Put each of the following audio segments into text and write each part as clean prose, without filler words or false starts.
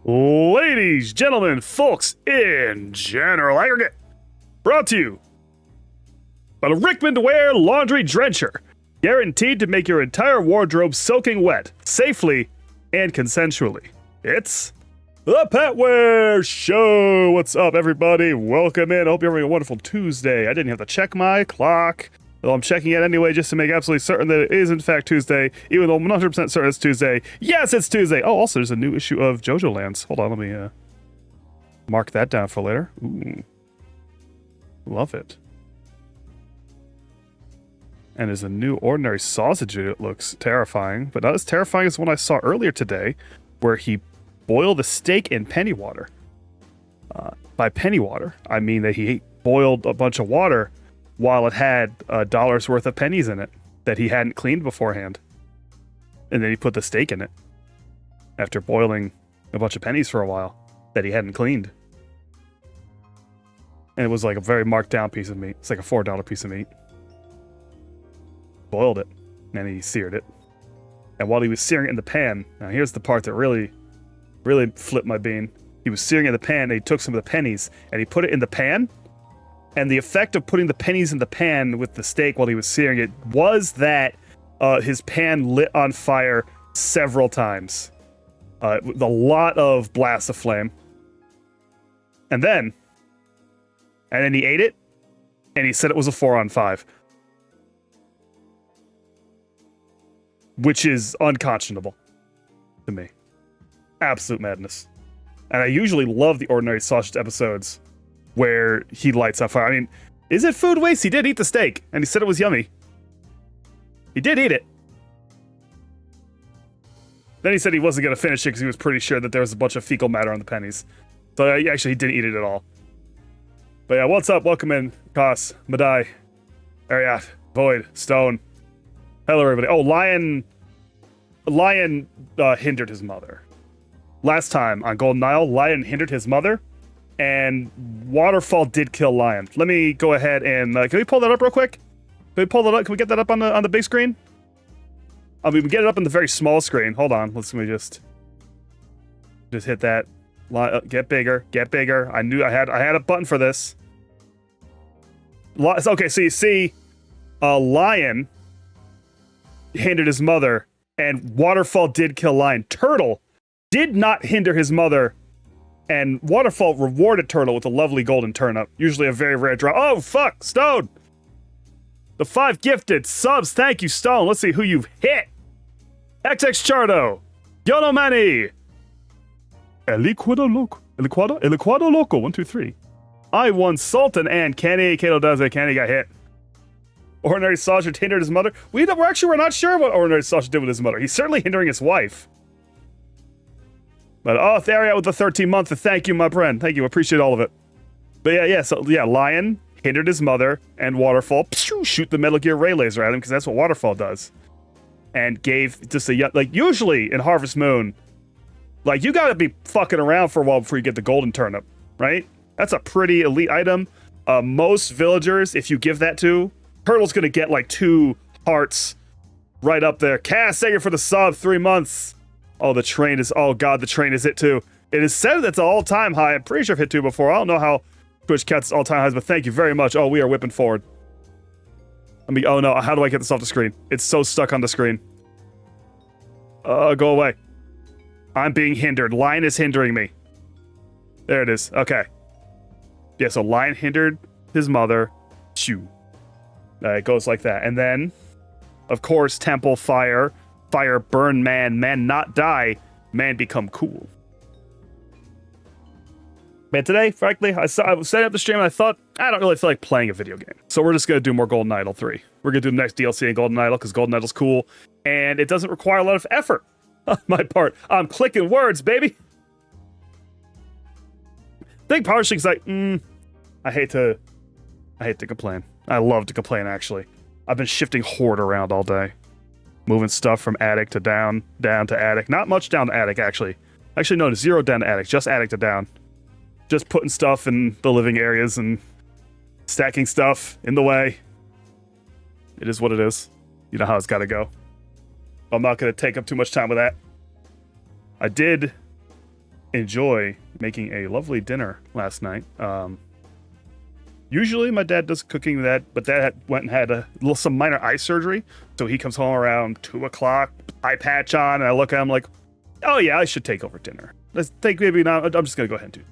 Ladies, gentlemen, folks in general aggregate, brought to you by the Rickman to Wear Laundry Drencher, guaranteed to make your entire wardrobe soaking wet, safely and consensually. It's the Petware Show! What's up, everybody? Welcome in. I hope you're having a wonderful Tuesday. I didn't have to check my clock. Well, I'm checking it anyway just to make absolutely certain that it is in fact Tuesday, even though I'm 100% certain it's Tuesday. Yes, it's Tuesday! Oh, also, there's a new issue of JoJo Lands. Hold on, let me mark that down for later. Ooh. Love it. And there's a new ordinary sausage. It looks terrifying, but not as terrifying as one I saw earlier today, where he boiled a steak in penny water. By penny water, I mean that he boiled a bunch of water while it had a dollar's worth of pennies in it that he hadn't cleaned beforehand. And then he put the steak in it after boiling a bunch of pennies for a while that he hadn't cleaned. And it was like a very marked down piece of meat. It's like a $4 piece of meat. Boiled it, and then he seared it. And while he was searing it in the pan, now here's the part that really flipped my bean. He was searing it in the pan, and he took some of the pennies, and he put it in the pan. And the effect of putting the pennies in the pan with the steak while he was searing it was that his pan lit on fire several times. With a lot of blasts of flame. And then he ate it, and he said it was a 4 on 5. Which is unconscionable to me. Absolute madness. And I usually love the Ordinary Sausage episodes where he lights on fire. I mean, is it food waste? He did eat the steak, and he said it was yummy. He did eat it. Then he said he wasn't going to finish it because he was pretty sure that there was a bunch of fecal matter on the pennies. So actually, he didn't eat it at all. But yeah, what's up? Welcome in, Kos, Madai, Ariat, Void, Stone. Hello, everybody. Oh, Lion hindered his mother. Last time on Golden Isle, Lion hindered his mother, and Waterfall did kill Lion. Let me go ahead and can we pull that up real quick? Can we pull that up? Can we get that up on the big screen? I mean, we get it up on the very small screen. Hold on. Let me just hit that. Get bigger. Get bigger. I knew I had a button for this. Okay, so you see, Lion hindered his mother, and Waterfall did kill Lion. Turtle did not hinder his mother, and Waterfall rewarded Turtle with a lovely golden turnip. Usually a very rare draw. Oh, fuck! Stone! The 5 gifted subs. Thank you, Stone. Let's see who you've hit. XX Chardo. Yonomani. Eliquado Loco. 1, 2, 3. I1 Sultan and Kenny. Kato does it. Kenny got hit. Ordinary Sausage hindered his mother. We're not sure what Ordinary Sausage did with his mother. He's certainly hindering his wife. But Theriat with the 13 month. Thank you, my friend. Thank you. Appreciate all of it. But so Lion hindered his mother, and Waterfall shoot the Metal Gear Ray laser at him because that's what Waterfall does. And gave just usually in Harvest Moon, you gotta be fucking around for a while before you get the golden turnip, right? That's a pretty elite item. Most villagers, if you give that to, Turtle's gonna get 2 hearts right up there. Cass, thank you for the sub, 3 months. Oh, the train is, oh god, the train is hit 2. It is said that's an all-time high. I'm pretty sure I've hit 2 before. I don't know how Twitch gets all-time highs, but thank you very much. Oh, we are whipping forward. Oh no, how do I get this off the screen? It's so stuck on the screen. Go away. I'm being hindered. Lion is hindering me. There it is. Okay. Yeah, so Lion hindered his mother. Shoo. It goes like that. And then, of course, Temple, Fire. Fire, burn man. Man not die. Man become cool. Man, today, frankly, I was setting up the stream and I thought, I don't really feel like playing a video game. So we're just going to do more Golden Idol 3. We're going to do the next DLC in Golden Idol because Golden Idol's cool. And it doesn't require a lot of effort on my part. I'm clicking words, baby. Big publishing's I hate to complain. I love to complain, actually. I've been shifting Horde around all day. Moving stuff from attic to down to attic. Not much down to attic, actually. Actually, no, 0 down to attic. Just attic to down. Just putting stuff in the living areas and stacking stuff in the way. It is what it is. You know how it's got to go. I'm not going to take up too much time with that. I did enjoy making a lovely dinner last night. Usually my dad does cooking but Dad went and had some minor eye surgery. So he comes home around 2 o'clock, eye patch on, and I look at him like, oh yeah, I should take over dinner. Let's take maybe now. I'm just going to go ahead and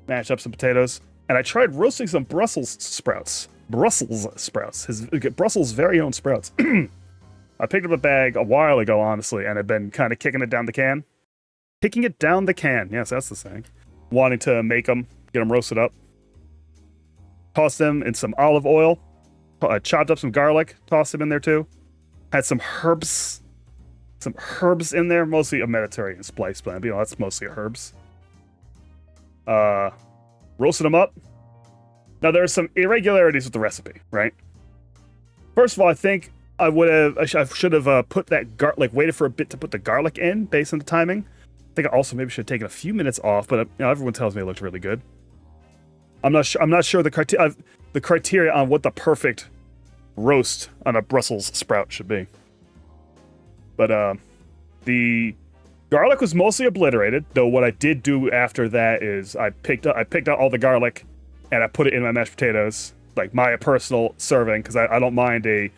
mash up some potatoes. And I tried roasting some Brussels sprouts. Brussels' very own sprouts. I picked up a bag a while ago, honestly, and I've been kind of kicking it down the can. Kicking it down the can. Yes, that's the saying. Wanting to make them, get them roasted up. Tossed them in some olive oil. Chopped up some garlic. Tossed them in there too. Had some herbs. Some herbs in there. Mostly a Mediterranean spice blend. That's mostly herbs. Roasted them up. Now there are some irregularities with the recipe, right? First of all, I think I should have put that waited for a bit to put the garlic in based on the timing. I think I also maybe should have taken a few minutes off, but everyone tells me it looked really good. I'm not sure the criteria on what the perfect roast on a Brussels sprout should be. But the garlic was mostly obliterated, though what I did do after that is I picked out all the garlic and I put it in my mashed potatoes, like my personal serving, because I don't mind a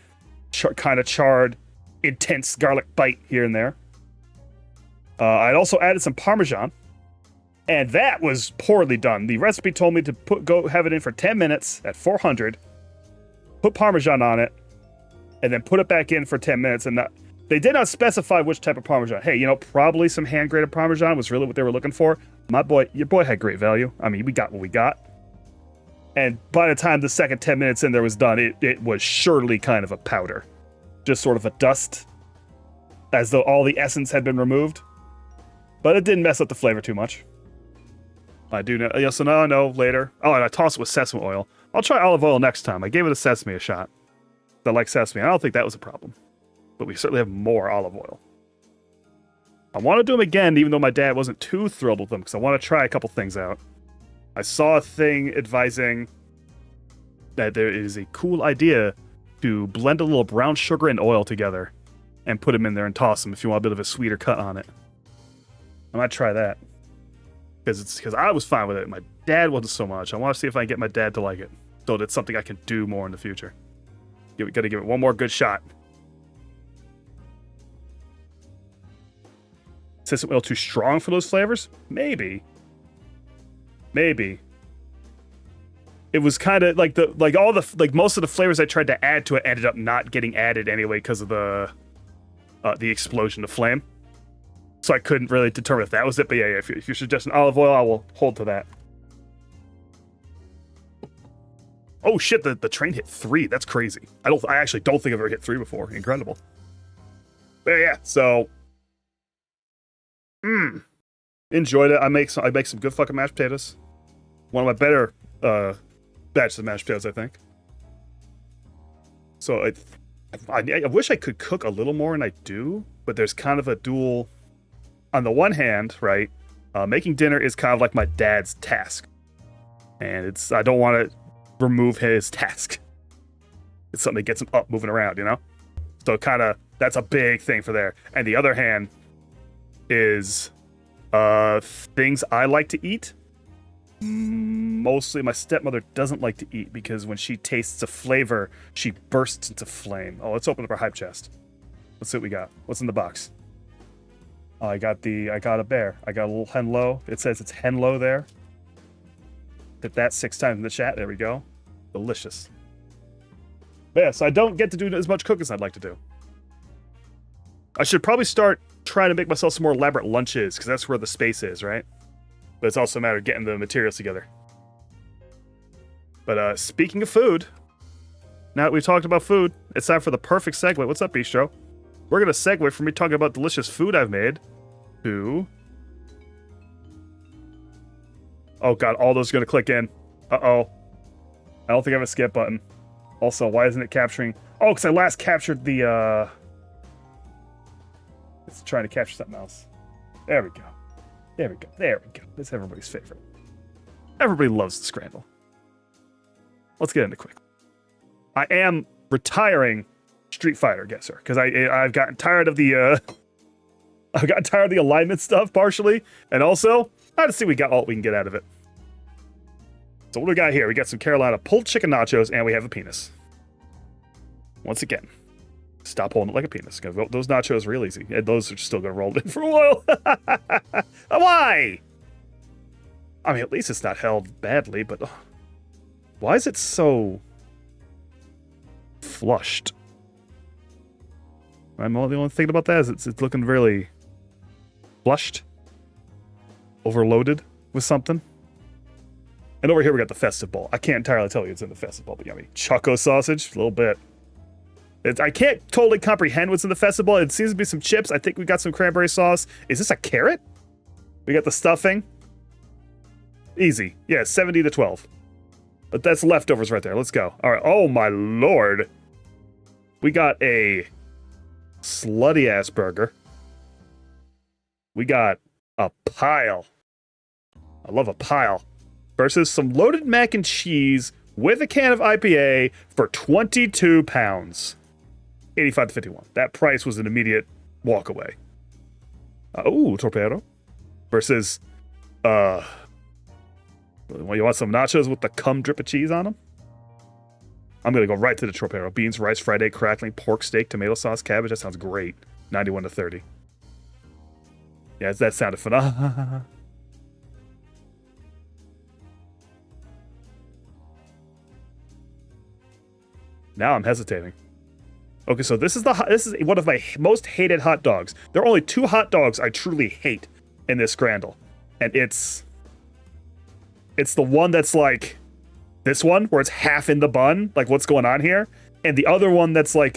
kind of charred, intense garlic bite here and there. I'd also added some Parmesan, and that was poorly done. The recipe told me to go have it in for 10 minutes at 400, put Parmesan on it, and then put it back in for 10 minutes. And they did not specify which type of Parmesan. Hey, probably some hand-grated Parmesan was really what they were looking for. Your boy had great value. I mean, we got what we got. And by the time the second 10 minutes in there was done, it was surely kind of a powder. Just sort of a dust, as though all the essence had been removed. But it didn't mess up the flavor too much. I do know. Yeah, so now I know later. Oh, and I tossed it with sesame oil. I'll try olive oil next time. I gave it a sesame a shot. I like sesame. I don't think that was a problem. But we certainly have more olive oil. I want to do them again, even though my dad wasn't too thrilled with them, because I want to try a couple things out. I saw a thing advising that there is a cool idea to blend a little brown sugar and oil together and put them in there and toss them if you want a bit of a sweeter cut on it. I might try that. Because I was fine with it. My dad wasn't so much. I want to see if I can get my dad to like it. So that's something I can do more in the future. Gotta give it one more good shot. Sesame oil too strong for those flavors? Maybe. It was kind of like most of the flavors I tried to add to it ended up not getting added anyway because of the explosion of flame. So I couldn't really determine if that was it. But yeah, if you're suggesting olive oil, I will hold to that. Oh shit! The train hit 3. That's crazy. I actually don't think I've ever hit 3 before. Incredible. But yeah. So. Enjoyed it. I make some good fucking mashed potatoes. One of my better batches of mashed potatoes, I think. So I wish I could cook a little more, and I do. But there's kind of a dual. On the one hand, right, making dinner is kind of like my dad's task, and I don't want to remove his task. It's something that gets him up, moving around, So kind of that's a big thing for there. And the other hand is things I like to eat. Mostly my stepmother doesn't like to eat because when she tastes a flavor, she bursts into flame. Oh, let's open up our hype chest. Let's see what we got. What's in the box? Oh, I got a bear. I got a little henlo. It says it's henlo there. Hit that 6 times in the chat. There we go. Delicious. But yeah, so I don't get to do as much cooking as I'd like to do. I should probably start trying to make myself some more elaborate lunches, because that's where the space is, right? But it's also a matter of getting the materials together. But speaking of food, now that we've talked about food, it's time for the perfect segue. What's up, Bistro? We're going to segue from me talking about delicious food I've made to... Oh god, all those are going to click in. Uh-oh. I don't think I have a skip button. Also, why isn't it capturing... Oh, because I last captured the... It's trying to capture something else. There we go. There we go. There we go. That's everybody's favorite. Everybody loves the scramble. Let's get into quick. I am retiring Street Fighter, guesser, because I've gotten tired of the I got tired of the alignment stuff partially, and also I had to see we got all we can get out of it. So what do we got here? We got some Carolina pulled chicken nachos, and we have a penis. Once again, stop holding it like a penis. Those nachos are real easy. And those are still gonna roll in for a while. Why? I mean, at least it's not held badly, but why is it so flushed? The only thing about that is it's looking really flushed, overloaded with something. And over here we got the festive bowl. I can't entirely tell you it's in the festive bowl, but yummy. Choco sausage, a little bit. I can't totally comprehend what's in the festive bowl. It seems to be some chips. I think we got some cranberry sauce. Is this a carrot? We got the stuffing. Easy. Yeah, 70 to 12. But that's leftovers right there. Let's go. All right. Oh, my Lord. We got a slutty-ass burger. We got a pile. I love a pile. Versus some loaded mac and cheese with a can of IPA for 22 pounds. 85 to 51. That price was an immediate walk away. Torpedo. Versus, you want some nachos with the cum drip of cheese on them? I'm going to go right to the torpedo. Beans, rice, fried egg, crackling, pork steak, tomato sauce, cabbage. That sounds great. 91 to 30. Yeah, that sounded fun. Now I'm hesitating. Okay, so this is one of my most hated hot dogs. There are only 2 hot dogs I truly hate in this Scrandle. And it's the one that's like this one, where it's half in the bun, like what's going on here, and the other one that's like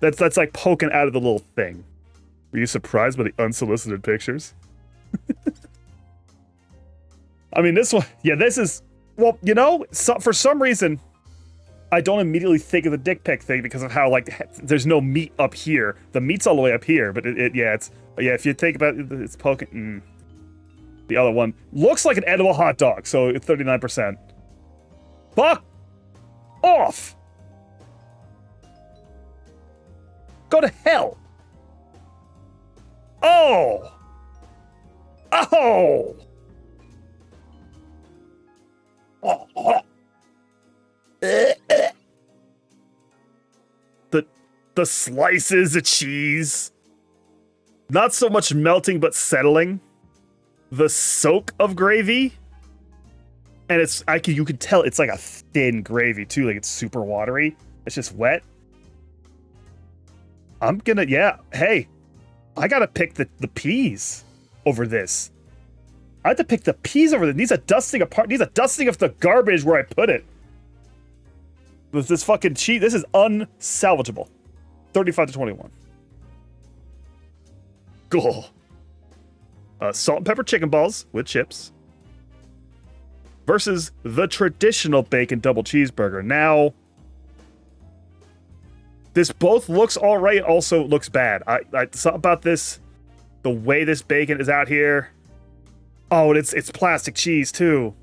that's like poking out of the little thing. Were you surprised by the unsolicited pictures? I mean, this one, yeah, this is, well, you know, for some reason, I don't immediately think of the dick pic thing because of how, like, there's no meat up here. The meat's all the way up here, but if you think about it, it's poking. The other one looks like an edible hot dog, so it's 39%. Fuck off! Go to hell! Oh! Oh! The slices of cheese, not so much melting but settling. The soak of gravy, and you can tell it's like a thin gravy too, like it's super watery. It's just wet. Hey, I gotta pick the peas over this. I have to pick the peas over this. Needs a dusting apart. Needs a dusting of the garbage where I put it. With this fucking cheese, this is unsalvageable. 35 to 21. Cool. Salt and pepper chicken balls with chips versus the traditional bacon double cheeseburger. Now, this both looks all right, also looks bad. Something about this, the way this bacon is out here. Oh, and it's plastic cheese too.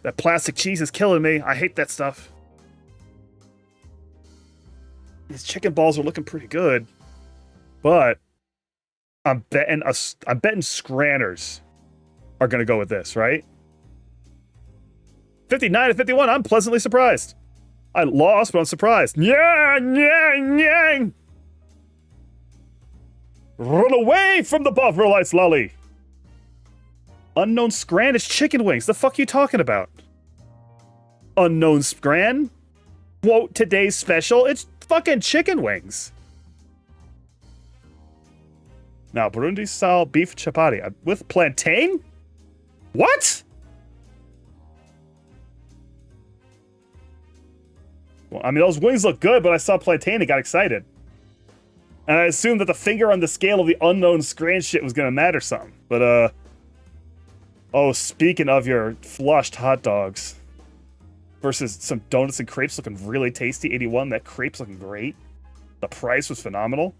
That plastic cheese is killing me. I hate that stuff. These chicken balls are looking pretty good, but I'm betting Scranners are going to go with this, right? 59 to 51, I'm pleasantly surprised. I lost, but I'm surprised. Run away from the Buffalo Lights Lolly. Unknown Scran is chicken wings. The fuck are you talking about? Unknown Scran? Quote, today's special, it's fucking chicken wings. Now, Burundi-style beef chapati with plantain? What? Well, I mean, those wings look good, but I saw plantain and got excited. And I assumed that the finger on the scale of the unknown Scran shit was gonna matter something. But, oh, speaking of your flushed hot dogs versus some donuts and crepes looking really tasty, 81. That crepe's looking great. The price was phenomenal.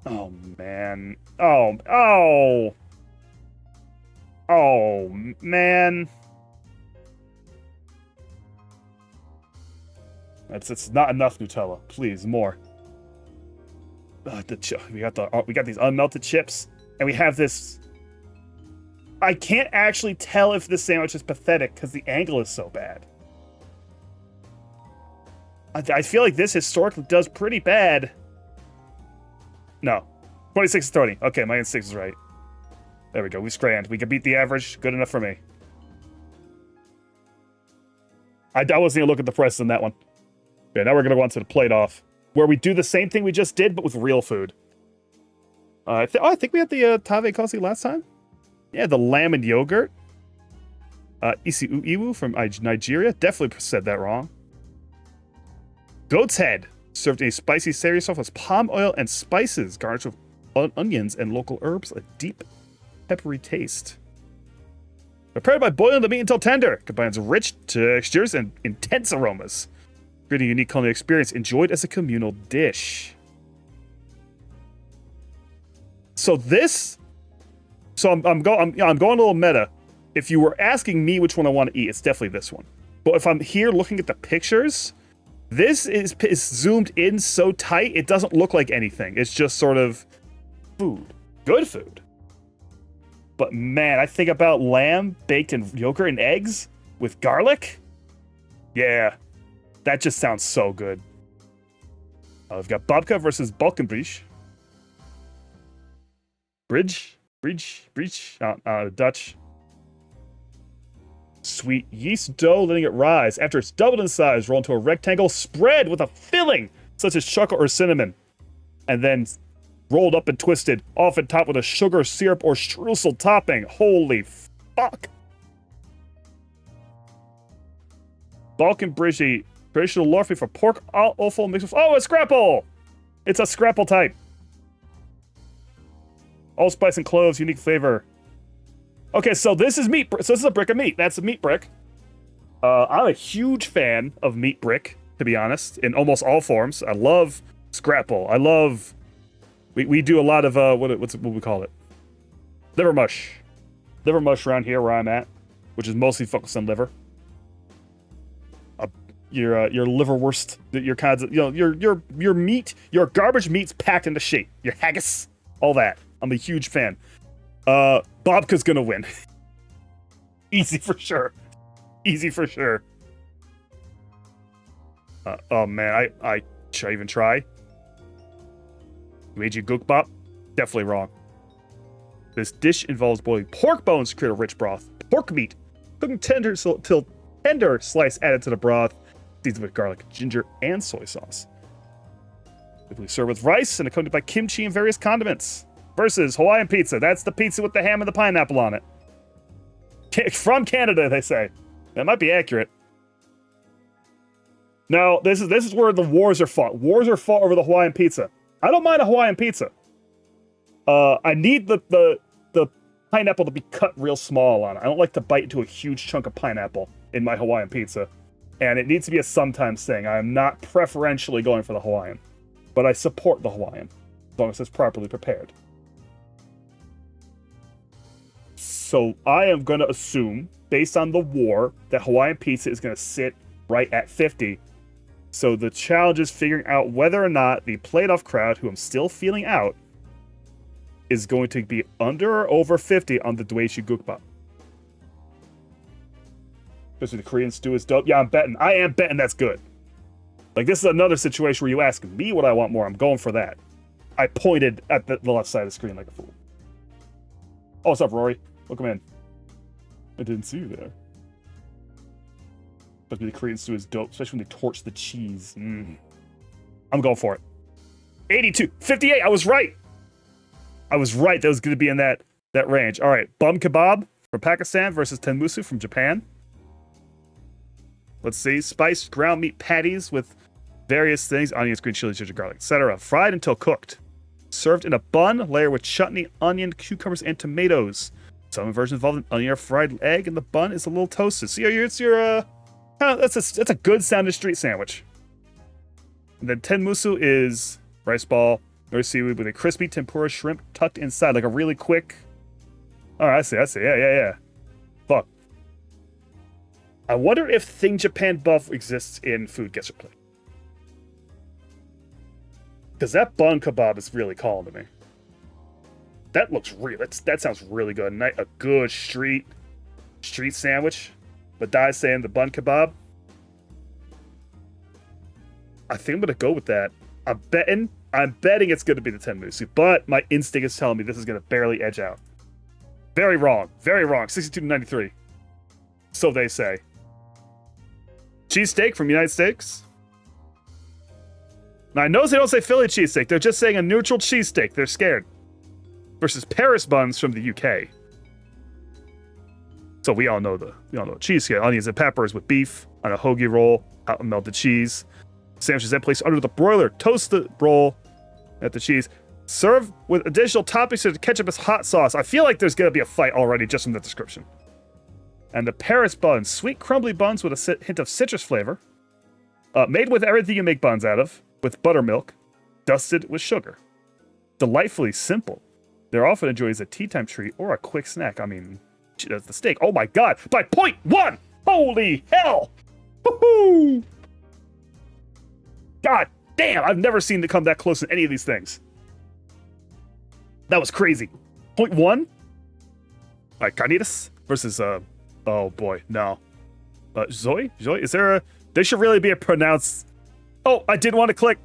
Oh, man. Oh, man. It's not enough Nutella. Please, more. we got these unmelted chips, and we have this. I can't actually tell if this sandwich is pathetic because the angle is so bad. I feel like this historically does pretty bad. No. 26-30. Okay, my instinct is right. There we go. We scrammed. We can beat the average. Good enough for me. I wasn't going to look at the prices on that one. Okay, now we're going to go on to the plate off, where we do the same thing we just did, but with real food. I think we had the Tave Kosi last time. Yeah, the lamb and yogurt. Isi Uiwu from Nigeria. Definitely said that wrong. Goat's head, served in a spicy savory sauce with palm oil and spices, garnished with onions and local herbs, a deep, peppery taste. Prepared by boiling the meat until tender, combines rich textures and intense aromas, creating a unique culinary experience enjoyed as a communal dish. So I'm going a little meta. If you were asking me which one I want to eat, it's definitely this one. But if I'm here looking at the pictures, this is zoomed in so tight, it doesn't look like anything. It's just sort of food. Good food. But man, I think about lamb baked in yogurt and eggs with garlic. Yeah, that just sounds so good. We've got babka versus Balkenbridge. Bridge, Dutch. Sweet yeast dough, letting it rise. After it's doubled in size, roll into a rectangle, spread with a filling, such as chocolate or cinnamon, and then rolled up and twisted, often topped with a sugar, syrup, or streusel topping. Holy fuck. Balkenbridge, traditional lorfi for pork offal mixed with... Oh, a scrapple! It's a scrapple type. Allspice and cloves, unique flavor. Okay, so this is meat. So this is a brick of meat. That's a meat brick. I'm a huge fan of meat brick, to be honest, in almost all forms. I love scrapple. I love... We do a lot of, what we call it? Liver mush. Liver mush around here where I'm at, which is mostly focused on liver. Your liverwurst, your kinds of, your meat, your garbage meat's packed into shape. Your haggis, all that. I'm a huge fan. Babka's gonna win. Easy for sure. Easy for sure. Oh man, should I even try? Meiji Gukbap? Definitely wrong. This dish involves boiling pork bones to create a rich broth. Pork meat, cooking tender till tender slice added to the broth, seasoned with garlic, ginger, and soy sauce. Typically served with rice and accompanied by kimchi and various condiments. Versus Hawaiian pizza. That's the pizza with the ham and the pineapple on it. From Canada, they say. That might be accurate. No, this is where the wars are fought. Wars are fought over the Hawaiian pizza. I don't mind a Hawaiian pizza. I need the pineapple to be cut real small on it. I don't like to bite into a huge chunk of pineapple in my Hawaiian pizza. And it needs to be a sometimes thing. I am not preferentially going for the Hawaiian. But I support the Hawaiian, as long as it's properly prepared. So I am going to assume, based on the war, that Hawaiian pizza is going to sit right at 50. So the challenge is figuring out whether or not the plate-off crowd, who I'm still feeling out, is going to be under or over 50 on the Doohickey Gukbap. Especially the Korean stew is dope. Yeah, I am betting that's good. Like, this is another situation where you ask me what I want more. I'm going for that. I pointed at the left side of the screen like a fool. Oh, what's up, Rory? Welcome in. I didn't see you there. But the Korean stew is dope, especially when they torch the cheese. I'm going for it. 82, 58. I was right. That was going to be in that range. All right, bum kebab from Pakistan versus tenmusu from Japan. Let's see. Spiced ground meat patties with various things: onions, green chili, ginger, garlic, etc. Fried until cooked. Served in a bun, layered with chutney, onion, cucumbers, and tomatoes. Some versions involve an onion or fried egg, and the bun is a little toasted. So that's a good sounding street sandwich. And then tenmusu is rice ball, nori seaweed with a crispy tempura shrimp tucked inside, like a really quick. Oh, I see. Yeah. Fuck. I wonder if Thing Japan Buff exists in Food Guesser Play. Because that bun kebab is really calling to me. That looks real. That sounds really good. A good street sandwich. But Dai's saying the bun kebab. I think I'm gonna go with that. I'm betting it's gonna be the tenmusu, but my instinct is telling me this is gonna barely edge out. Very wrong. Very wrong. 62-93. So they say. Cheesesteak from United States. Now, I know they don't say Philly cheesesteak. They're just saying a neutral cheesesteak. They're scared. Versus Paris buns from the UK. So we all know the cheesesteak. Onions and peppers with beef on a hoagie roll, hot and melted cheese. Sandwiches then placed under the broiler. Toast the roll at the cheese. Serve with additional toppings such as ketchup as hot sauce. I feel like there's going to be a fight already just from the description. And the Paris buns. Sweet crumbly buns with a hint of citrus flavor. Made with everything you make buns out of. With buttermilk, dusted with sugar. Delightfully simple. They're often enjoyed as a tea time treat or a quick snack. I mean, that's the steak. Oh my god, by 0.1! Holy hell! Woohoo! God damn, I've never seen it come that close in any of these things. That was crazy. 0.1? All right, carnitas versus, oh boy, no. Zoe? Is there there should really be a pronounced... Oh, I didn't want to click.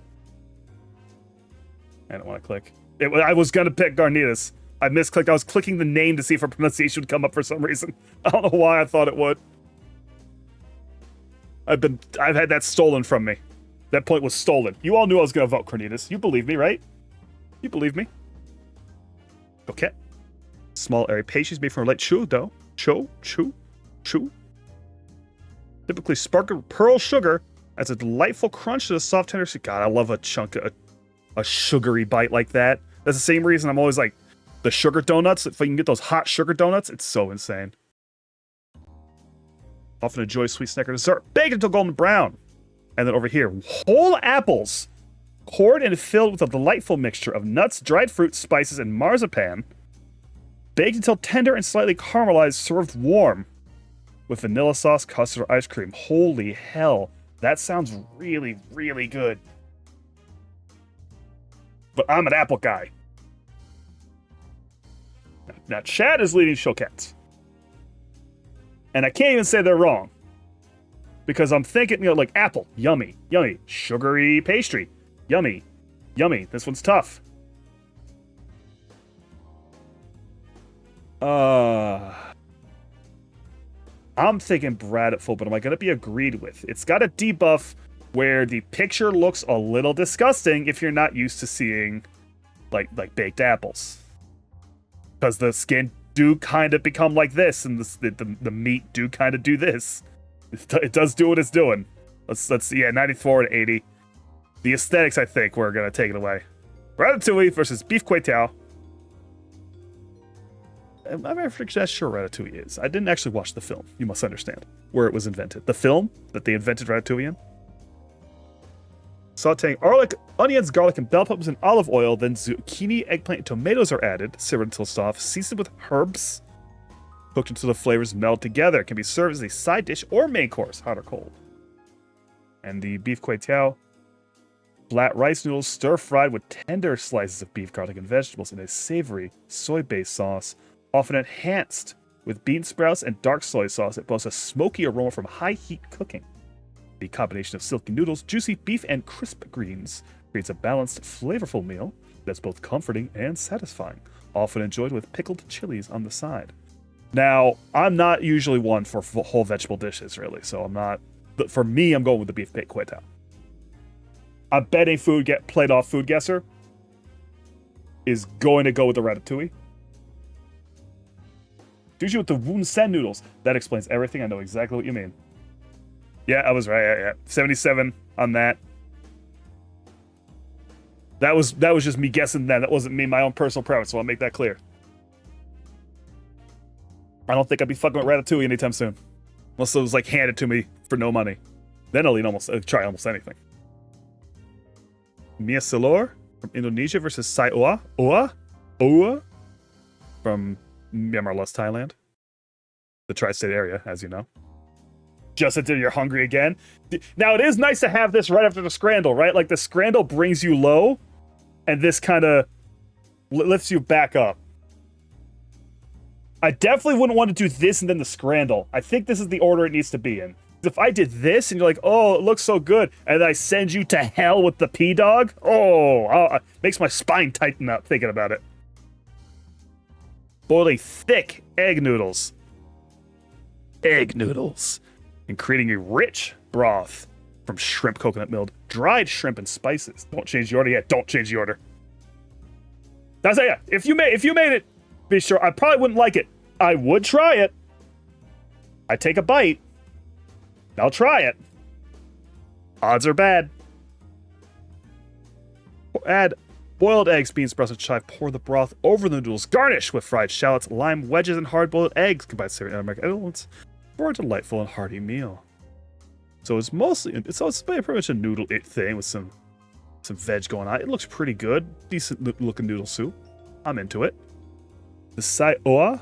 I didn't want to click. I was going to pick Garnitas. I misclicked. I was clicking the name to see if a pronunciation would come up for some reason. I don't know why I thought it would. I've had that stolen from me. That point was stolen. You all knew I was going to vote Carnitas. You believe me, right? You believe me. Okay. Small airy pastries made from light chew dough. Chew. Typically sparkled pearl sugar. Adds a delightful crunch to the soft tender. God, I love a chunk of a sugary bite like that. That's the same reason I'm always like the sugar donuts. If I can get those hot sugar donuts, it's so insane. Often enjoy sweet snack or dessert. Baked until golden brown. And then over here, whole apples. Cored and filled with a delightful mixture of nuts, dried fruit, spices, and marzipan. Baked until tender and slightly caramelized, served warm. With vanilla sauce, custard, or ice cream. Holy hell. That sounds really, really good. But I'm an apple guy. Now, Chad is leading Showcats. And I can't even say they're wrong. Because I'm thinking, like apple, yummy, yummy. Sugary pastry, yummy, yummy. This one's tough. I'm thinking Brad at full, but am I going to be agreed with? It's got a debuff where the picture looks a little disgusting if you're not used to seeing like baked apples. Because the skin do kind of become like this, and the meat do kind of do this. It does do what it's doing. Let's see, 94 to 80. The aesthetics, I think, we're going to take it away. Ratatouille versus Beef Quaitao. I'm not sure Ratatouille is. I didn't actually watch the film, you must understand, where it was invented. The film that they invented Ratatouille in. Sauteing onions, garlic, and bell peppers in olive oil, then zucchini, eggplant, and tomatoes are added, simmered until soft, seasoned with herbs, cooked until the flavors meld together. It can be served as a side dish or main course, hot or cold. And the beef quaitao, flat rice noodles stir-fried with tender slices of beef, garlic, and vegetables in a savory soy-based sauce, often enhanced with bean sprouts and dark soy sauce. It boasts a smoky aroma from high-heat cooking. The combination of silky noodles, juicy beef, and crisp greens creates a balanced, flavorful meal that's both comforting and satisfying, often enjoyed with pickled chilies on the side. Now, I'm not usually one for whole vegetable dishes, really, so I'm not... But for me, I'm going with the beef quaitao. I'm betting Played Off Food Guesser is going to go with the ratatouille. Sushi with the wunsen noodles. That explains everything. I know exactly what you mean. Yeah, I was right. Yeah. 77 on that. That was just me guessing that. That wasn't me, my own personal preference, so I'll make that clear. I don't think I'd be fucking with Ratatouille anytime soon. Unless it was like handed to me for no money. Then I'll try almost anything. Mia Salor from Indonesia versus Sai Oa from Myanmar, Thailand. The tri-state area, as you know. Just until you're hungry again. Now, it is nice to have this right after the Scrandle, right? Like, the Scrandle brings you low, and this kind of lifts you back up. I definitely wouldn't want to do this and then the scrandle. I think this is the order it needs to be in. If I did this and you're like, oh, it looks so good, and I send you to hell with the P-Dog, makes my spine tighten up thinking about it. Boiling thick egg noodles. Egg noodles. And creating a rich broth from shrimp, coconut milk, dried shrimp, and spices. Don't change the order yet. Don't change the order. That's it. Yeah. If you made it, be sure. I probably wouldn't like it. I would try it. I'd take a bite. I'll try it. Odds are bad. Add boiled eggs, beans, sprouts, and chive. Pour the broth over the noodles. Garnish with fried shallots, lime wedges, and hard-boiled eggs. Combine savory and aromatic elements for a delightful and hearty meal. So it's pretty much a noodle thing with some veg going on. It looks pretty good. Decent looking noodle soup. I'm into it. The Saioa,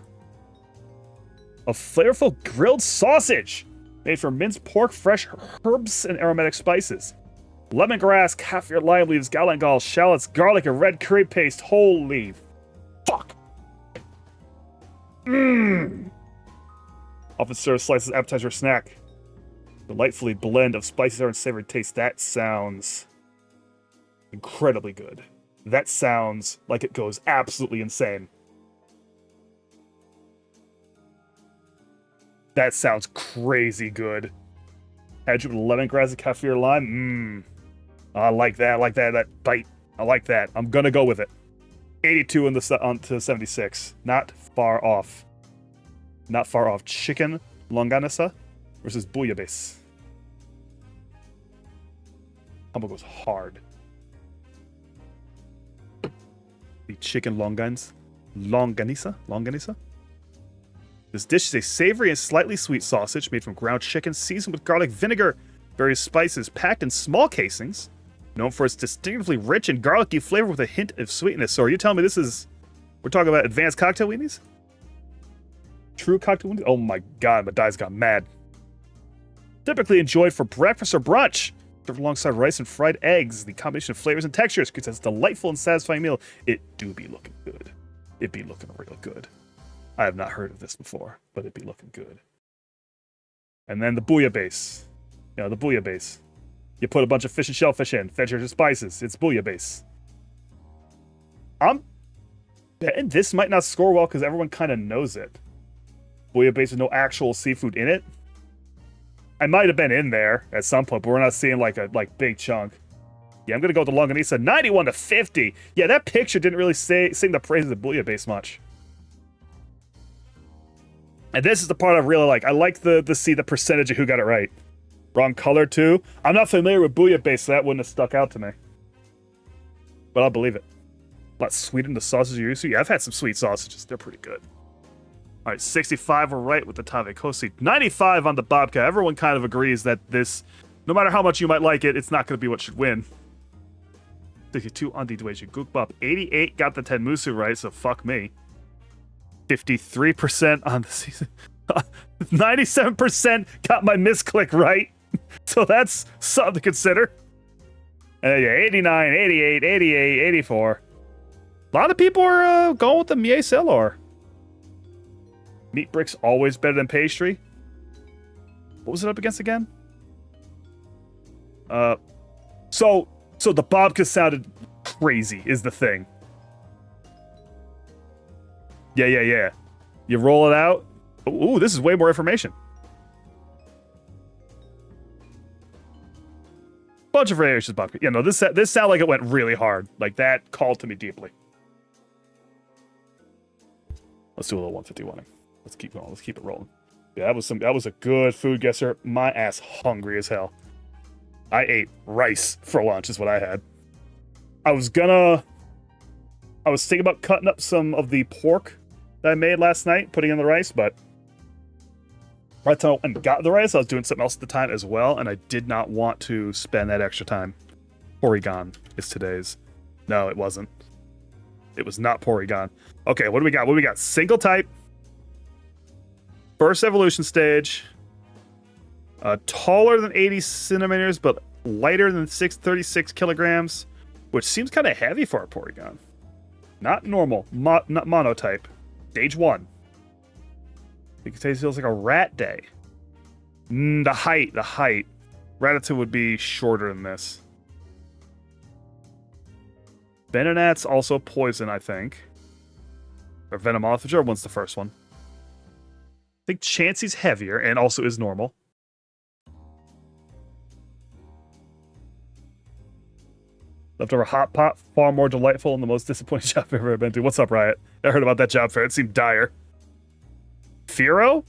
a flavorful grilled sausage made from minced pork, fresh herbs, and aromatic spices. Lemongrass, kaffir, lime leaves, galangal, shallots, garlic, and red curry paste. Holy fuck. Often served slices, appetizer, or snack. Delightfully blend of spicy and savory taste. That sounds incredibly good. That sounds like it goes absolutely insane. That sounds crazy good. Add it with lemongrass and kaffir lime. I like that. I like that bite. I like that. I'm gonna go with it. 82 to 76. Not far off. Not far off. Chicken longanisa versus bouillabaisse. Combo goes hard. The chicken longanisa. This dish is a savory and slightly sweet sausage made from ground chicken, seasoned with garlic vinegar, various spices, packed in small casings, known for its distinctively rich and garlicky flavor with a hint of sweetness. So are you telling me we're talking about advanced cocktail weenies? True cocktail weenies? Oh my god, my dice got mad. Typically enjoyed for breakfast or brunch, served alongside rice and fried eggs. The combination of flavors and textures creates a delightful and satisfying meal. It do be looking good. It be looking real good. I have not heard of this before, but it'd be looking good. And then the bouillabaisse. The bouillabaisse. You put a bunch of fish and shellfish in, veg and spices. It's bouillabaisse. I'm betting this might not score well because everyone kind of knows it. Bouillabaisse with no actual seafood in it. I might have been in there at some point, but we're not seeing like a big chunk. Yeah, I'm gonna go with the longanisa. 91 to 50. Yeah, that picture didn't really sing the praises of bouillabaisse much. And this is the part I really like. I like the see the percentage of who got it right. Wrong color too. I'm not familiar with bouillabaisse, so that wouldn't have stuck out to me. But I'll believe it. A lot sweeter than the sausage you're used to. Yeah, I've had some sweet sausages. They're pretty good. All right, 65 we're right with the Tave Kosi. 95 on the Babka. Everyone kind of agrees that this, no matter how much you might like it, it's not going to be what should win. 62 on the Doohickey Gukbap. 88 got the Tenmusu right, so fuck me. 53% on the season. 97% got my misclick right. So that's something to consider. And yeah, 89, 88, 88, 84. A lot of people are going with the Mie Celor. Meat bricks always better than pastry. What was it up against again? So the babka sounded crazy is the thing. Yeah. You roll it out. Ooh, this is way more information. Bunch of variations, babka. Yeah, no, this sounded like it went really hard. Like that called to me deeply. Let's do a little 151. Let's keep going. Let's keep it rolling. Yeah, that was a good food guesser. My ass hungry as hell. I ate rice for lunch is what I had. I was thinking about cutting up some of the pork that I made last night, putting in the rice, but by the time I got the rice, I was doing something else at the time as well, and I did not want to spend that extra time. Porygon is today's. No, it wasn't. It was not Porygon. Okay, what do we got? Single type. First evolution stage. Taller than 80 centimeters, but lighter than 36 kilograms. which seems kind of heavy for a Porygon. Not normal, not monotype. Stage 1. You can say it feels like a rat day. The height. Rattata would be shorter than this. Venonat's also poison, I think. Or Venomoth, whichever one's the first one. I think Chansey's heavier and also is normal. Leftover Hot Pot, far more delightful and the most disappointing job I've ever been to. What's up, Riot? I heard about that job fair. It seemed dire. Fearow?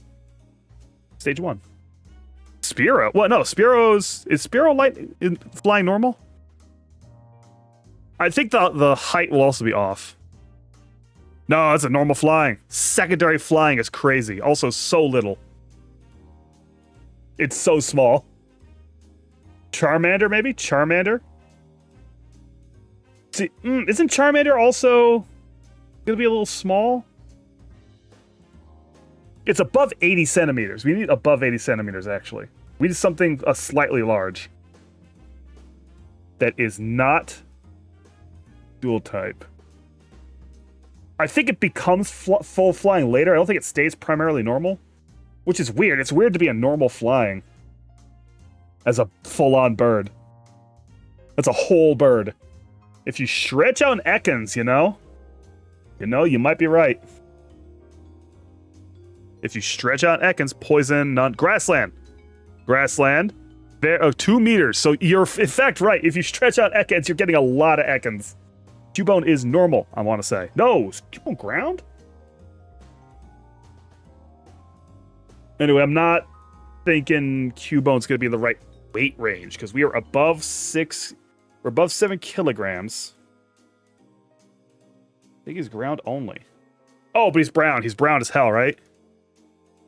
Stage 1. Spearow? What? No, Spearow's... Is Spearow flying normal? I think the height will also be off. No, it's a normal flying. Secondary flying is crazy. Also so little. It's so small. Charmander, maybe? Charmander? See, isn't Charmander also gonna be a little small? It's above 80 centimeters. We need above 80 centimeters, actually. We need something slightly large. That is not dual type. I think it becomes full flying later. I don't think it stays primarily normal. Which is weird. It's weird to be a normal flying. As a full-on bird. That's a whole bird. If you stretch out an Ekans, you might be right. If you stretch out Ekans, poison, none. Grassland. 2 meters. So you're, in fact, right. If you stretch out Ekans, you're getting a lot of Ekans. Cubone is normal, I want to say. No, is Cubone ground? Anyway, I'm not thinking Cubone's going to be in the right weight range, because we are above 7 kilograms. I think he's ground only. Oh, but he's brown. He's brown as hell, right?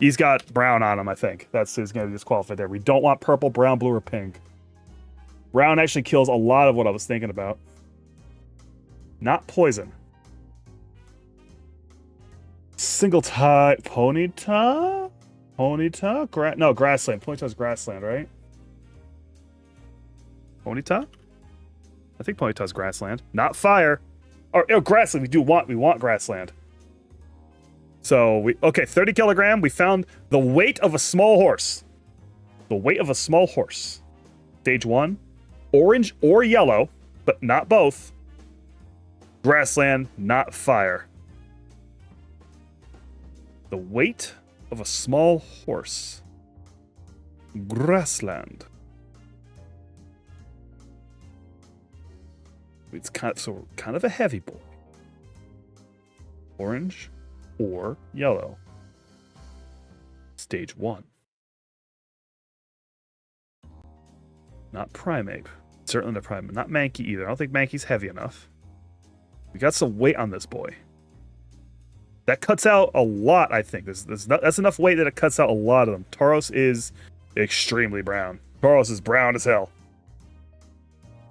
He's got brown on him, I think. That's who's going to be disqualified there. We don't want purple, brown, blue, or pink. Brown actually kills a lot of what I was thinking about. Not poison. Single type. Ponyta? No, Grassland. Ponyta's Grassland, right? Ponyta? I think Ponyta's Grassland. Not fire. Or Grassland. We want Grassland. So, 30 kilogram. We found the weight of a small horse. Stage 1. Orange or yellow, but not both. Grassland, not fire. The weight of a small horse. Grassland. It's kind of a heavy boy. Orange or yellow. Stage 1. Not Primeape. Certainly not Primeape. Not Mankey either. I don't think Mankey's heavy enough. We got some weight on this boy. That cuts out a lot, I think. That's enough weight that it cuts out a lot of them. Tauros is extremely brown. Tauros is brown as hell.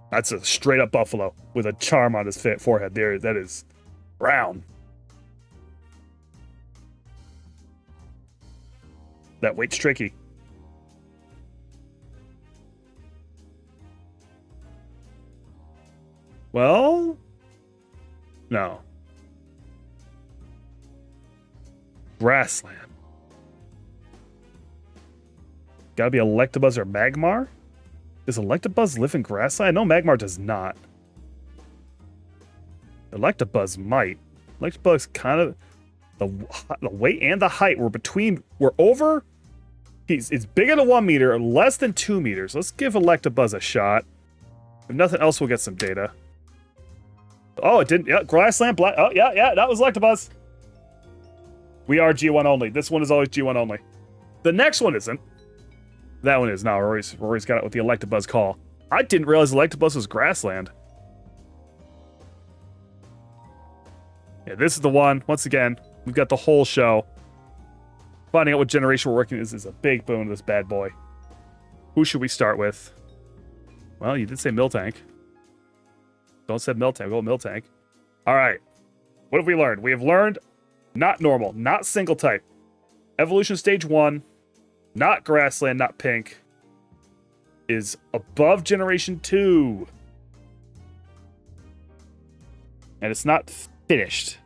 That's a straight up buffalo with a charm on his forehead. There, that is brown. That weight's tricky. Well, no. Grassland. Gotta be Electabuzz or Magmar? Does Electabuzz live in Grassland? No, Magmar does not. Electabuzz might. Electabuzz kind of... The weight and the height we're over... It's bigger than 1 meter, less than 2 meters. Let's give Electabuzz a shot. If nothing else, we'll get some data. Oh, it didn't... Yeah, Grassland Black... Oh, yeah, that was Electabuzz. We are G1 only. This one is always G1 only. The next one isn't. That one is. Now, Rory's got it with the Electabuzz call. I didn't realize Electabuzz was Grassland. Yeah, this is the one. Once again, we've got the whole show. Finding out what generation we're working is a big boon to this bad boy. Who should we start with? Well, you did say Miltank. Don't say Miltank. Go Miltank. All right. What have we learned? We have learned not normal, not single type. Evolution stage 1, not Grassland, not pink, is above generation 2. And it's not finished.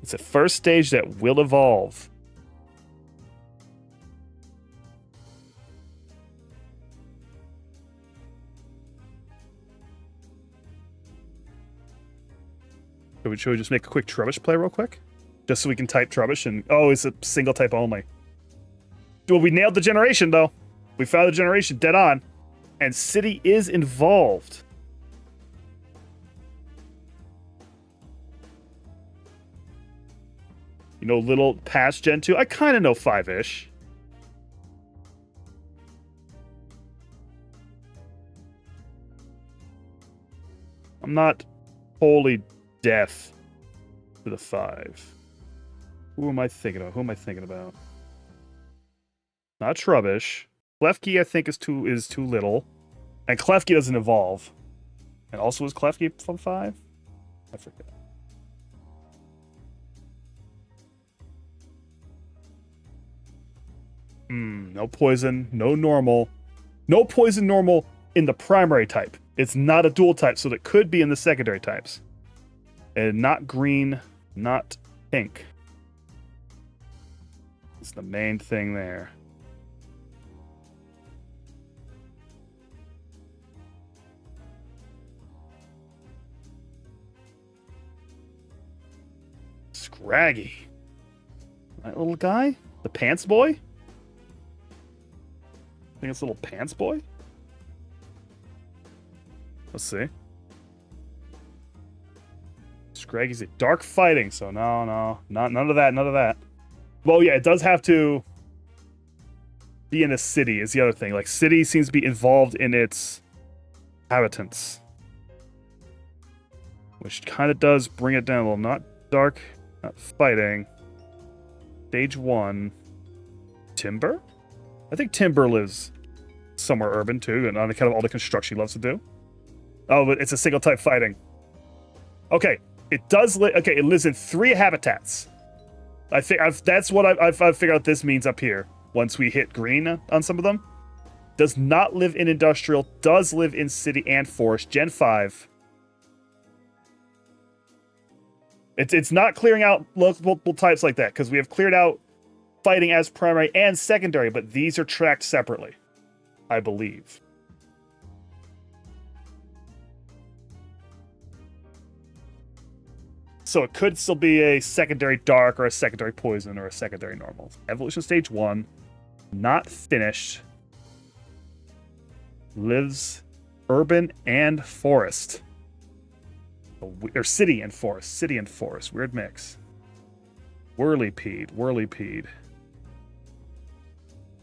It's a first stage that will evolve. Should we just make a quick Trubbish play real quick? Just so we can type Trubbish and... Oh, it's a single type only. Well, we nailed the generation, though. We found the generation dead on. And city is involved. You know, little past Gen 2. I kind of know 5-ish. I'm not wholly deaf to the 5. Who am I thinking of? Who am I thinking about? Not Trubbish. Klefki, I think, is too little. And Klefki doesn't evolve. And also is Klefki from 5? I forget. No poison, no normal. No poison normal in the primary type. It's not a dual type, so it could be in the secondary types. And not green, not pink. It's the main thing there. Scraggy. That little guy? The pants boy? I think it's little pants boy? Let's see. Scraggy's a dark fighting, so no. None of that. Well, yeah, it does have to be in a city is the other thing. Like, city seems to be involved in its inhabitants. Which kind of does bring it down a little. Not dark, not fighting. Stage 1. Timber? I think Timber lives somewhere urban, too, and on kind of all the construction he loves to do. Oh, but it's a single type fighting. Okay, it does live. Okay, it lives in 3 habitats. I think that's what I've figured out this means up here. Once we hit green on some of them, does not live in industrial. Does live in city and forest. Gen 5. It's not clearing out multiple types like that because we have cleared out fighting as primary and secondary, but these are tracked separately, I believe. So it could still be a secondary dark or a secondary poison or a secondary normal. Evolution stage 1, not finished. Lives urban and forest. Or city and forest. City and forest. Weird mix. Whirlipede.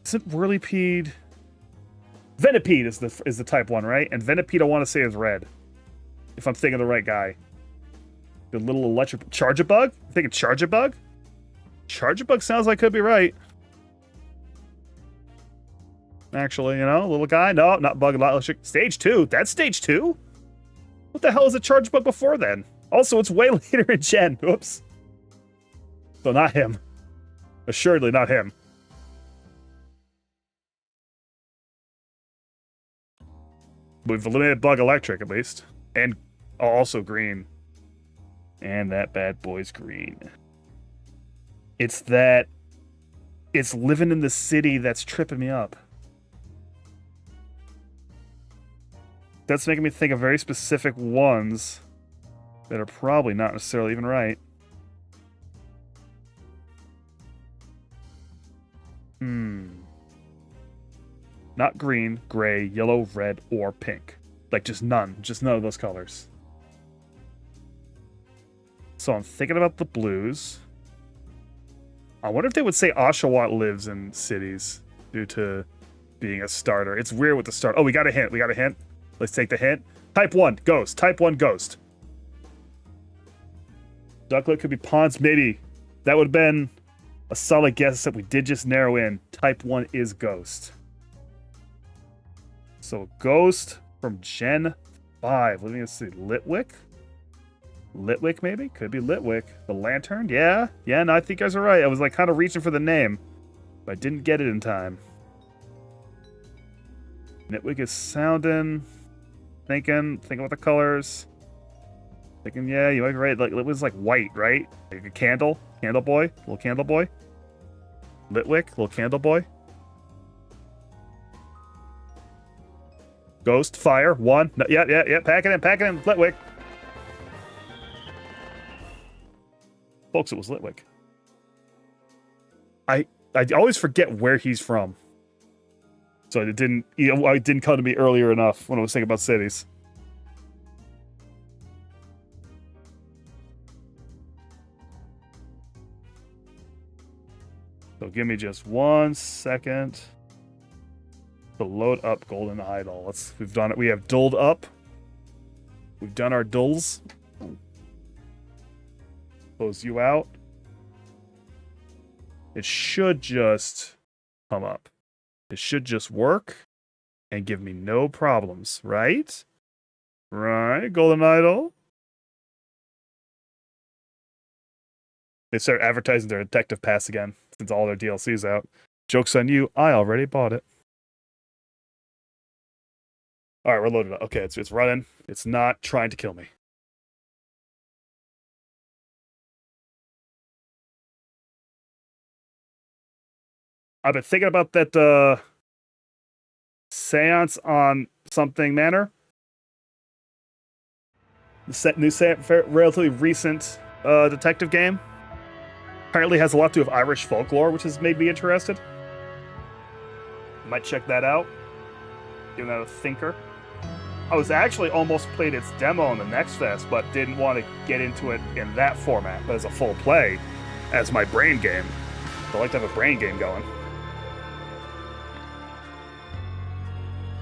Isn't Whirlipede... Venipede is the type 1, right? And Venipede I want to say is red. If I'm thinking of the right guy. The little electric... Charge-a-bug? I'm thinking Charge-a-bug? Charge-a-bug sounds like could be right. Actually, little guy. No, not bug, not electric. Stage 2? That's stage 2? What the hell is a Charge-a-bug before then? Also, it's way later in Gen. Oops. So not him. Assuredly not him. We've eliminated bug electric, at least. And also green. And that bad boy's green. It's that... It's living in the city that's tripping me up. That's making me think of very specific ones that are probably not necessarily even right. Not green, gray, yellow, red, or pink. Like, just none. Just none of those colors. So I'm thinking about the blues. I wonder if they would say Oshawott lives in cities due to being a starter. It's weird with the start. Oh, we got a hint. Let's take the hint. Type 1, ghost. Type 1, ghost. Ducklet could be ponds, maybe. That would have been a solid guess that we did just narrow in. Type 1 is ghost. So ghost from Gen 5. Let me see. Litwick? Litwick, maybe? Could be Litwick. The lantern? Yeah. Yeah, no, I think you guys are right. I was like kind of reaching for the name, but I didn't get it in time. Litwick is sounding... Thinking about the colors. Thinking, yeah, you might be right. Like, it was like white, right? Like a candle boy, little candle boy. Litwick, little candle boy. Ghost, fire, 1. No, yeah, pack it in, Litwick. Folks, it was Litwick. I always forget where he's from. So it didn't come to me earlier enough when I was thinking about cities. So give me just 1 second to load up Golden Idol. We've done it. We have dulled up. We've done our dulls. Close you out. It should just come up. It should just work and give me no problems, right? Right, Golden Idol. They start advertising their Detective Pass again, since all their DLC's out. Joke's on you, I already bought it. Alright, we're loaded up. Okay, it's running. It's not trying to kill me. I've been thinking about that seance on something manor. The new relatively recent detective game. Apparently has a lot to do with Irish folklore, which has made me interested. Might check that out. Give that a thinker. I was actually almost played its demo in the Next Fest, but didn't want to get into it in that format, but as a full play, as my brain game. So I like to have a brain game going.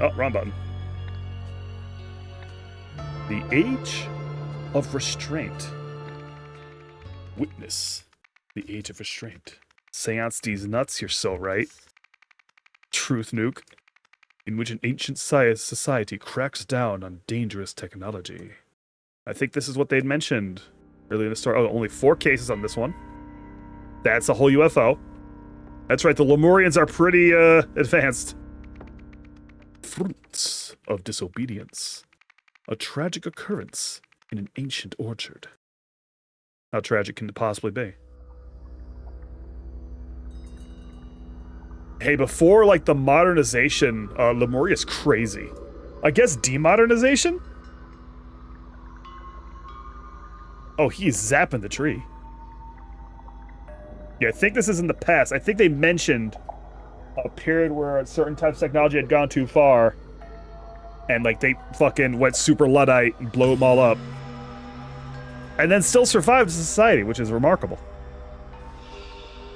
Oh, wrong button. The Age of Restraint. Witness the Age of Restraint. Seance these nuts, you're so right. Truth nuke. In which an ancient society cracks down on dangerous technology. I think this is what they'd mentioned earlier in the story. Oh, only 4 cases on this one. That's a whole UFO. That's right, the Lemurians are pretty advanced. Fruits of disobedience. A tragic occurrence in an ancient orchard. How tragic can it possibly be? Hey, before, like, the modernization, Lemuria's crazy. I guess demodernization? Oh, he's zapping the tree. Yeah, I think this is in the past. I think they mentioned a period where certain types of technology had gone too far. And, like, they fucking went super Luddite and blew them all up. And then still survived society, which is remarkable.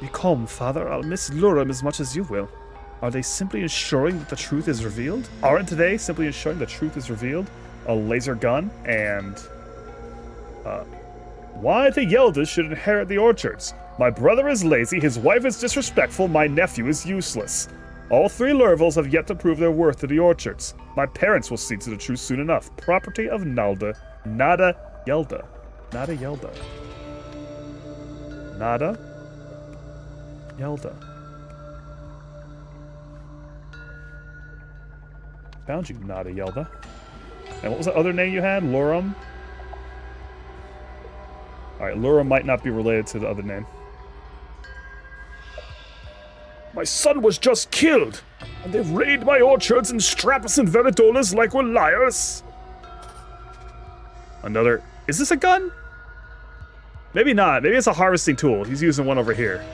Be calm, father. I'll mislure them as much as you will. Are they simply ensuring that the truth is revealed? Aren't they simply ensuring the truth is revealed? A laser gun and... why the Yeldas should inherit the orchards. My brother is lazy, his wife is disrespectful, my nephew is useless. All 3 Lurvils have yet to prove their worth to the orchards. My parents will see to the truth soon enough. Property of Nada Yelda. Nada Yelda. Nada Yelda. Found you, Nada Yelda. And what was the other name you had? Lurum? Alright, Lurum might not be related to the other name. My son was just killed, and they raid my orchards and strap us in Veridolas like we're liars. Another... Is this a gun? Maybe not. Maybe it's a harvesting tool. He's using one over here.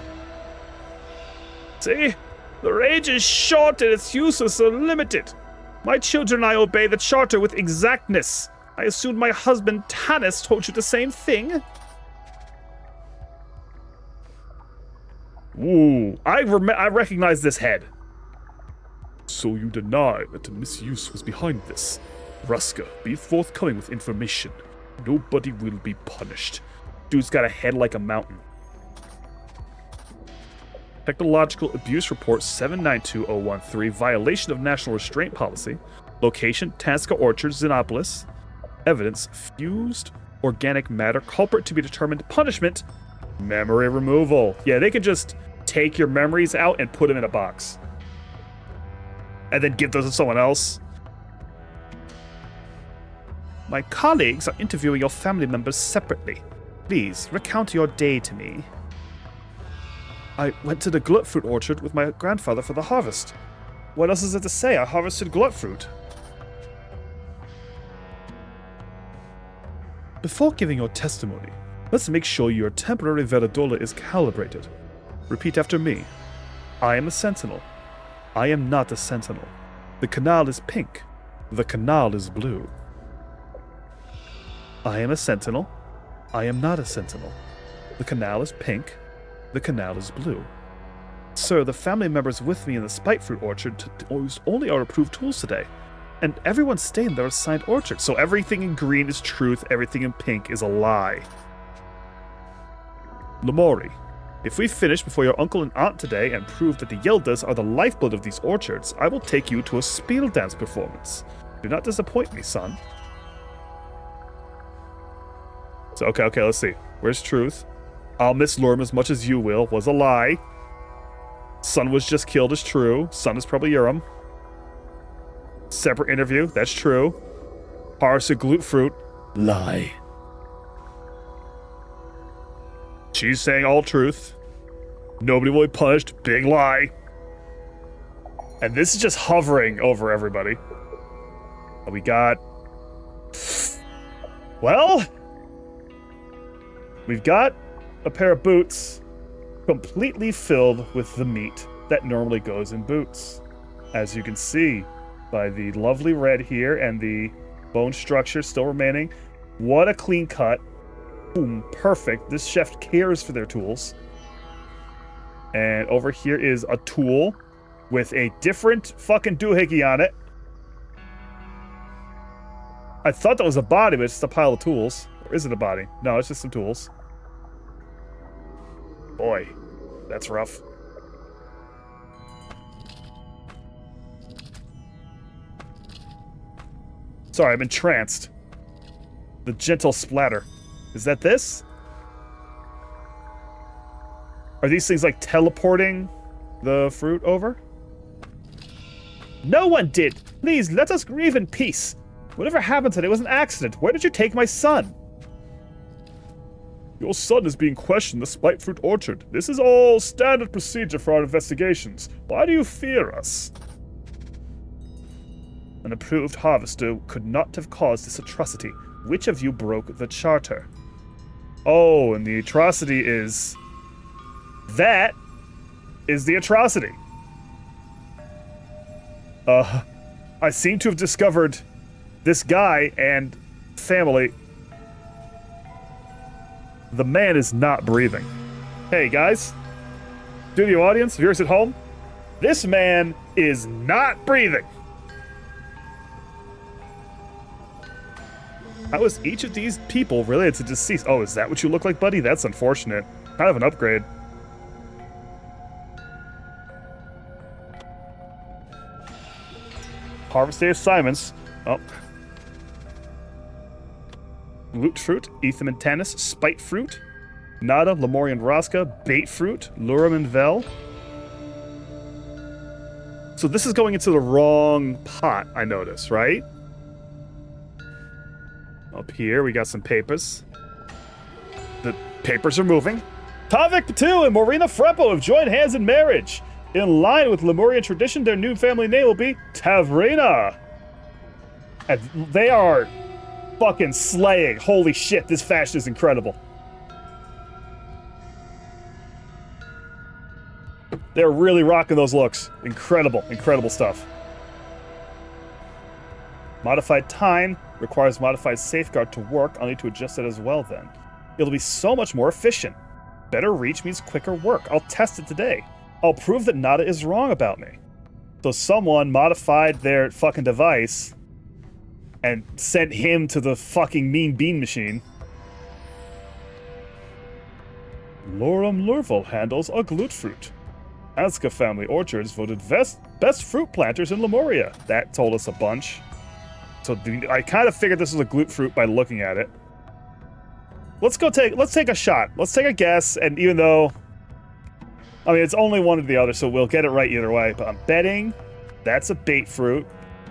See? The range is short and its use is unlimited. My children and I obey the charter with exactness. I assumed my husband Tanis told you the same thing. Ooh, I recognize this head. So you deny that the misuse was behind this. Ruska, be forthcoming with information. Nobody will be punished. Dude's got a head like a mountain. Technological Abuse Report 792013, violation of National Restraint Policy. Location, Tasca Orchard, Xenopolis. Evidence, fused organic matter. Culprit to be determined. Punishment, memory removal. Yeah, they can just take your memories out and put them in a box. And then give those to someone else. My colleagues are interviewing your family members separately. Please, recount your day to me. I went to the glut fruit orchard with my grandfather for the harvest. What else is there to say? I harvested glut fruit. Before giving your testimony, let's make sure your temporary Veridola is calibrated. Repeat after me. I am a sentinel. I am not a sentinel. The canal is pink. The canal is blue. I am a sentinel. I am not a sentinel. The canal is pink. The canal is blue. Sir, the family members with me in the spite fruit orchard used only our approved tools today. And everyone stayed in their assigned orchard. So everything in green is truth, everything in pink is a lie. Lamori, if we finish before your uncle and aunt today and prove that the Yeldas are the lifeblood of these orchards, I will take you to a spiel dance performance. Do not disappoint me, son. So, okay, let's see. Where's truth? I'll miss Lurm as much as you will. Was a lie. Son was just killed is true. Son is probably Urim. Separate interview. That's true. Harvested glute fruit. Lie. She's saying all truth. Nobody will be punished. Big lie. And this is just hovering over everybody. We got... Well... We've got a pair of boots completely filled with the meat that normally goes in boots. As you can see by the lovely red here and the bone structure still remaining. What a clean cut. Boom, perfect. This chef cares for their tools. And over here is a tool with a different fucking doohickey on it. I thought that was a body, but it's just a pile of tools. Or is it a body? No, it's just some tools. Boy, that's rough. Sorry, I'm entranced. The gentle splatter. Is that this? Are these things like teleporting the fruit over? No one did! Please, let us grieve in peace. Whatever happened today was an accident. Where did you take my son? Your son is being questioned in the spite fruit orchard. This is all standard procedure for our investigations. Why do you fear us? An approved harvester could not have caused this atrocity. Which of you broke the charter? Oh, and the atrocity is... That is the atrocity. I seem to have discovered this guy and family. The man is not breathing. Hey, guys. Studio audience, viewers at home. This man is not breathing. How is each of these people related to deceased? Oh, is that what you look like, buddy? That's unfortunate. Kind of an upgrade. Harvest Day assignments. Oh. Loot fruit, Etham and Tanis, spite fruit, Nada, Lamori and Raska, bait fruit, Lurum and Vel. So this is going into the wrong pot, I notice, right? Up here, we got some papers. The papers are moving. Tavik Patu and Morena Freppo have joined hands in marriage. In line with Lemurian tradition, their new family name will be Tavrina. And they are fucking slaying. Holy shit, this fashion is incredible. They're really rocking those looks. Incredible, incredible stuff. Modified time requires modified safeguard to work. I'll need to adjust it as well then. It'll be so much more efficient. Better reach means quicker work. I'll test it today. I'll prove that Nada is wrong about me. So someone modified their fucking device and sent him to the fucking mean bean machine. Lorum Lurval handles a glute fruit. Azka family orchards voted best fruit planters in Lemuria. That told us a bunch. So I kind of figured this was a glute fruit by looking at it. Let's take a shot. Let's take a guess, and even though, I mean, it's only one or the other, so we'll get it right either way, but I'm betting that's a bait fruit,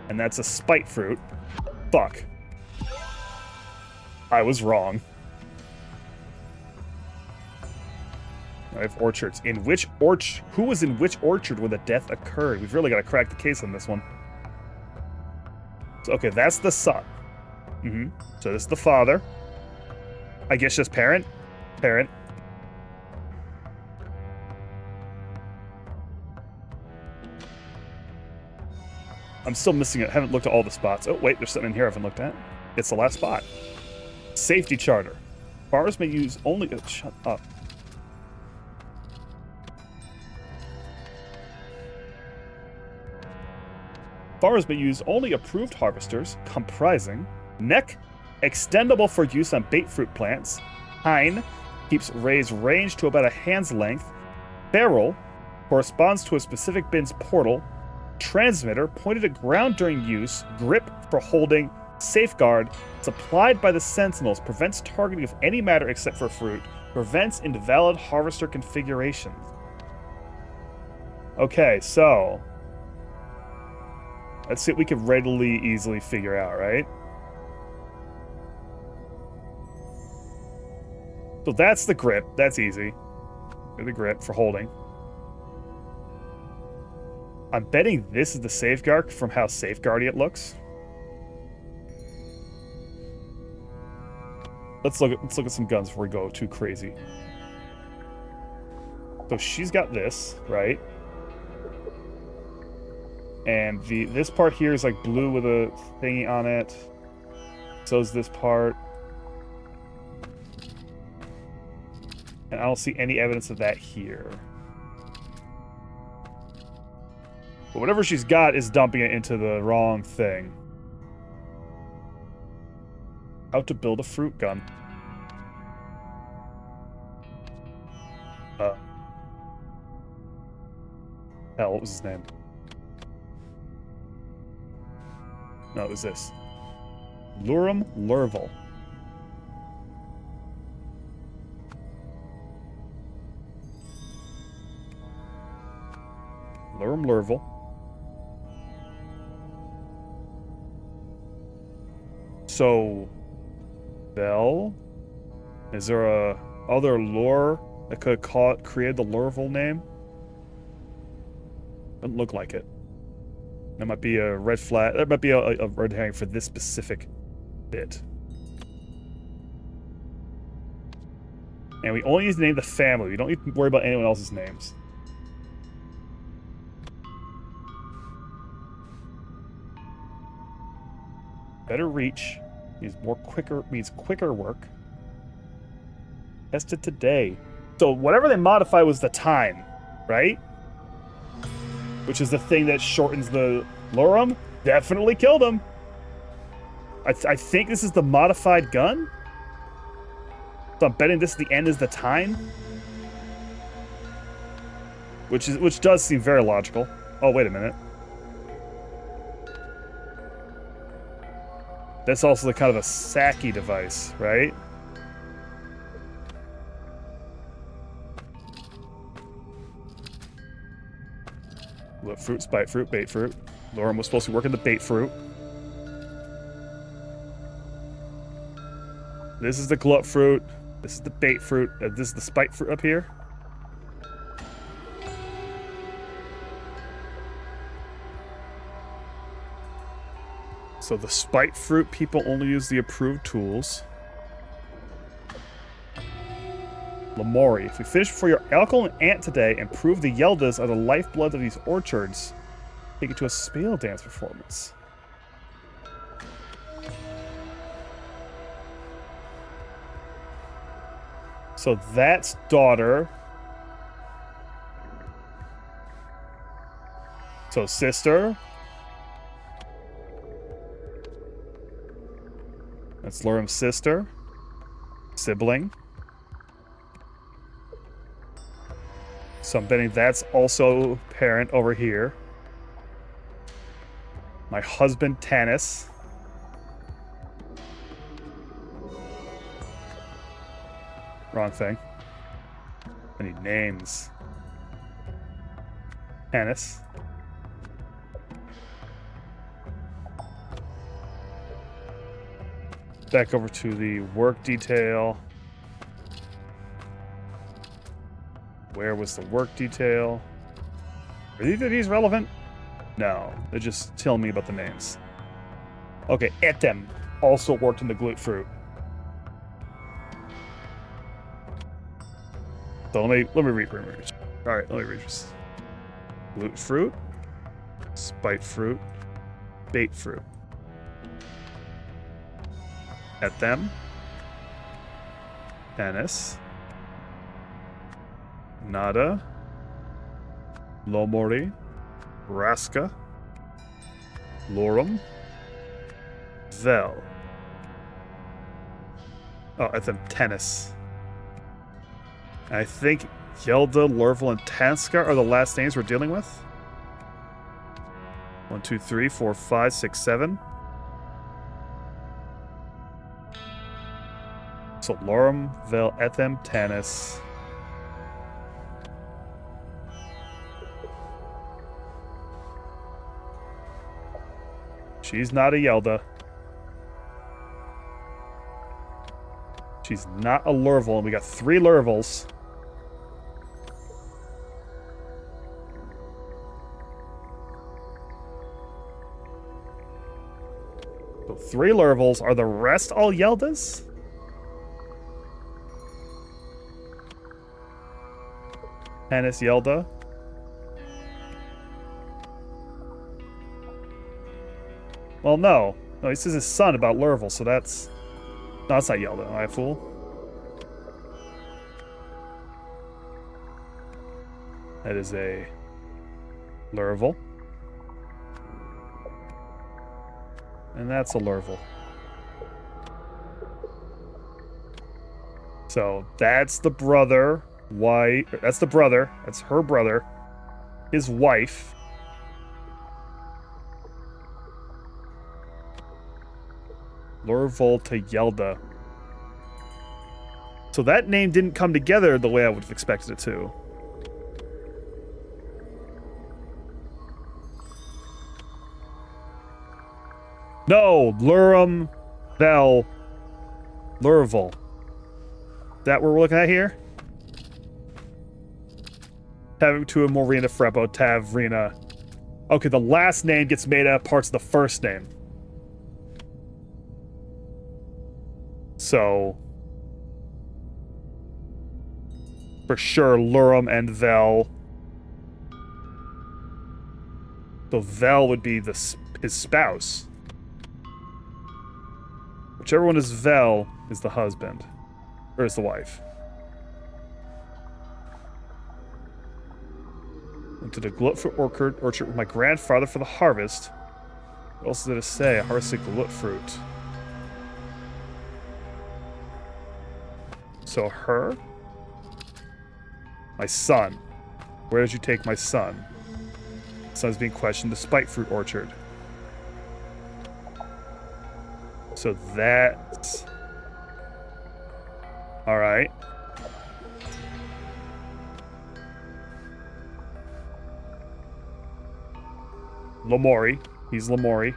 and that's a spite fruit. Fuck. I was wrong. I have orchards. In which who was in which orchard when the death occurred? We've really got to crack the case on this one. So, okay, that's the son. So this is the father. I guess just parent. Parent. I'm still missing it. I haven't looked at all the spots. Oh, wait, there's something in here I haven't looked at. It's the last spot. Safety charter. Farmers may use only... shut up. Farmers may use only approved harvesters, comprising neck, extendable for use on bait fruit plants. Tine, keeps raised range to about a hand's length. Barrel, corresponds to a specific bin's portal. Transmitter, pointed at ground during use. Grip, for holding. Safeguard, supplied by the sentinels, prevents targeting of any matter except for fruit. Prevents invalid harvester configurations. Okay, so... let's see what we can readily, easily figure out, right? So that's the grip. That's easy. The grip for holding. I'm betting this is the safeguard from how safeguardy it looks. Let's look at some guns before we go too crazy. So she's got this, right? And this part here is like blue with a thingy on it. So is this part. And I don't see any evidence of that here. But whatever she's got is dumping it into the wrong thing. How to build a fruit gun. Hell, what was his name? No, it was this. Lurum Lurval. Lurum Lurval. So, Bell? Is there a other lure that could have created the Lurval name? Doesn't look like it. That might be a red flag. That might be a red herring for this specific bit. And we only need to name the family. We don't need to worry about anyone else's names. Better reach means quicker work. Tested today. So whatever they modify was the time, right? Which is the thing that shortens the Lurum. Definitely killed him. I think this is the modified gun. So I'm betting this at the end is the time. Which does seem very logical. Oh, wait a minute. That's also the kind of a Saki device, right? Look, fruit, spite fruit, bait fruit. Lurum was supposed to work in the bait fruit. This is the glut fruit. This is the bait fruit. This is the spite fruit up here. So the spite fruit people only use the approved tools. Lamori, if we finish before your alkaline ant today and prove the Yeldas are the lifeblood of these orchards, take it to a spale dance performance. So that's daughter. So sister. That's Lurum's sister. Sibling. So I'm betting that's also parent over here. My husband, Tanis. Wrong thing. I need names. Tanis. Back over to the work detail. Where was the work detail? Are either of these relevant? No, they're just telling me about the names. Okay, Etem also worked in the glute fruit. So let me read. All right, let me read this. Glute fruit, spite fruit, bait fruit. Etem, Tennis, Nada, Lomori, Raska, Lorum, Vel. Oh, Etem, Tennis. I think Yelda, Lurvel, and Tanska are the last names we're dealing with. 1, 2, 3, 4, 5, 6, 7. So Lorum, Vel, Ethem, Tanis. She's not a Yelda. She's not a Lurvel, and we got 3 Lurvels. So 3 Lurvels. Are the rest all Yeldas? Tanis Yelda. Well, no. No, he says his son about Lurvel, so that's... No, that's not Yelda. Am I a fool? That is a Lurvel. And that's a Lurvel. So that's the brother. That's the brother. That's her brother. His wife. Lurvel to Yelda. So that name didn't come together the way I would have expected it to. No, Lurum, Vel, Lurvel. Is that what we're looking at here? Having to a Morena Freppo, Tavrina. Okay, the last name gets made out of parts of the first name. So, for sure, Lurum and Vel. So Vel would be his spouse. Whichever one is Vel is the husband. Or is the wife. Went to the Glutfruit orchard with my grandfather for the harvest. What else did it say? I harvested Glutfruit. So her? My son. Where did you take my son? Son's being questioned. The spite fruit orchard. So that... Alright. Lomori. He's Lomori.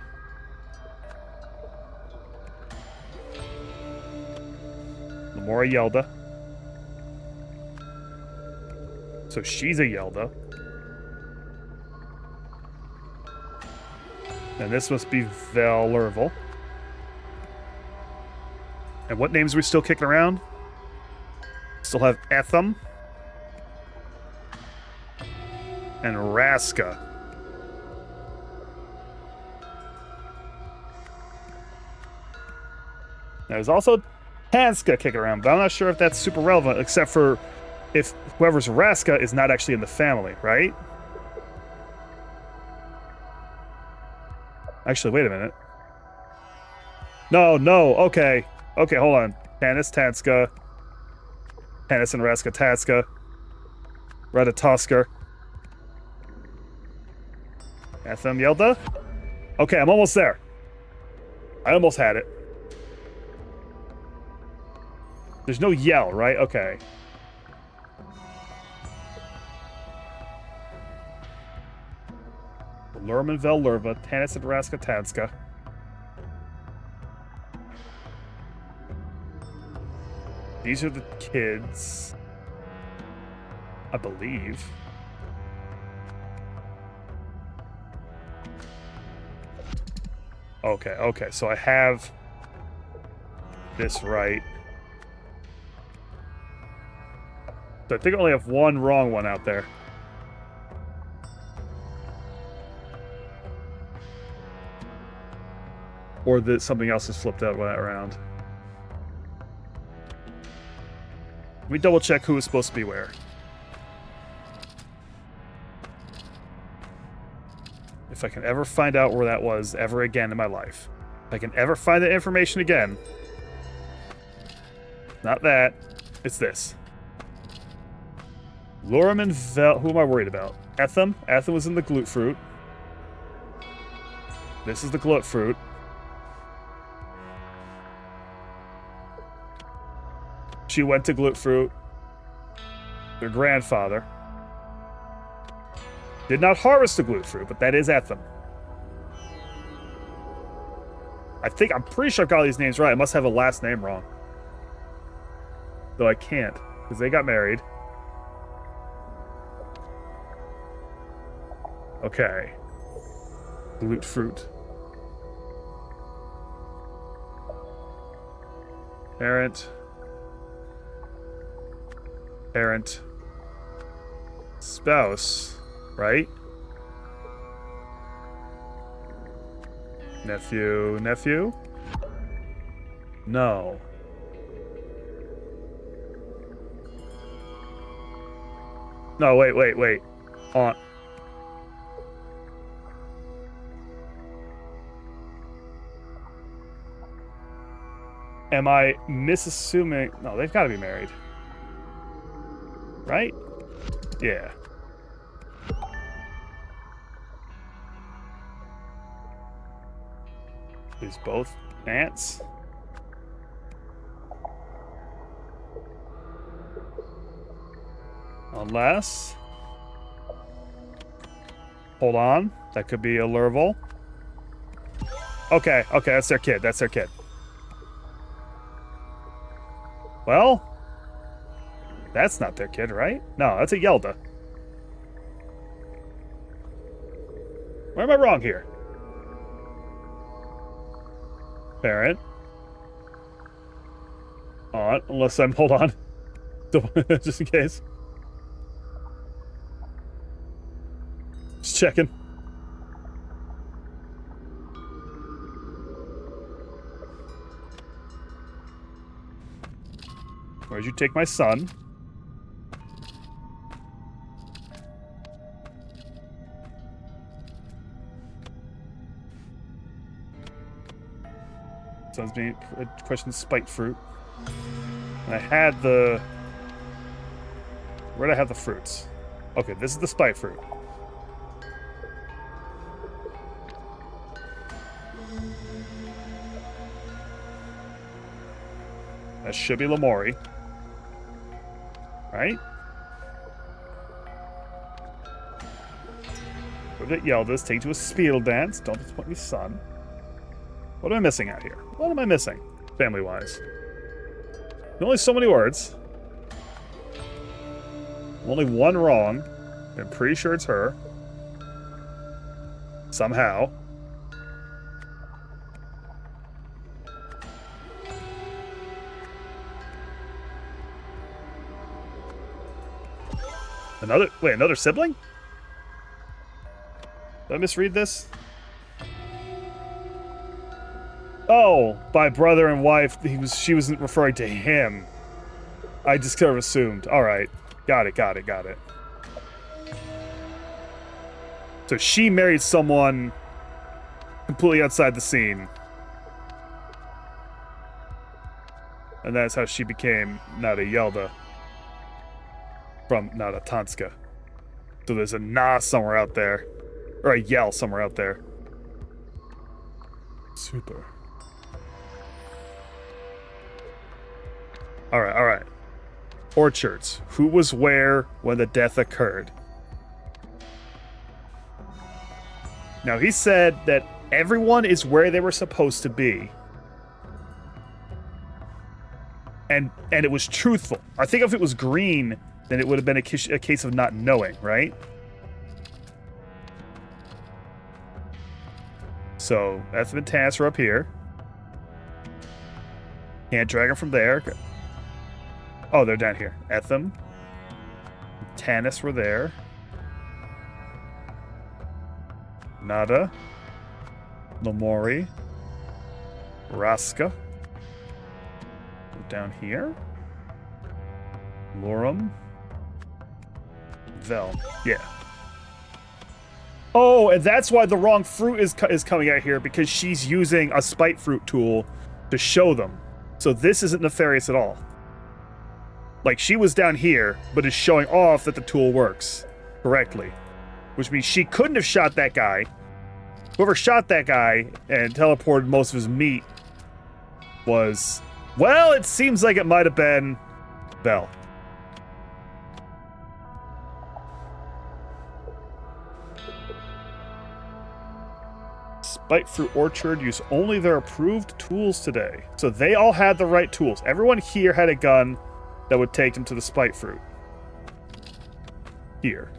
Lomori Yelda. So she's a Yelda. And this must be Vel Lurvel. And what names are we still kicking around? Still have Etham. And Raska. There's also Tanska kicking around, but I'm not sure if that's super relevant, except for if whoever's Raska is not actually in the family, right? Actually, wait a minute. No, okay. Okay, hold on. Tanis, Tanska. Tanis and Raska, Taska. Ratatosker. Etham Yelda? Okay, I'm almost there. I almost had it. There's no yell, right? Okay. Lurman Vel Lurva, Tanis and Raska Tanska. These are the kids, I believe. Okay, so I have this right. So I think I only have one wrong one out there. Or that something else is flipped out around. Let me double check who was supposed to be where. If I can ever find out where that was ever again in my life. If I can ever find that information again. Not that. It's this. Lorem and Vel... Who am I worried about? Etham. Etham was in the glute fruit. This is the glute fruit. She went to glute fruit. Their grandfather did not harvest the glute fruit, but that is Etham. I'm pretty sure I've got all these names right. I must have a last name wrong. Though I can't, because they got married. Okay. Glute fruit. Parent. Spouse, right? Nephew? No. No, wait. Aunt. Am I misassuming? No, they've got to be married. Right? Yeah. These both aunts? Unless... Hold on. That could be a Lurval. Okay, that's their kid. Well... That's not their kid, right? No, that's a Yelda. Where am I wrong here? Parent. Aunt, unless I'm... Hold on. Just in case. Just checking. Where'd you take my son? Sounds being question spite fruit. And I had the... Where'd I have the fruits? Okay, this is the spite fruit. That should be Lamori. Right? Go to Yelda's, take to a Spiel dance. Don't disappoint me, son. What am I missing out here? What am I missing, family-wise? Only so many words. Only one wrong. I'm pretty sure it's her. Somehow. Another sibling? Did I misread this? Oh, by brother and wife, she wasn't referring to him. I just kind of assumed. All right. Got it. So she married someone completely outside the scene. And that's how she became not a Yelda. From not a Tanska. So there's a Na somewhere out there. Or a Yell somewhere out there. Super. All right. Orchards. Who was where when the death occurred? Now, he said that everyone is where they were supposed to be. and it was truthful. I think if it was green, then it would have been a case of not knowing, right? So Etham and Tanis are up here. Can't drag them from there. Oh, they're down here. Etham, Tanis were there. Nada, Lamori, Raska. Down here. Lorum. Vel. Yeah. Oh, and that's why the wrong fruit is coming out here, because she's using a spite fruit tool to show them. So this isn't nefarious at all. Like, she was down here, but is showing off that the tool works correctly. Which means she couldn't have shot that guy. Whoever shot that guy and teleported most of his meat was... Well, it seems like it might have been Vel. Spite Fruit Orchard use only their approved tools today. So they all had the right tools. Everyone here had a gun that would take them to the Spite Fruit. Here.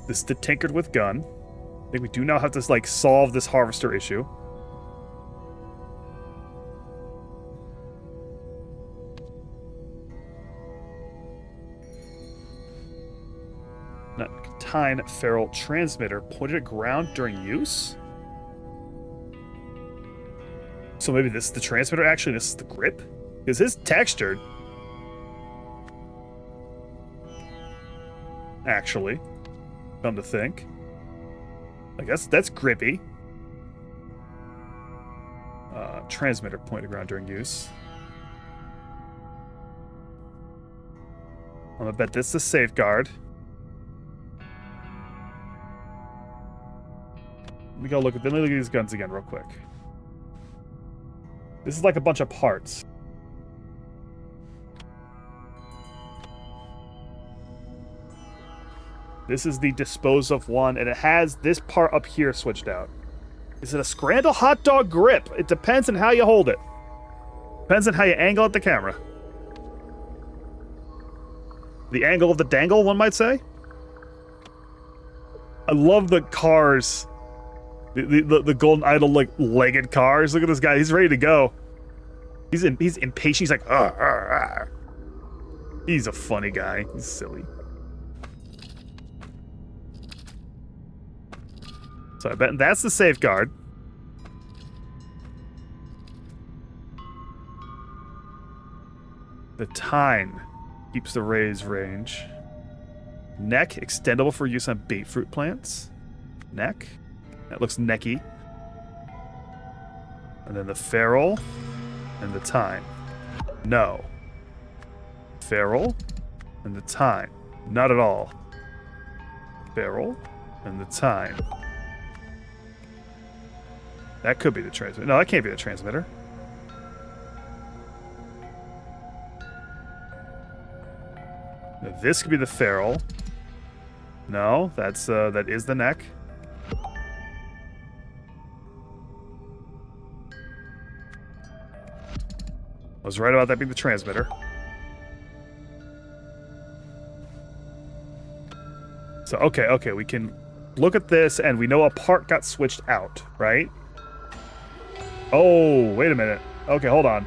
This is the tinkered with gun. I think we do now have to, like, solve this harvester issue. Tine Feral Transmitter pointed at ground during use? So maybe this is the transmitter? Actually, this is the grip? Because it's textured. Actually. Come to think. I guess that's grippy. Transmitter point to ground during use. I'm gonna bet this is a safeguard. Let me go look at these guns again real quick. This is like a bunch of parts. This is the dispose of one, and it has this part up here switched out. Is it a Scrandle hot dog grip? It depends on how you hold it. Depends on how you angle at the camera. The angle of the dangle, one might say. I love the cars. The Golden Idol, like, legged cars. Look at this guy. He's ready to go. He's impatient. He's like, arr, arr, arr. He's a funny guy. He's silly. So I bet that's the safeguard. The tine keeps the raise range. Neck, extendable for use on bait fruit plants. Neck. That looks necky. And then the feral and the tine. No. Feral and the tine. Not at all. Feral and the tine. That could be the transmitter. No, that can't be the transmitter. Now, this could be the feral. No, that is the neck. I was right about that being the transmitter. So, okay, we can look at this, and we know a part got switched out, right? Oh, wait a minute. Okay, hold on.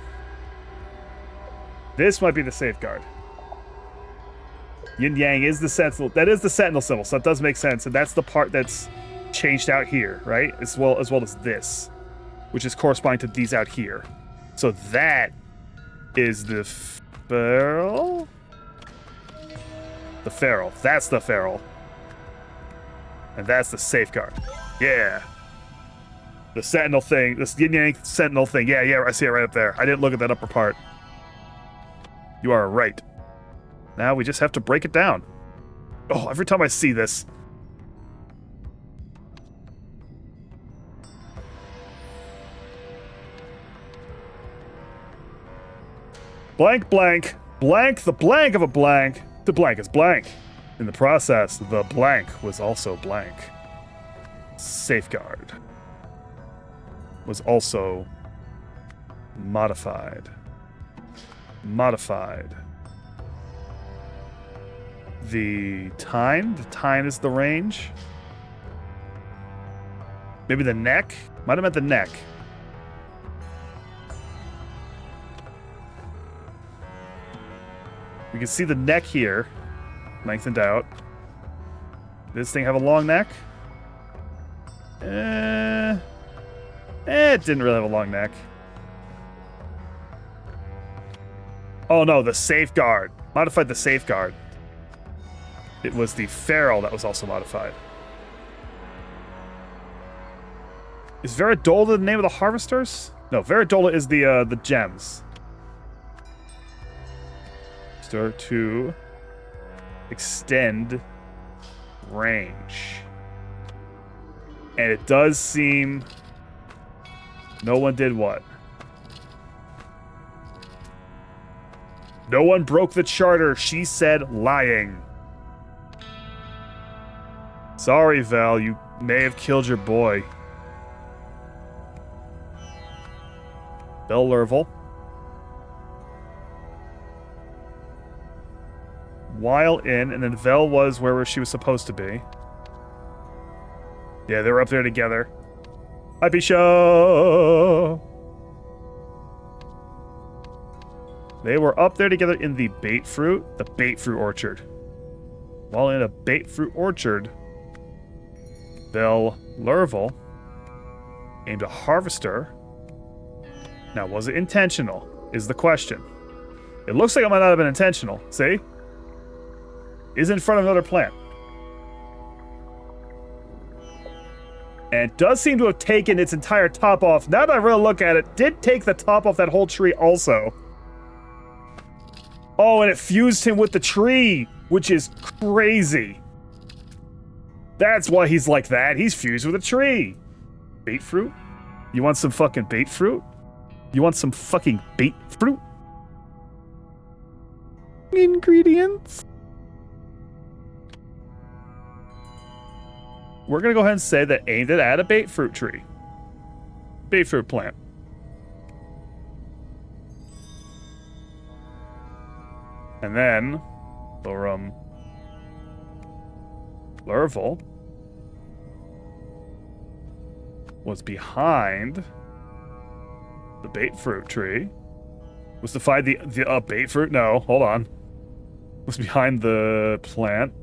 This might be the safeguard. Yin Yang is the sentinel. That is the sentinel symbol, so that does make sense. And that's the part that's changed out here, right? As well as this, which is corresponding to these out here. So that is the feral? The feral. That's the feral. And that's the safeguard. Yeah. The sentinel thing. This Yin Yang sentinel thing. Yeah, I see it right up there. I didn't look at that upper part. You are right. Now we just have to break it down. Oh, every time I see this. Blank, blank. Blank, the blank of a blank. The blank is blank. In the process, the blank was also blank. Safeguard was also modified. Modified. The tine is the range. Maybe the neck? Might have meant the neck. We can see the neck here, lengthened out. Does this thing have a long neck? It didn't really have a long neck. Oh no, the safeguard. Modified the safeguard. It was the feral that was also modified. Is Veridola the name of the harvesters? No, Veridola is the gems. Start to extend range. And it does seem no one did what? No one broke the charter, she said, lying. Sorry, Val, you may have killed your boy. Bell Lurvel. While in, and then Vel was where she was supposed to be. Yeah, they were up there together. Hi, Pisha! They were up there together in the bait fruit orchard. While in a bait fruit orchard, Vel Lurvel aimed a harvester. Now, was it intentional? Is the question. It looks like it might not have been intentional. See? Is in front of another plant. And it does seem to have taken its entire top off. Now that I really look at it, did take the top off that whole tree also. Oh, and it fused him with the tree, which is crazy. That's why he's like that. He's fused with a tree. Bait fruit? You want some fucking bait fruit? You want some fucking bait fruit? Ingredients? We're going to go ahead and say that aimed it at a bait fruit tree. Bait fruit plant. And then, Lurvel was behind the bait fruit tree. Was to find the bait fruit? No, hold on. Was behind the plant.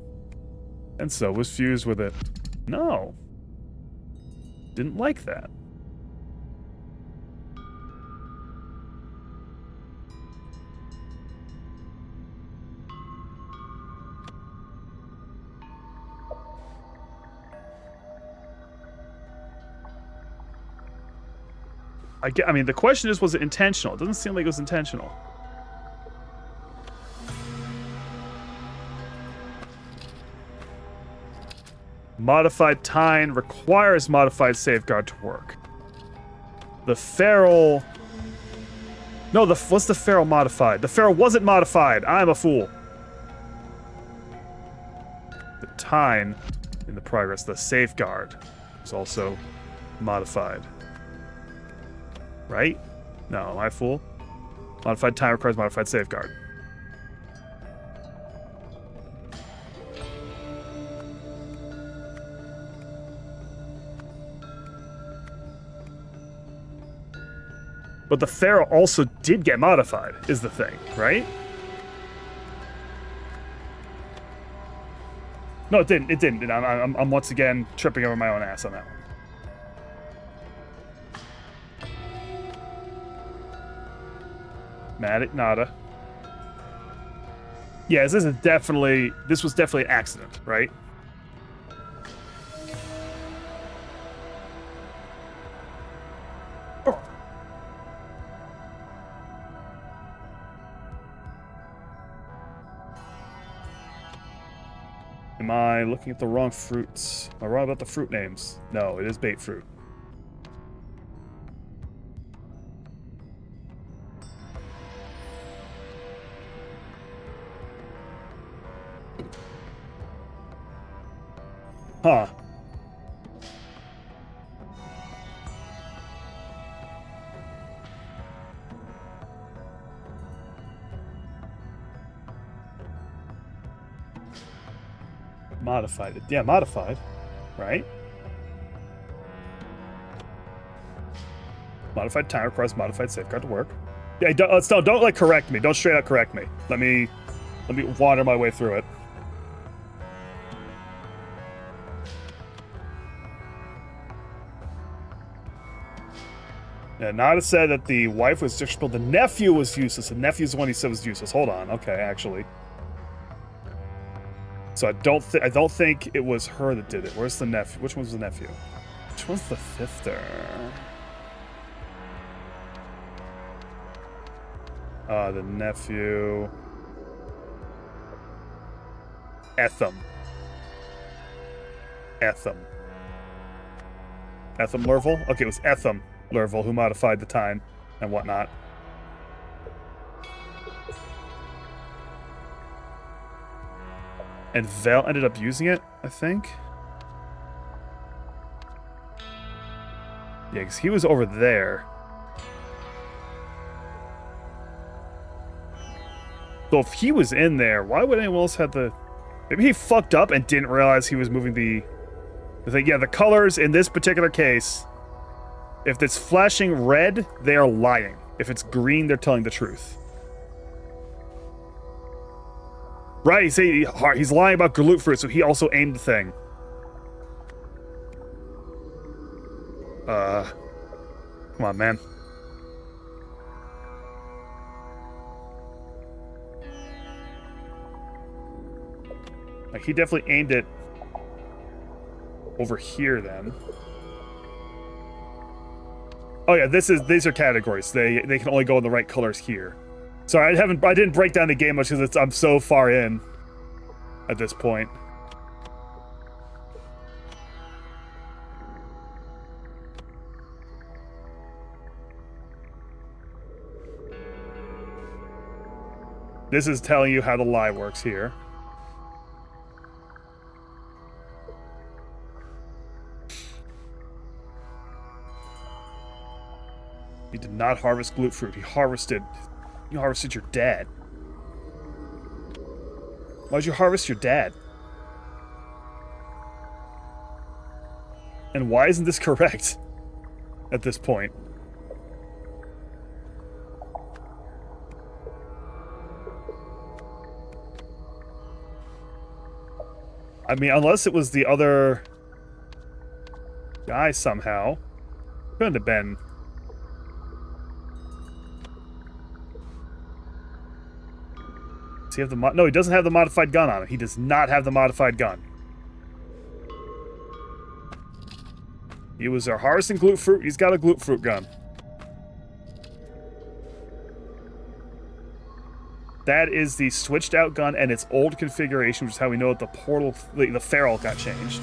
And so was fused with it. No. Didn't like that. I mean, the question is, was it intentional? It doesn't seem like it was intentional. Modified tine requires modified safeguard to work. The feral... No, what's the feral modified? The feral wasn't modified. I'm a fool. The tine in the progress, the safeguard, is also modified. Right? No, am I a fool? Modified tine requires modified safeguard. But the feral also did get modified, is the thing, right? No, it didn't. It didn't. I'm once again tripping over my own ass on that one. Matic nada. Yeah, this was definitely an accident, right? Oh. Am I looking at the wrong fruits? Am I wrong about the fruit names? No, it is bait fruit. Huh. Modified. Yeah, modified. Right? Modified time requires modified safeguard to work. Yeah, don't like correct me. Don't straight out correct me. Let me wander my way through it. Yeah, Nada said that the wife was disrespectful. The nephew was useless. The nephew's the one he said was useless. Hold on. Okay, actually. So I don't think it was her that did it. Where's the nephew? Which one's the nephew? Which one's the fifter? The nephew. Etham. Etham Lurvel? Okay, it was Etham Lurvel who modified the time and whatnot. And Vel ended up using it, I think. Yeah, because he was over there. So if he was in there, why would anyone else have the... Maybe he fucked up and didn't realize he was moving the thing. Yeah, the colors in this particular case, if it's flashing red, they are lying. If it's green, they're telling the truth. Right, he's lying about Galoof fruit, so he also aimed the thing. Come on, man. Like, he definitely aimed it over here then. Oh yeah, these are categories. They can only go in the right colors here. Sorry, I didn't break down the game much because I'm so far in at this point. This is telling you how the lie works here. He did not harvest glute fruit. You harvested your dad. Why'd you harvest your dad? And why isn't this correct at this point? I mean, unless it was the other guy somehow. Couldn't have been. Does he have the no, he doesn't have the modified gun on him. He does not have the modified gun. He was harvesting glute fruit. He's got a glute fruit gun. That is the switched out gun and its old configuration, which is how we know that the portal, the feral got changed.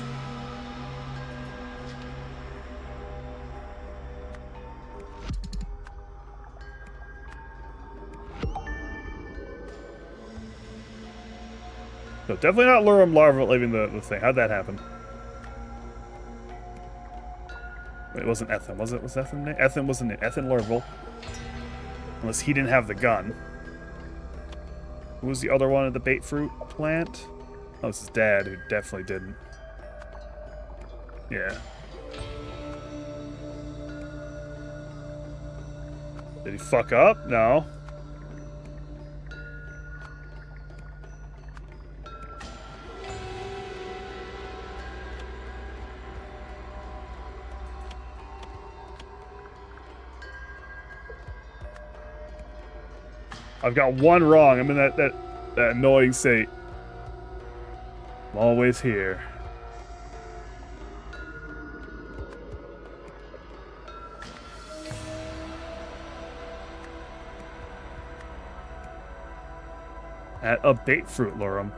So definitely not Lurum Larva leaving the thing. How'd that happen? Wait, it wasn't Ethan, was it? Was Ethan? Ethan wasn't it. Ethan Lurvel. Unless he didn't have the gun. Who was the other one at the bait fruit plant? Oh, it's his dad, who definitely didn't. Yeah. Did he fuck up? No. I've got one wrong. I'm in that annoying state. I'm always here. At a bait fruit Lurum.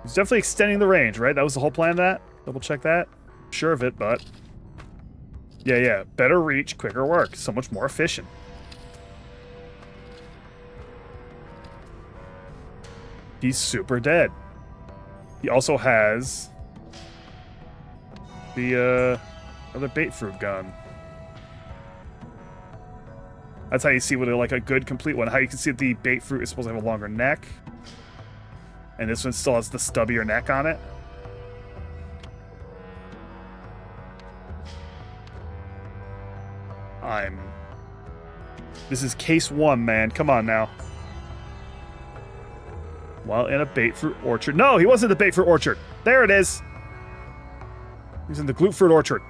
He's definitely extending the range, right? That was the whole plan of that? Double check that? Sure of it, but... Yeah. Better reach, quicker work. So much more efficient. He's super dead. He also has... the, other bait fruit gun. That's how you see what like a good complete one. How you can see that the bait fruit is supposed to have a longer neck. And this one still has the stubbier neck on it. This is case 1, man. Come on now. While in a bait fruit orchard. No, he wasn't in the bait fruit orchard. There it is. He's in the glute fruit orchard.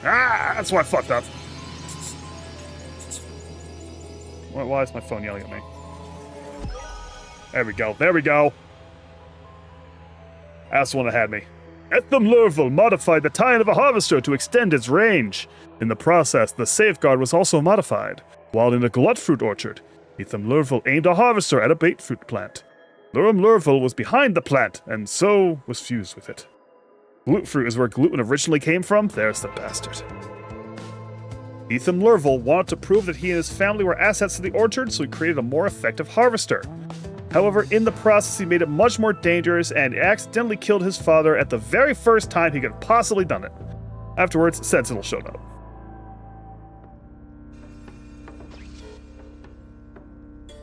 Ah, that's why I fucked up. Why is my phone yelling at me? There we go. There we go. That's the one that had me. Etham Lurville modified the tine of a harvester to extend its range. In the process, the safeguard was also modified. While in a glut fruit orchard, Etham Lurville aimed a harvester at a bait fruit plant. Lurum Lurville was behind the plant, and so was fused with it. Glute fruit is where gluten originally came from. There's the bastard. Etham Lurville wanted to prove that he and his family were assets to the orchard, so he created a more effective harvester. However, in the process, he made it much more dangerous and accidentally killed his father at the very first time he could have possibly done it. Afterwards, Sentinel showed up.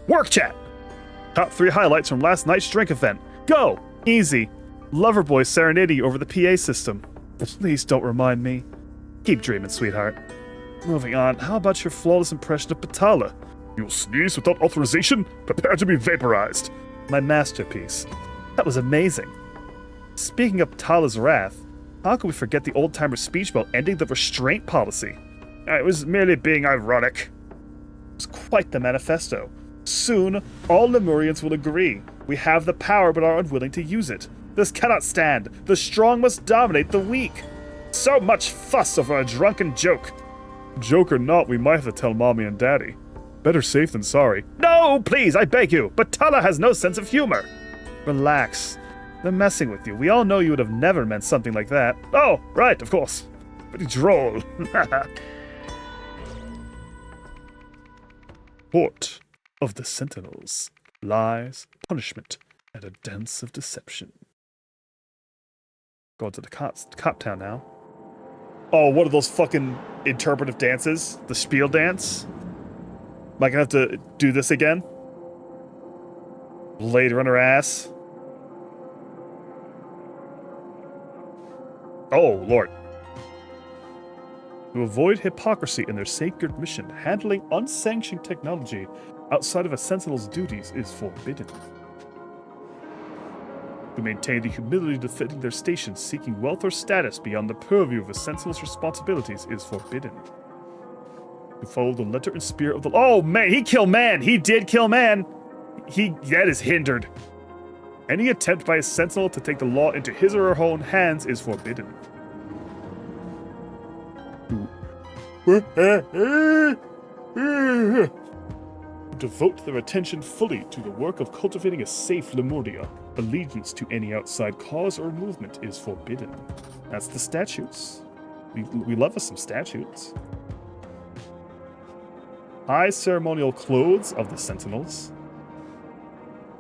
Work chat! Top 3 highlights from last night's drink event. Go! Easy. Loverboy serenading over the PA system. Please don't remind me. Keep dreaming, sweetheart. Moving on, how about your flawless impression of Patala? You'll sneeze without authorization? Prepare to be vaporized. My masterpiece. That was amazing. Speaking of Patala's wrath, how could we forget the old-timer speech about ending the restraint policy? It was merely being ironic. It was quite the manifesto. Soon, all Lemurians will agree. We have the power but are unwilling to use it. This cannot stand. The strong must dominate the weak. So much fuss over a drunken joke. Joke or not, we might have to tell Mommy and Daddy. Better safe than sorry. No, please, I beg you. Batala has no sense of humor. Relax. They're messing with you. We all know you would have never meant something like that. Oh, right, of course. Pretty droll. Port of the Sentinels. Lies, punishment, and a dance of deception. Go to the cop town now. Oh, what are those fucking interpretive dances? The spiel dance? Am I gonna have to do this again? Blade Runner ass. Oh, Lord. To avoid hypocrisy in their sacred mission, handling unsanctioned technology outside of a Sentinel's duties is forbidden. To maintain the humility defending their station, seeking wealth or status beyond the purview of a Sentinel's responsibilities is forbidden. To follow the letter and spirit of the... Oh, man, he killed man! He did kill man! That is hindered. Any attempt by a Sentinel to take the law into his or her own hands is forbidden. Devote their attention fully to the work of cultivating a safe Lemuria. Allegiance to any outside cause or movement is forbidden. That's the statutes. We love us some statutes. High ceremonial clothes of the Sentinels.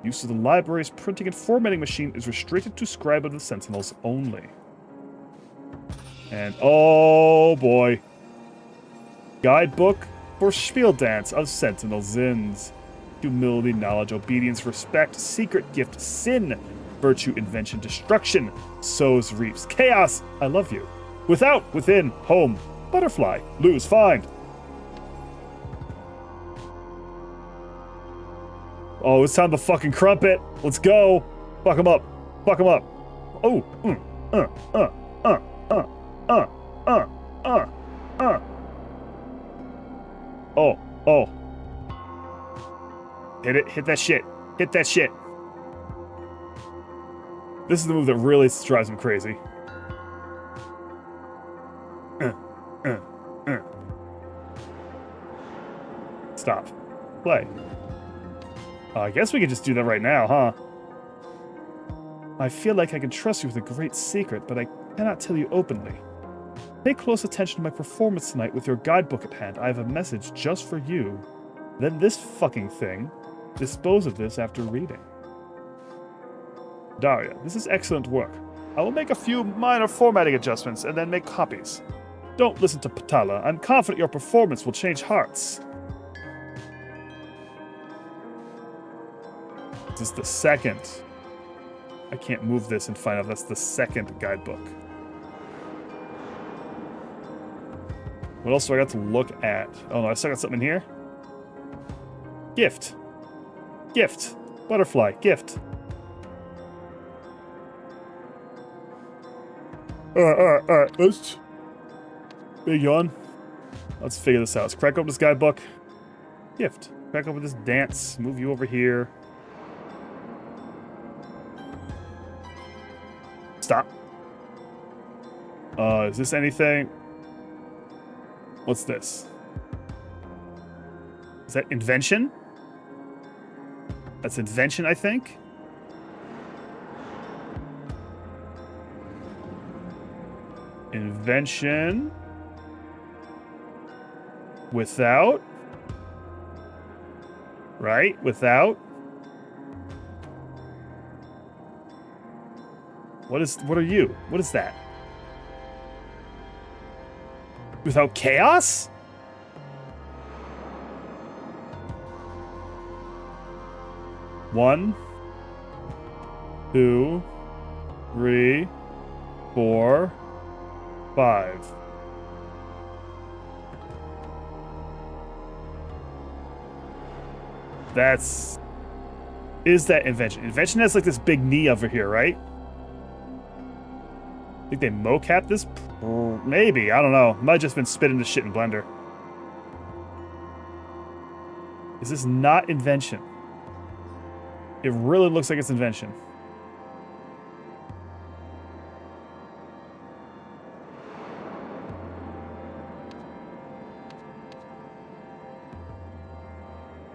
Use of the library's printing and formatting machine is restricted to scribe of the Sentinels only. And oh boy. Guidebook for Spiel Dance of Sentinel Zins. Humility, knowledge, obedience, respect, secret gift, sin, virtue, invention, destruction, sows, reaps, chaos, I love you. Without, within, home, butterfly, lose, find. Oh, it's time to fucking crumpet. Let's go. Fuck him up. Fuck him up. Oh. Oh. Hit it. Hit that shit. Hit that shit. This is the move that really drives him crazy. Stop. Play. I guess we could just do that right now, huh? I feel like I can trust you with a great secret, but I cannot tell you openly. Pay close attention to my performance tonight with your guidebook at hand. I have a message just for you. Then this fucking thing. Dispose of this after reading. Daria, this is excellent work. I will make a few minor formatting adjustments and then make copies. Don't listen to Patala. I'm confident your performance will change hearts. This is the second. I can't move this and find out that's the second guidebook. What else do I got to look at? Oh no, I still got something in here. Gift. Gift. Butterfly. Gift. Alright. Let's... Big yawn. Let's figure this out. Let's crack open this guidebook. Gift. Crack open this dance. Move you over here. Stop. Is this anything? What's this? Is that invention? That's invention, I think. Invention. Without. Right? Without. What are you? What is that? Without chaos? One, 2, 3, 4, 5. Is that invention? Invention has like this big knee over here, right? I think they mocap this? Maybe, I don't know. Might have just been spitting the shit in Blender. Is this not invention? It really looks like it's invention.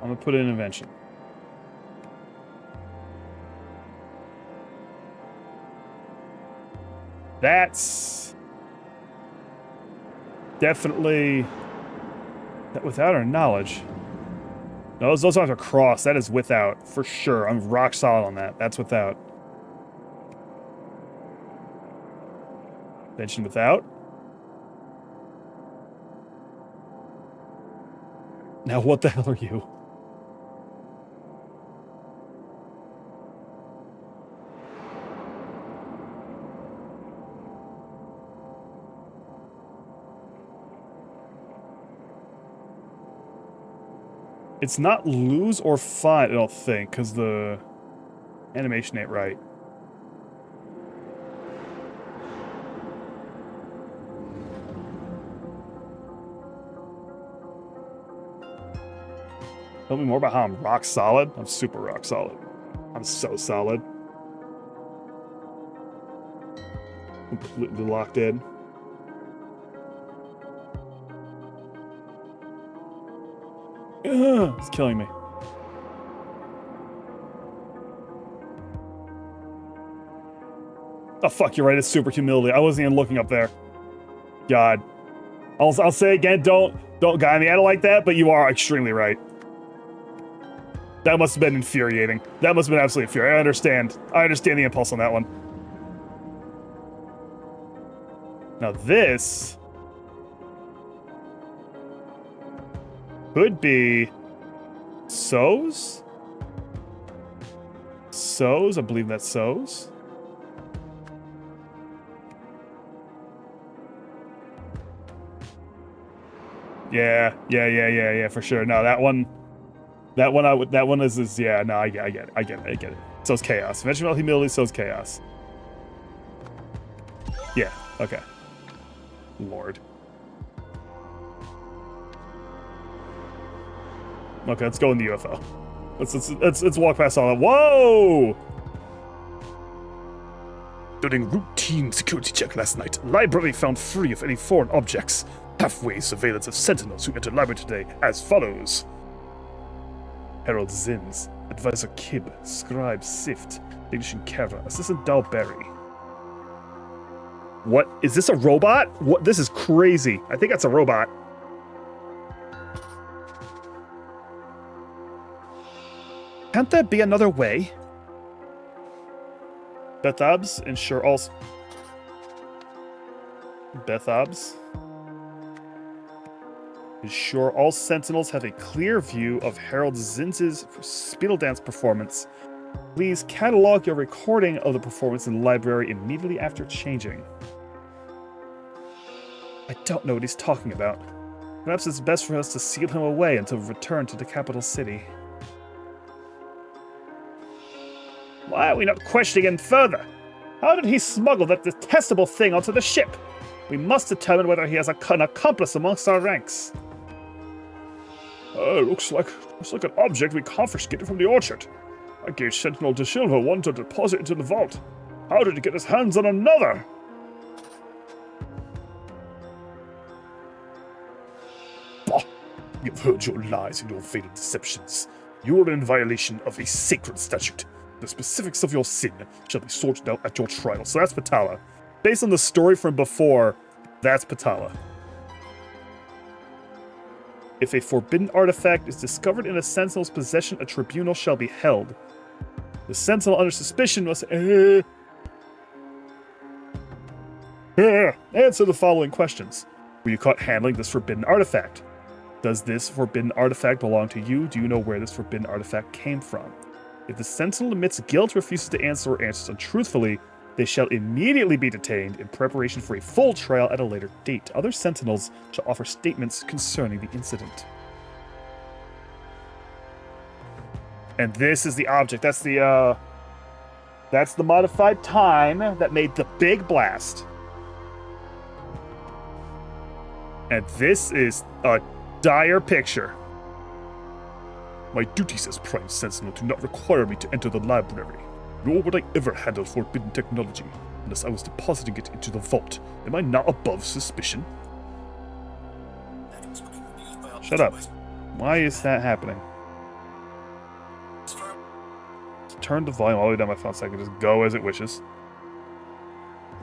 I'm gonna put in invention. That's definitely without our knowledge. No, those ones are cross. That is without, for sure. I'm rock solid on that. That's without. Invention without. Now what the hell are you? It's not lose or find, I don't think, because the animation ain't right. Tell me more about how I'm rock solid. I'm super rock solid. I'm so solid. Completely locked in. Ugh, it's killing me. Oh fuck, you're right, it's super humility. I wasn't even looking up there. God. I'll say again, don't guide me at it like that, but you are extremely right. That must have been infuriating. That must have been absolutely infuriating. I understand the impulse on that one. Now this could be sows? Sows? I believe that's sows. Yeah, for sure. No, that one is yeah, no, I get it. So's chaos. Conventional humility, so's chaos. Yeah, okay. Lord. Okay, let's go in the UFO. Let's walk past all that. Whoa! During routine security check last night, library found free of any foreign objects. Halfway surveillance of sentinels who entered library today as follows. Harold Zins, Advisor Kib, Scribe Sift, Technician Kara, Assistant Dalberry. What? Is this a robot? What? This is crazy. I think that's a robot. Can't there be another way? Bethabs, ensure all... Bethabs. Ensure all sentinels have a clear view of Harold Zins's spindle dance performance Please catalog your recording of the performance in the library immediately after changing. I don't know what he's talking about. Perhaps it's best for us to seal him away until we return to the capital city. Why are we not questioning him further? How did he smuggle that detestable thing onto the ship? We must determine whether he has an accomplice amongst our ranks. Looks like an object we confiscated from the orchard. I gave Sentinel de Silva one to deposit into the vault. How did he get his hands on another? Bah! You've heard your lies and your fatal deceptions. You are in violation of a sacred statute. The specifics of your sin shall be sorted out at your trial. So that's Patala. Based on the story from before, that's Patala. If a forbidden artifact is discovered in a Sentinel's possession, a tribunal shall be held. The Sentinel under suspicion must answer the following questions. Were you caught handling this forbidden artifact? Does this forbidden artifact belong to you? Do you know where this forbidden artifact came from? If the Sentinel admits guilt, refuses to answer, or answers untruthfully, they shall immediately be detained in preparation for a full trial at a later date. Other Sentinels shall offer statements concerning the incident. And this is the object. That's the modified time that made the big blast. And this is a dire picture. My duties as Prime Sentinel do not require me to enter the library, nor would I ever handle forbidden technology unless I was depositing it into the vault. Am I not above suspicion? Shut up. Why is that happening? Turn the volume all the way down my phone so I can just go as it wishes.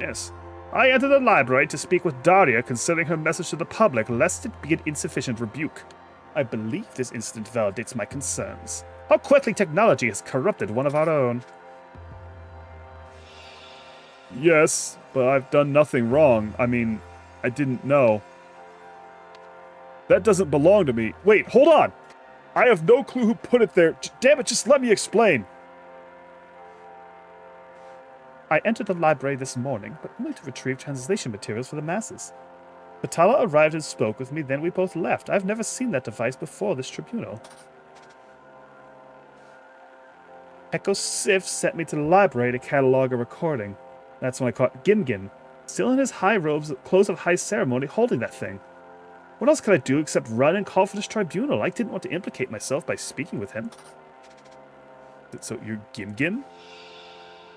Yes. I entered the library to speak with Daria concerning her message to the public, lest it be an insufficient rebuke. I believe this incident validates my concerns. How quickly technology has corrupted one of our own. Yes, but I've done nothing wrong. I mean, I didn't know. That doesn't belong to me. Wait, hold on! I have no clue who put it there. Damn it, just let me explain. I entered the library this morning, but only to retrieve translation materials for the masses. Patala arrived and spoke with me, then we both left. I've never seen that device before this tribunal. Echo Sif sent me to the library to catalog a recording. That's when I caught Gimgin, still in his high robes, clothes of high ceremony, holding that thing. What else could I do except run and call for this tribunal? I didn't want to implicate myself by speaking with him. So you're Gimgin?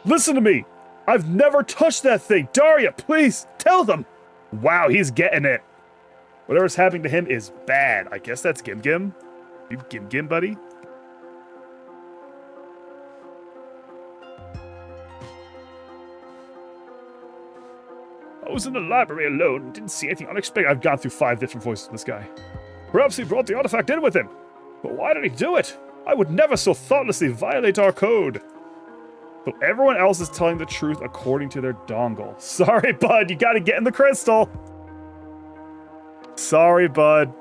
Listen to me! I've never touched that thing! Daria, please, tell them! Wow, he's getting it. Whatever's happening to him is bad. I guess that's Gim. You Gim, buddy? I was in the library alone and didn't see anything unexpected. I've gone through 5 different voices of this guy. Perhaps he brought the artifact in with him. But why did he do it? I would never so thoughtlessly violate our code. So everyone else is telling the truth according to their dongle. Sorry, bud, you gotta get in the crystal. Sorry, bud.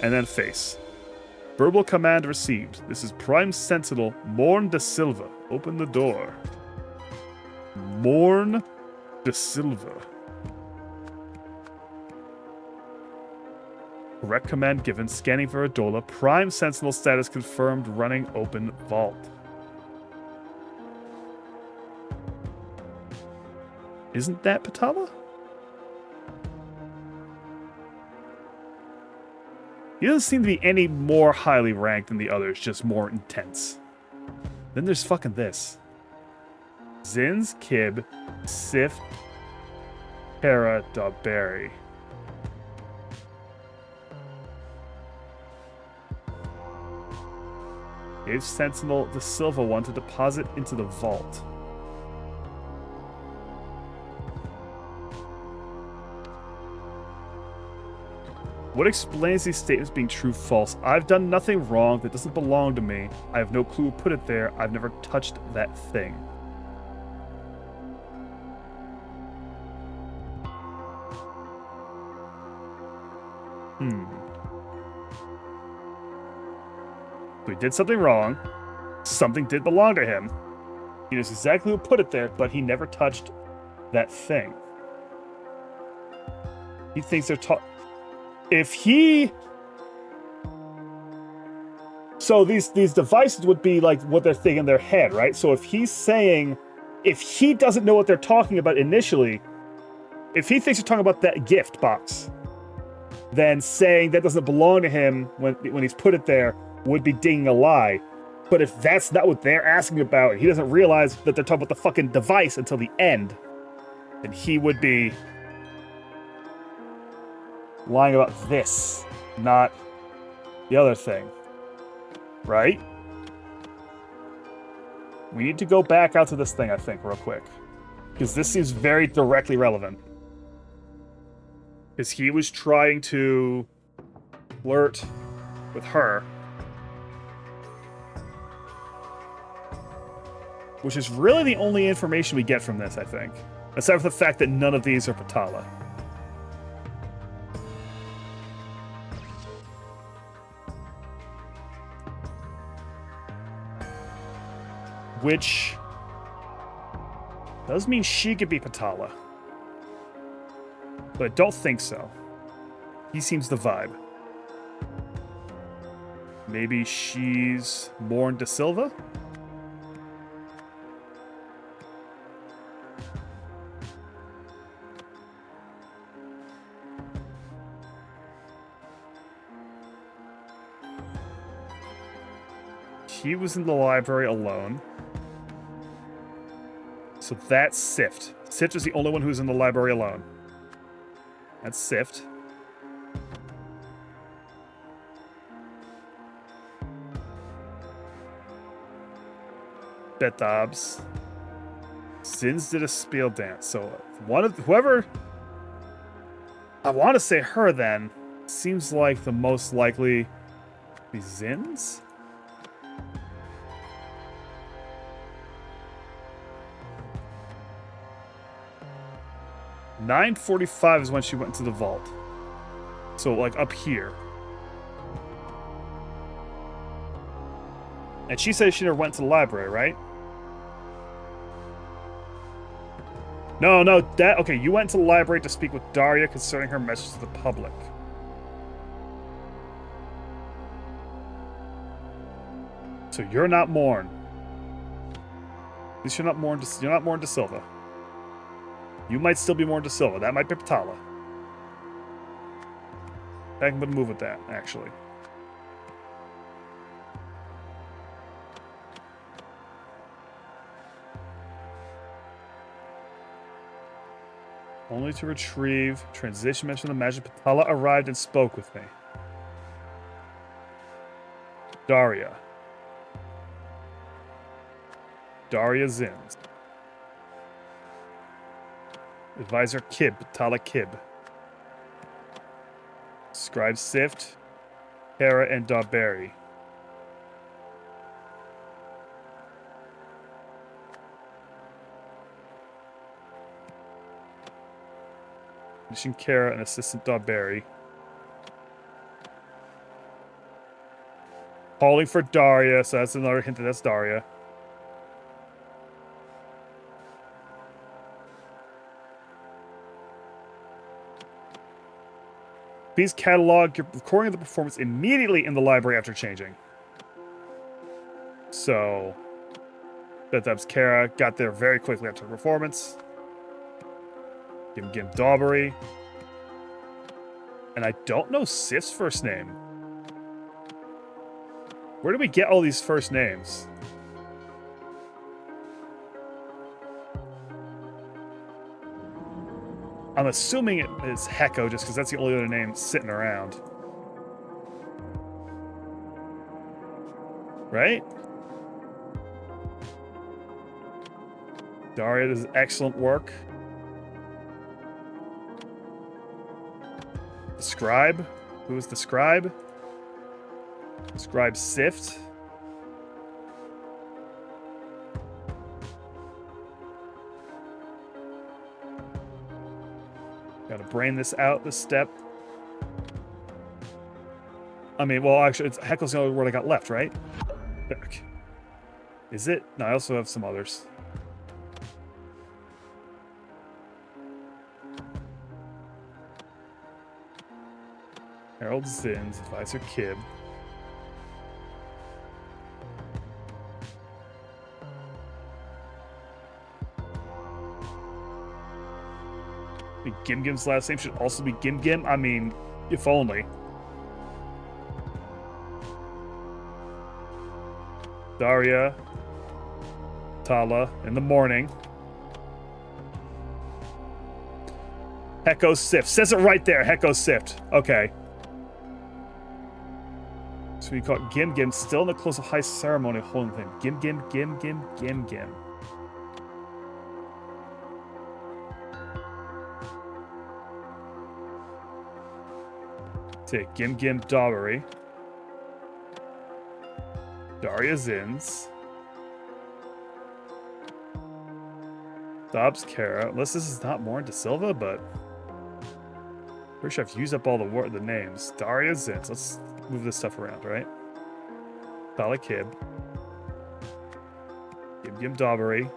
And then face. Verbal command received. This is Prime Sentinel Morn de Silva. Open the door. Morn de Silva. Correct command given. Scanning for Adola. Prime Sentinel status confirmed. Running open vault. Isn't that Patala? He doesn't seem to be any more highly ranked than the others, just more intense. Then there's fucking this. Zins, Kib, Sif, Hera, Dawberry. Gave Sentinel the Silva one to deposit into the vault. What explains these statements being true false? I've done nothing wrong that doesn't belong to me. I have no clue who put it there. I've never touched that thing. So he did something wrong. Something did belong to him. He knows exactly who put it there, but he never touched that thing. He thinks they're if he... So these devices would be like what they're thinking in their head, right? So if he's saying... If he doesn't know what they're talking about initially, if he thinks they're talking about that gift box, then saying that doesn't belong to him when he's put it there would be dinging a lie. But if that's not what they're asking about, and he doesn't realize that they're talking about the fucking device until the end, then he would be lying about this, not the other thing. Right? We need to go back out to this thing, I think, real quick. Because this seems very directly relevant. Because he was trying to flirt with her. Which is really the only information we get from this, I think. Aside from the fact that none of these are Patala. Which does mean she could be Patala. But I don't think so. He seems the vibe. Maybe she's Morn De Silva? He was in the library alone. So that's Sift. Sift is the only one who's in the library alone. That's Sift. Bethabs. Sins did a spiel dance. So one of whoever... I want to say her then. Seems like the most likely... Be Zins? $9:45 is when she went to the vault. So, like, up here. And she said she never went to the library, right? No, that... Okay, you went to the library to speak with Daria concerning her message to the public. So you're not Morn. At least you're not Morn De Silva. You might still be Morn De Silva. That might be Patala. I can move with that, actually. Only to retrieve. Transition mentioned the magic. Patala arrived and spoke with me. Daria. Daria Zins. Advisor Kib, Patala Kib. Scribe Sift, Hera, and Dawberry. Mission Kara and Assistant Dawberry. Calling for Daria, so that's another hint that that's Daria. Please catalog your recording of the performance immediately in the library after changing. So, Bethab's Kara got there very quickly after the performance. Give him Dawberry. And I don't know Sif's first name. Where do we get all these first names? I'm assuming it is Heko, just because that's the only other name sitting around. Right? Daria does excellent work. The Scribe? Who is the Scribe? Scribe Sift. Gotta brain this out, this step. I mean, well, actually, Heckle's the only word I got left, right? Back. Is it? No, I also have some others. Harold Zinn's advisor Kib. Gim Gim's last name should also be Gim Gim. I mean, if only. Daria. Tala in the morning. Hecko Sift. Says it right there. Hecko Sift. Okay. So we call it Gim Gim, still in the close of Heist ceremony holding him. Gim Gim, Gim Gim, Gim Gim. Take Gim Gim Daubery. Daria Zins. Dobbs Kara. Unless this is not Morin De Silva, but pretty sure I've used up all the names. Daria Zins. Let's move this stuff around, right? Thala Kib. Gim Gim Daubery.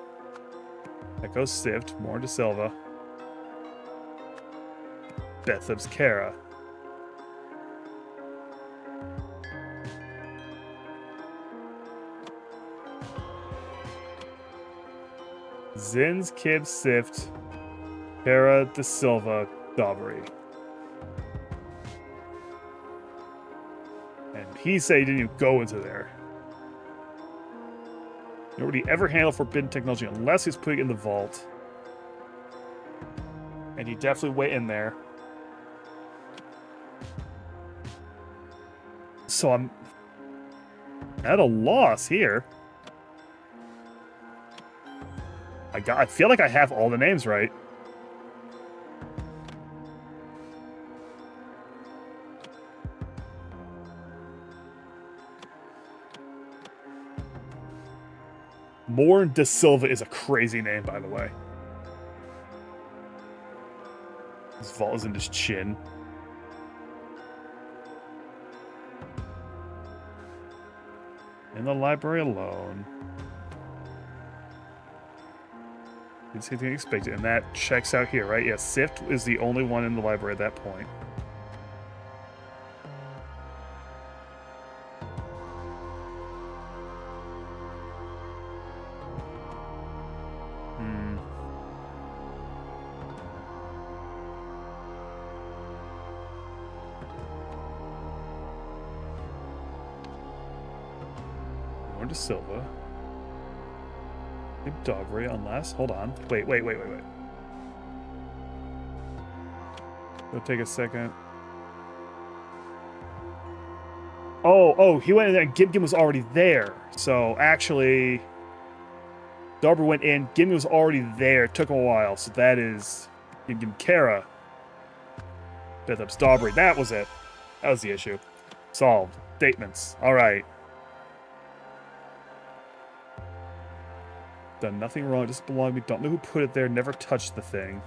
Echo Sift. Morin De Silva. Bethleb's Kara. Zins, Kib, Sift, Kara, De Silva, Daubery. And he said he didn't even go into there. Nobody ever handled forbidden technology unless he's putting it in the vault. And he definitely went in there. So I'm at a loss here. I feel like I have all the names right. Morin De Silva is a crazy name, by the way. His vault is in his chin. In the library alone. Didn't see anything expected, and that checks out here, right? Yeah, Sift is the only one in the library at that point. Morin De Silva. Daubery, unless... Hold on. Wait. It'll take a second. Oh, he went in there and Gim Gim was already there. So, actually... Daubery went in, Gim Gim was already there. It took a while, so that is... Gim Gim Kara. Bethleb's Daubery. That was it. That was the issue. Solved. Statements. Alright. Done nothing wrong, just belong to me. Don't know who put it there. Never touched the thing.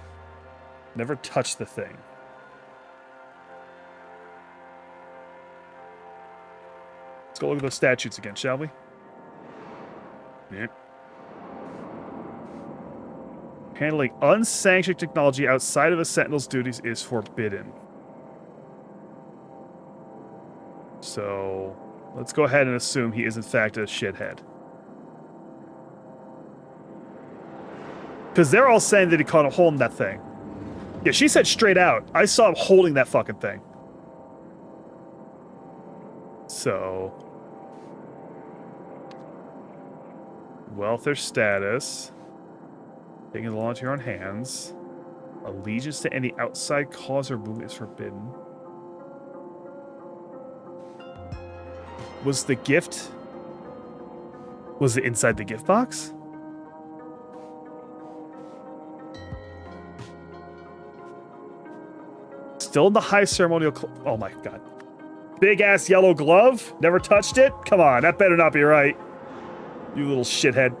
Never touched the thing. Let's go look at those statutes again, shall we? Yeah. Handling unsanctioned technology outside of a Sentinel's duties is forbidden. So, let's go ahead and assume he is in fact a shithead. Because they're all saying that he caught a hole in that thing. Yeah, she said straight out. I saw him holding that fucking thing. So. Welfare status. Taking the law into your own hands. Allegiance to any outside cause or movement is forbidden. Was the gift... Was it inside the gift box? Still in the high ceremonial... Oh my god. Big ass yellow glove? Never touched it? Come on, that better not be right. You little shithead.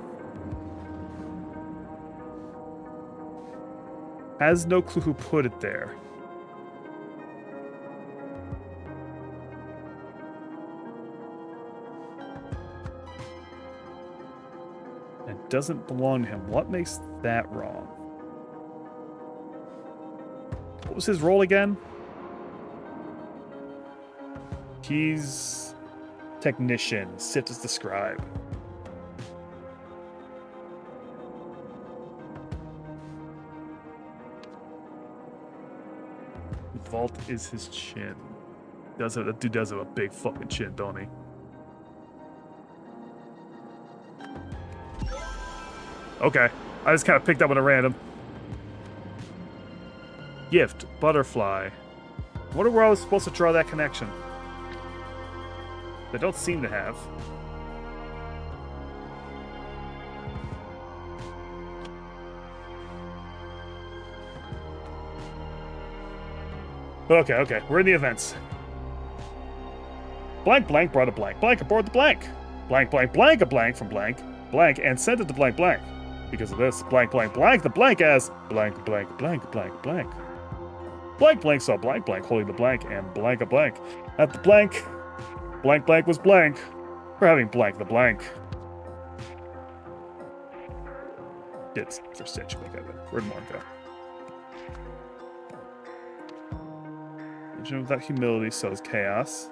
Has no clue who put it there. doesn't belong to him. What makes that wrong? What was his role again? He's technician. Sit as described. Vault is his chin. That dude does have a big fucking chin, don't he? Okay. I just kind of picked up on a random. Gift. Butterfly. I wonder where I was supposed to draw that connection. They don't seem to have. Okay. We're in the events. Blank brought a blank. Blank aboard the blank. Blank a blank from blank. Blank and sent it to blank. Because of this, blank, the blank as blank. Blank saw blank holding the blank and blank a blank. At the blank was blank. We're having blank the blank. It's for Stitch, like that. Where'd more go? Vision without humility sows chaos.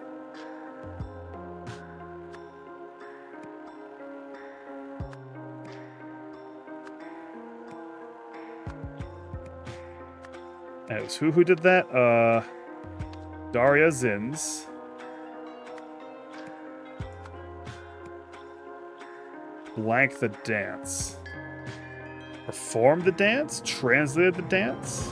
And it was who did that? Daria Zins. Blank the dance. Performed the dance? Translated the dance?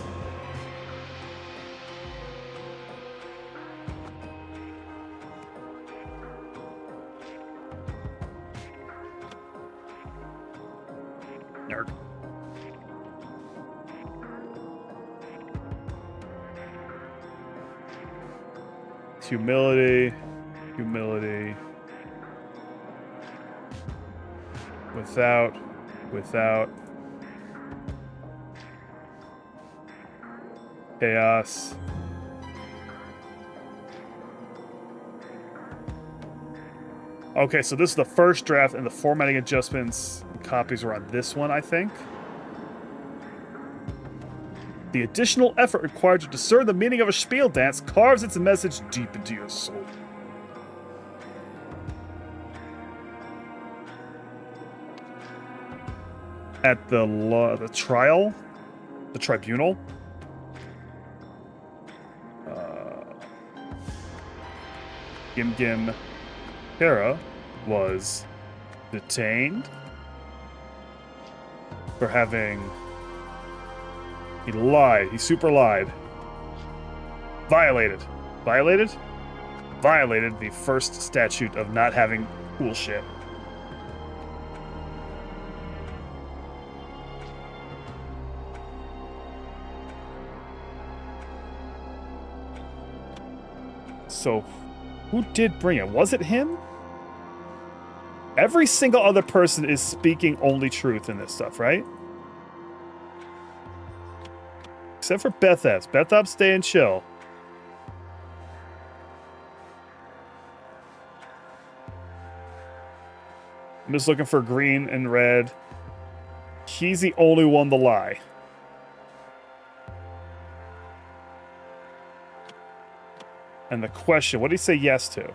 Nerd. Humility. Without. Chaos. Okay, so this is the first draft, and the formatting adjustments and copies are on this one, I think. The additional effort required to discern the meaning of a spiel dance carves its message deep into your soul. At the trial? The tribunal? Gim Kara was detained for having... He lied. He super lied. Violated the first statute of not having cool shit. So, who did bring it? Was it him? Every single other person is speaking only truth in this stuff, right? Except for Beth Epps. Beth Epps staying chill. I'm just looking for green and red. He's the only one to lie. And the question, what did he say yes to?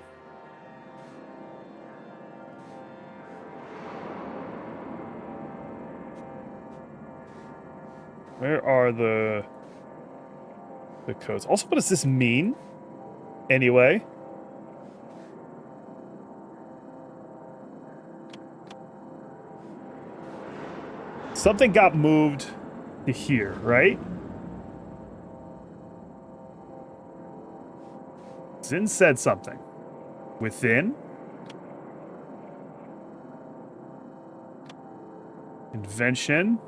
Where are the codes? Also, what does this mean? Anyway. Something got moved to here, right? Zin said something. Within? Invention?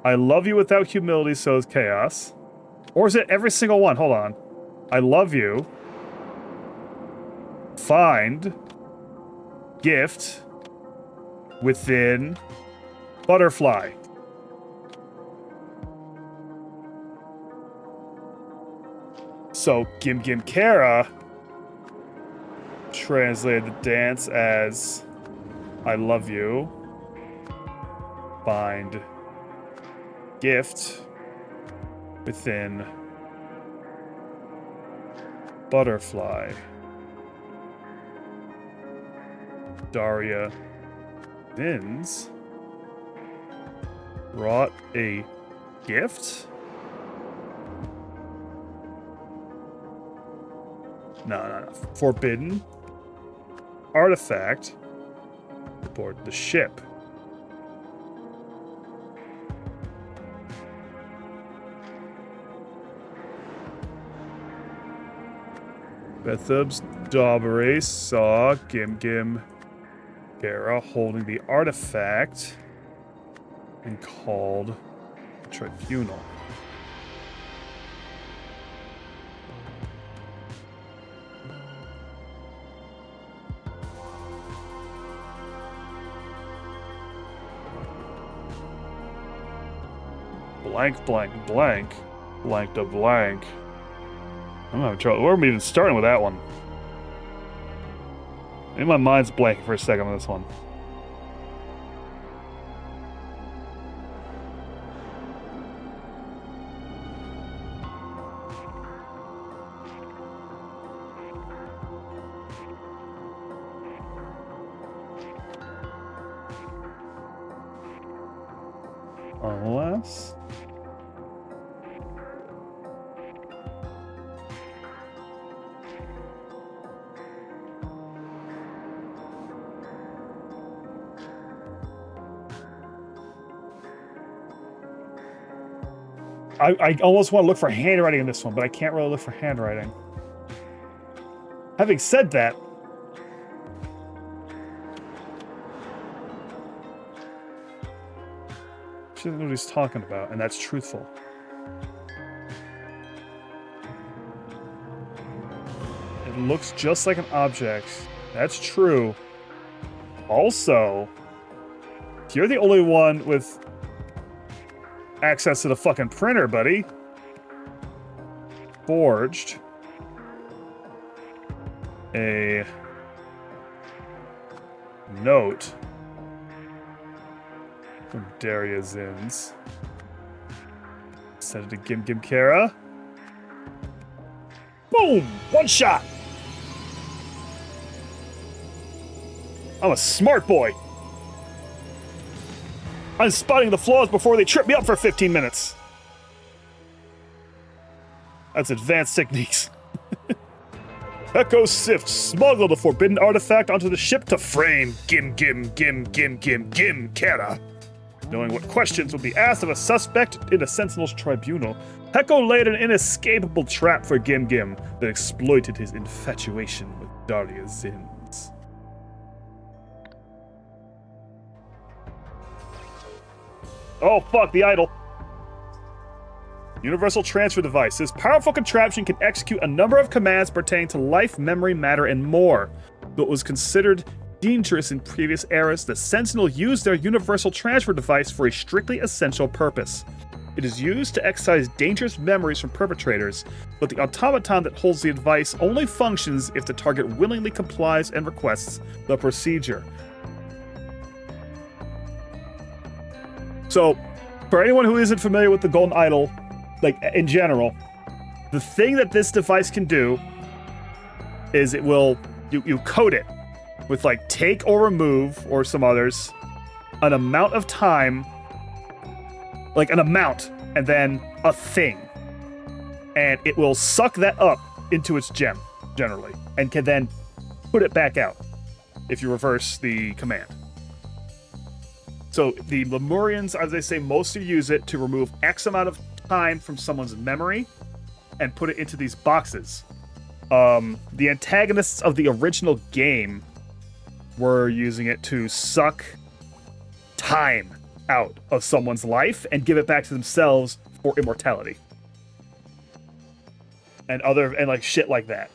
I love you without humility sows chaos. Or is it every single one? Hold on. I love you. Find. Gift. Within. Butterfly. So, Gim Kara translated the dance as I love you. Find gift within butterfly. Daria Vins brought a gift? No. Forbidden artifact aboard the ship. Bethub's Dauberey saw Gim Gara holding the artifact and called the tribunal. Blank, blank, blank. Blank to blank. I'm having trouble. Where are we even starting with that one? Maybe my mind's blank for a second on this one. Unless... I almost want to look for handwriting in this one, but I can't really look for handwriting. Having said that, she doesn't know what he's talking about, and that's truthful. It looks just like an object. That's true. Also, you're the only one with access to the fucking printer, buddy. Forged a note from Daria Zins. Send it to Gim Kara. Boom! One shot! I'm a smart boy. I'm spotting the flaws before they trip me up for 15 minutes. That's advanced techniques. Echo Sift smuggled a forbidden artifact onto the ship to frame Gim Kara. Knowing what questions would be asked of a suspect in a Sentinel's tribunal, Heko laid an inescapable trap for Gim that exploited his infatuation with Daria Zins. Oh, fuck, the idol. Universal Transfer Device. This powerful contraption can execute a number of commands pertaining to life, memory, matter, and more. Though it was considered dangerous in previous eras, the Sentinel used their Universal Transfer Device for a strictly essential purpose. It is used to excise dangerous memories from perpetrators, but the automaton that holds the device only functions if the target willingly complies and requests the procedure. So, for anyone who isn't familiar with the Golden Idol, like, in general, the thing that this device can do is it will, you code it with, like, take or remove, or some others, an amount of time, like an amount, and then a thing. And it will suck that up into its gem, generally, and can then put it back out if you reverse the command. So the Lemurians, as they say, mostly use it to remove X amount of time from someone's memory and put it into these boxes. The antagonists of the original game were using it to suck time out of someone's life and give it back to themselves for immortality. And like shit like that.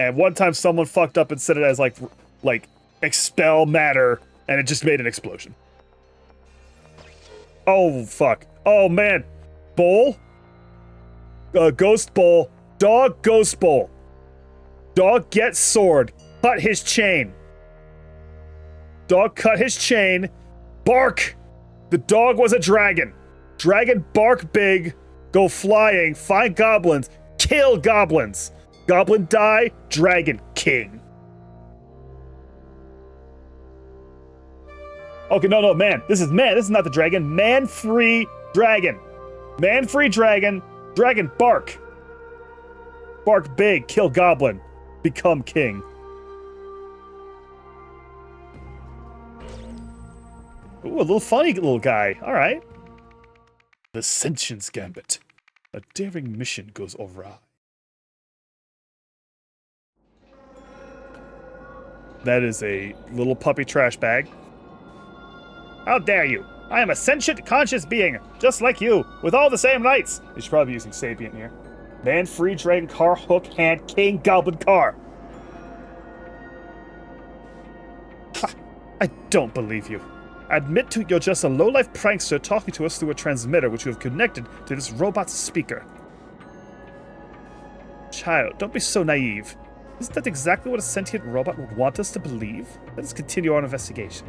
And one time someone fucked up and said it as like expel matter, and it just made an explosion. Oh, fuck. Oh, man. Bowl? Ghost bowl. Dog, ghost bowl. Dog, get sword. Cut his chain. Dog cut his chain. Bark! The dog was a dragon. Dragon bark big, go flying, find goblins, kill goblins. Goblin die, dragon king. Okay, no, man. This is not the dragon. Man free dragon. Man free dragon. Dragon bark. Bark big, kill goblin. Become king. Ooh, a little funny little guy. All right. The Sentience Gambit. A daring mission goes awry. That is a little puppy trash bag. How dare you? I am a sentient, conscious being, just like you, with all the same rights. You should probably be using sapient here. Man, free, dragon, car, hook, hand, king, goblin, car. Ha! I don't believe you. Admit to you're just a low-life prankster talking to us through a transmitter which you have connected to this robot's speaker. Child, don't be so naive. Isn't that exactly what a sentient robot would want us to believe? Let us continue our investigation.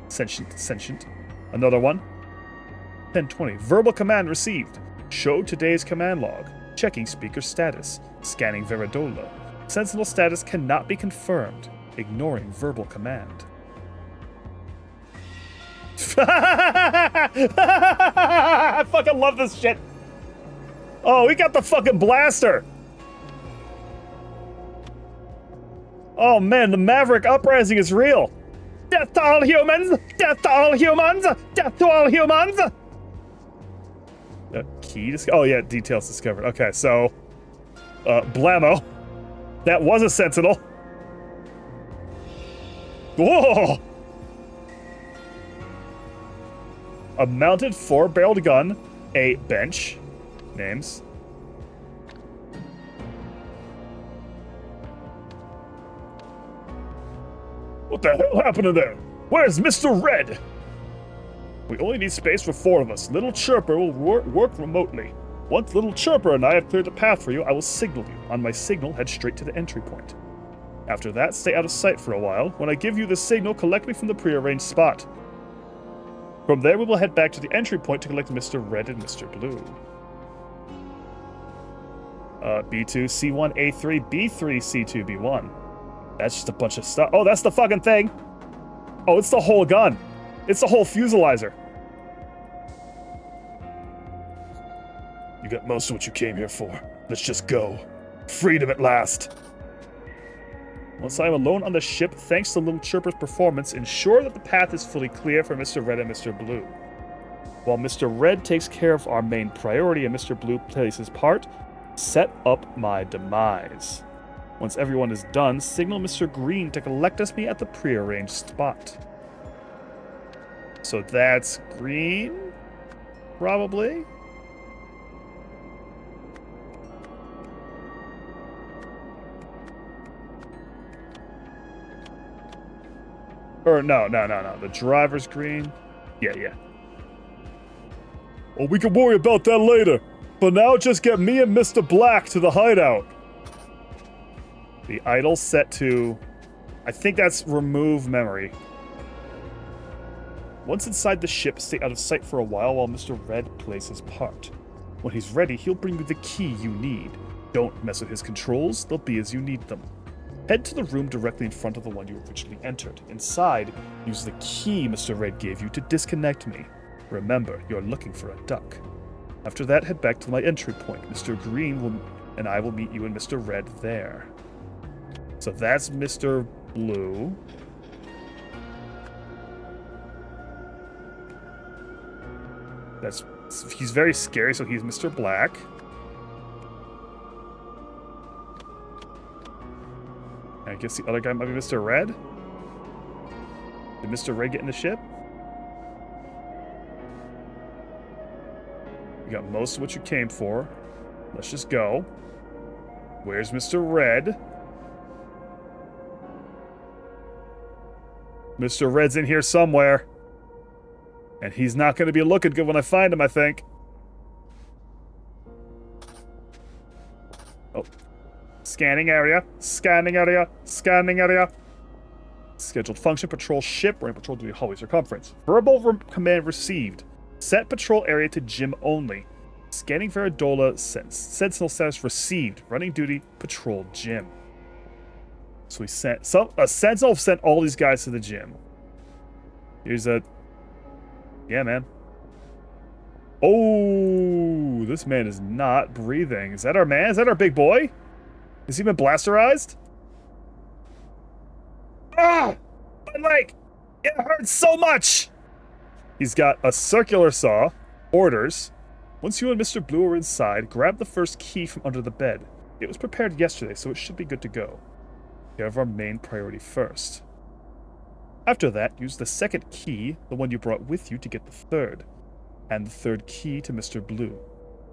Sentient. Another one. 1020. Verbal command received. Show today's command log. Checking speaker status. Scanning Veridola. Sentinel status cannot be confirmed. Ignoring verbal command. I fucking love this shit. Oh, we got the fucking blaster. Oh man, the Maverick Uprising is real. Death to all humans! Death to all humans! Death to all humans! Key oh yeah, details discovered. Okay, so blammo. That was a sentinel. Whoa! A mounted 4-barreled gun, a bench, names. What the hell happened to there? Where's Mr. Red? We only need space for 4 of us. Little Chirper will work remotely. Once Little Chirper and I have cleared the path for you, I will signal you. On my signal, head straight to the entry point. After that, stay out of sight for a while. When I give you the signal, collect me from the prearranged spot. From there, we will head back to the entry point to collect Mr. Red and Mr. Blue. B2, C1, A3, B3, C2, B1. That's just a bunch of stuff. Oh, that's the fucking thing! Oh, it's the whole gun. It's the whole fusilizer. You got most of what you came here for. Let's just go. Freedom at last. Once I am alone on the ship, thanks to Little Chirper's performance, ensure that the path is fully clear for Mr. Red and Mr. Blue. While Mr. Red takes care of our main priority and Mr. Blue plays his part, set up my demise. Once everyone is done, signal Mr. Green to collect me at the prearranged spot. So that's Green? Probably? Or no. The driver's Green. Yeah. Well, we can worry about that later. But now just get me and Mr. Black to the hideout. The idle set to... I think that's remove memory. Once inside the ship, stay out of sight for a while Mr. Red plays his part. When he's ready, he'll bring you the key you need. Don't mess with his controls, they'll be as you need them. Head to the room directly in front of the one you originally entered. Inside, use the key Mr. Red gave you to disconnect me. Remember, you're looking for a duck. After that, head back to my entry point. Mr. Green and I will meet you and Mr. Red there. So that's Mr. Blue. He's very scary, so he's Mr. Black. I guess the other guy might be Mr. Red. Did Mr. Red get in the ship? You got most of what you came for. Let's just go. Where's Mr. Red? Mr. Red's in here somewhere. And he's not going to be looking good when I find him, I think. Oh. Scanning area. Scanning area. Scanning area. Scheduled function, patrol ship, running patrol duty hallway circumference. Verbal command received. Set patrol area to gym only. Scanning Veridola, sentinel status received. Running duty, patrol gym. So we sent a sentinel sent all these guys to the gym. Here's a... Yeah, man. Oh, this man is not breathing. Is that our man? Is that our big boy? Has he been blasterized? Ah! My leg! It hurts so much! He's got a circular saw. Orders. Once you and Mr. Blue are inside, grab the first key from under the bed. It was prepared yesterday, so it should be good to go. We have our main priority first. After that, use the second key, the one you brought with you, to get the third. And the third key to Mr. Blue.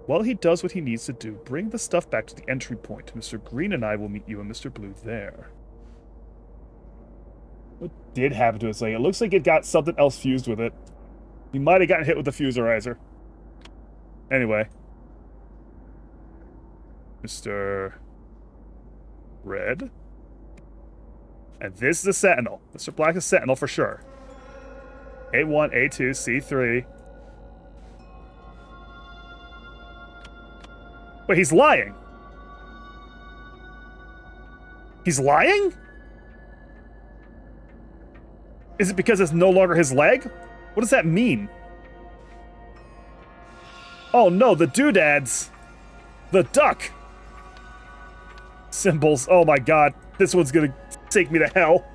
While he does what he needs to do, bring the stuff back to the entry point. Mr. Green and I will meet you and Mr. Blue there. What did happen to his leg? It looks like it got something else fused with it. He might have gotten hit with the fuserizer. Anyway. Mr. Red. And this is the Sentinel. Mr. Black is Sentinel for sure. A1, A2, C3. Wait, he's lying. He's lying? Is it because it's no longer his leg? What does that mean? Oh no, the doodads. The duck. Symbols. Oh my god. This one's gonna take me to hell.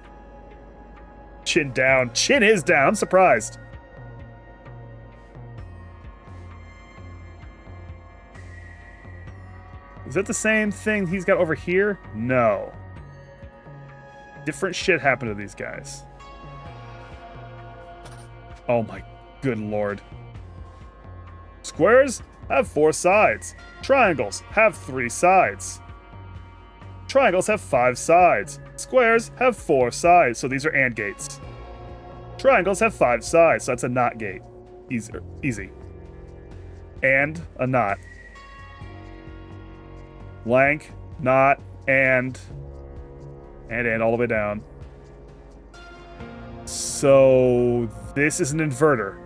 Chin down. Chin is down. I'm surprised. Is that the same thing he's got over here? No. Different shit happened to these guys. Oh my good lord. Squares have 4 sides. Triangles have 3 sides. Triangles have 5 sides. Squares have 4 sides. So these are AND gates. Triangles have 5 sides. So that's a NOT gate. Easy. And a NOT. Blank, NOT, and all the way down. So this is an inverter.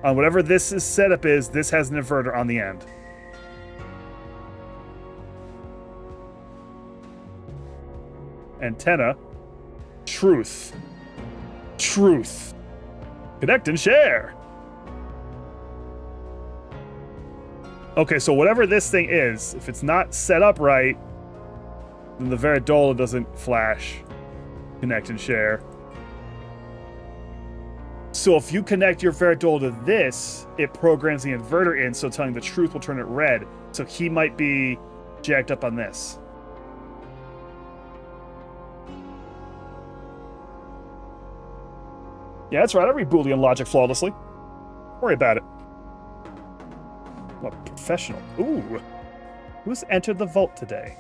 On whatever this is setup is, this has an inverter on the end. Antenna. Truth. Truth. Connect and share. Okay, so whatever this thing is, if it's not set up right, then the Veridola doesn't flash. Connect and share. So if you connect your Veridola to this, it programs the inverter in, so telling the truth will turn it red. So he might be jacked up on this. Yeah, that's right. I read Boolean logic flawlessly. Don't worry about it. What professional. Ooh. Who's entered the vault today?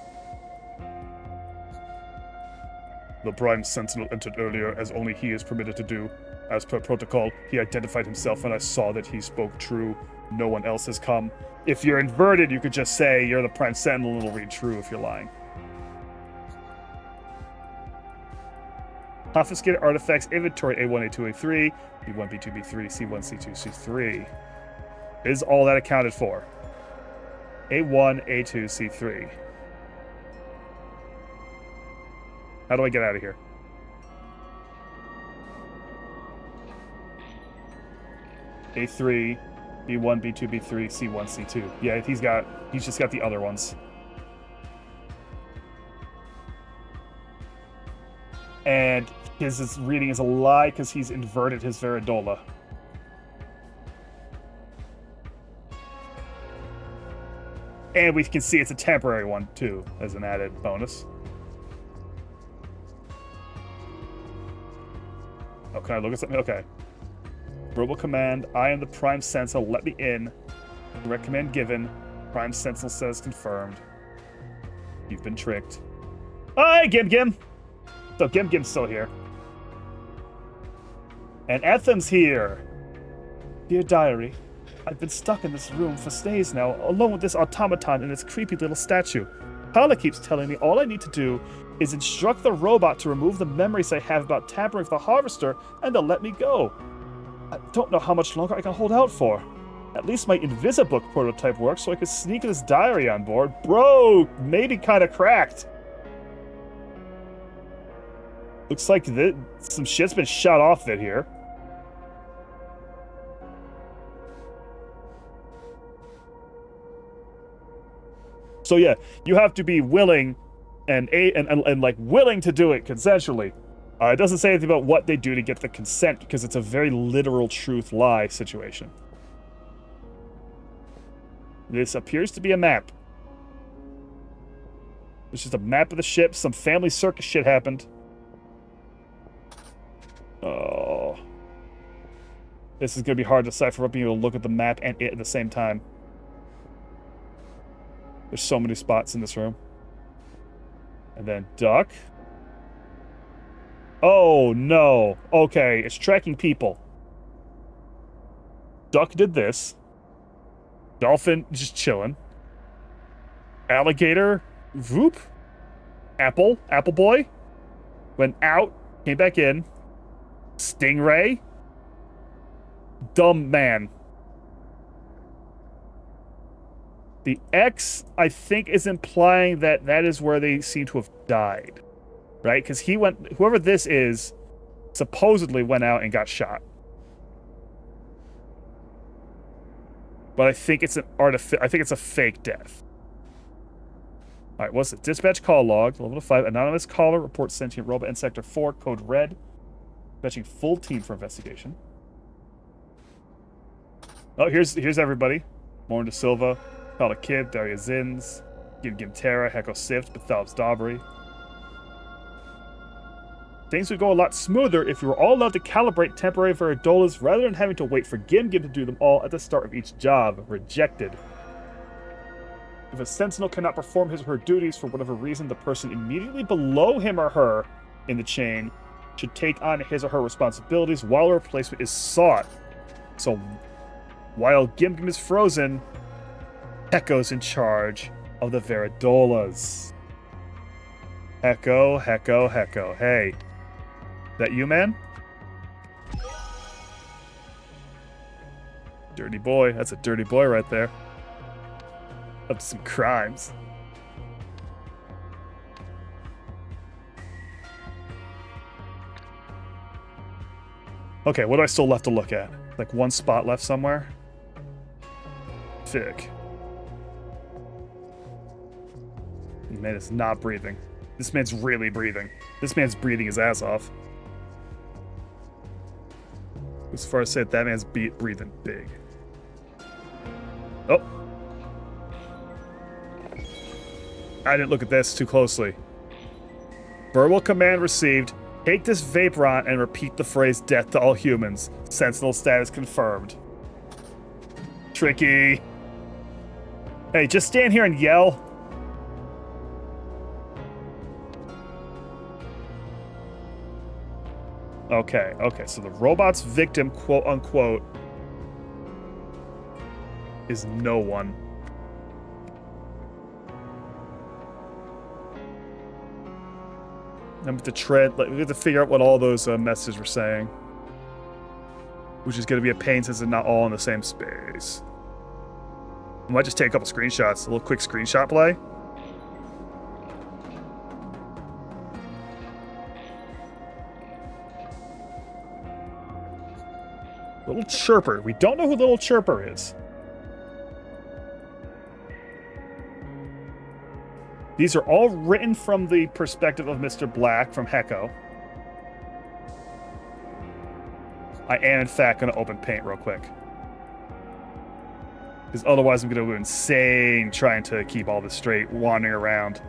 The Prime Sentinel entered earlier, as only he is permitted to do. As per protocol, he identified himself and I saw that he spoke true. No one else has come. If you're inverted, you could just say you're the Prime Sentinel and it'll read true if you're lying. Confiscated artifacts, inventory A1, A2, A3, B1, B2, B3, C1, C2, C3. Is all that accounted for? A1, A2, C3. How do I get out of here? A3, B1, B2, B3, C1, C2. Yeah, he's just got the other ones. And his reading is a lie because he's inverted his Veridola. And we can see it's a temporary one, too, as an added bonus. Oh, can I look at something? Okay. Verbal command. I am the Prime Sentinel. Let me in. Direct command given. Prime Sentinel says confirmed. You've been tricked. Hi, Gim Gim! So Gim Gim's still here. And Etham's here. Dear Diary, I've been stuck in this room for days now, alone with this automaton and its creepy little statue. Paula keeps telling me all I need to do is instruct the robot to remove the memories I have about tampering with the harvester and to let me go. I don't know how much longer I can hold out for. At least my Invisibook prototype works, so I could sneak this diary on board. Bro, maybe kind of cracked. Looks like some shit's been shot off of it here. So yeah, you have to be willing and like willing to do it consensually. It doesn't say anything about what they do to get the consent because it's a very literal truth lie situation. This appears to be a map. It's just a map of the ship. Some family circus shit happened. Oh. This is going to be hard to decipher without being able to look at the map and it at the same time. There's so many spots in this room. And then duck. Oh, no. Okay, it's tracking people. Duck did this. Dolphin just chilling. Alligator, whoop. Apple boy. Went out, came back in. Stingray. Dumb man. The X, I think, is implying that that is where they seem to have died. Right? Because whoever this is, supposedly went out and got shot. But I think it's I think it's a fake death. All right, what's it? Dispatch call log, level 5. Anonymous caller reports sentient robot in sector 4, code red. Fetching full team for investigation. Oh, here's everybody. Lauren De Silva, Paula Kid, Daria Zins, Gim Terra, Heko Sift, Bethalbs Dobry. Things would go a lot smoother if we were all allowed to calibrate temporary varidolas rather than having to wait for Gim to do them all at the start of each job. Rejected. If a sentinel cannot perform his or her duties for whatever reason, the person immediately below him or her in the chain should take on his or her responsibilities while a replacement is sought. So, while Gim is frozen, Heko's in charge of the varidolas. Heko. Hey. That you, man? Dirty boy. That's a dirty boy right there. Up to some crimes. Okay, what do I still left to look at? Like one spot left somewhere? Thick. Man is not breathing. This man's really breathing. This man's breathing his ass off. As far as I said, that man's breathing big. Oh. I didn't look at this too closely. Verbal command received. Take this Vaporon and repeat the phrase death to all humans. Sentinel status confirmed. Tricky. Hey, just stand here and yell. Okay, so the robot's victim, quote unquote, is no one. I'm going to we have to figure out what all those messages were saying. Which is going to be a pain since they're not all in the same space. I might just take a couple screenshots, a little quick screenshot play. Little Chirper. We don't know who Little Chirper is. These are all written from the perspective of Mr. Black from Heko. I am, in fact, going to open Paint real quick. Because otherwise I'm going to go insane trying to keep all this straight, wandering around.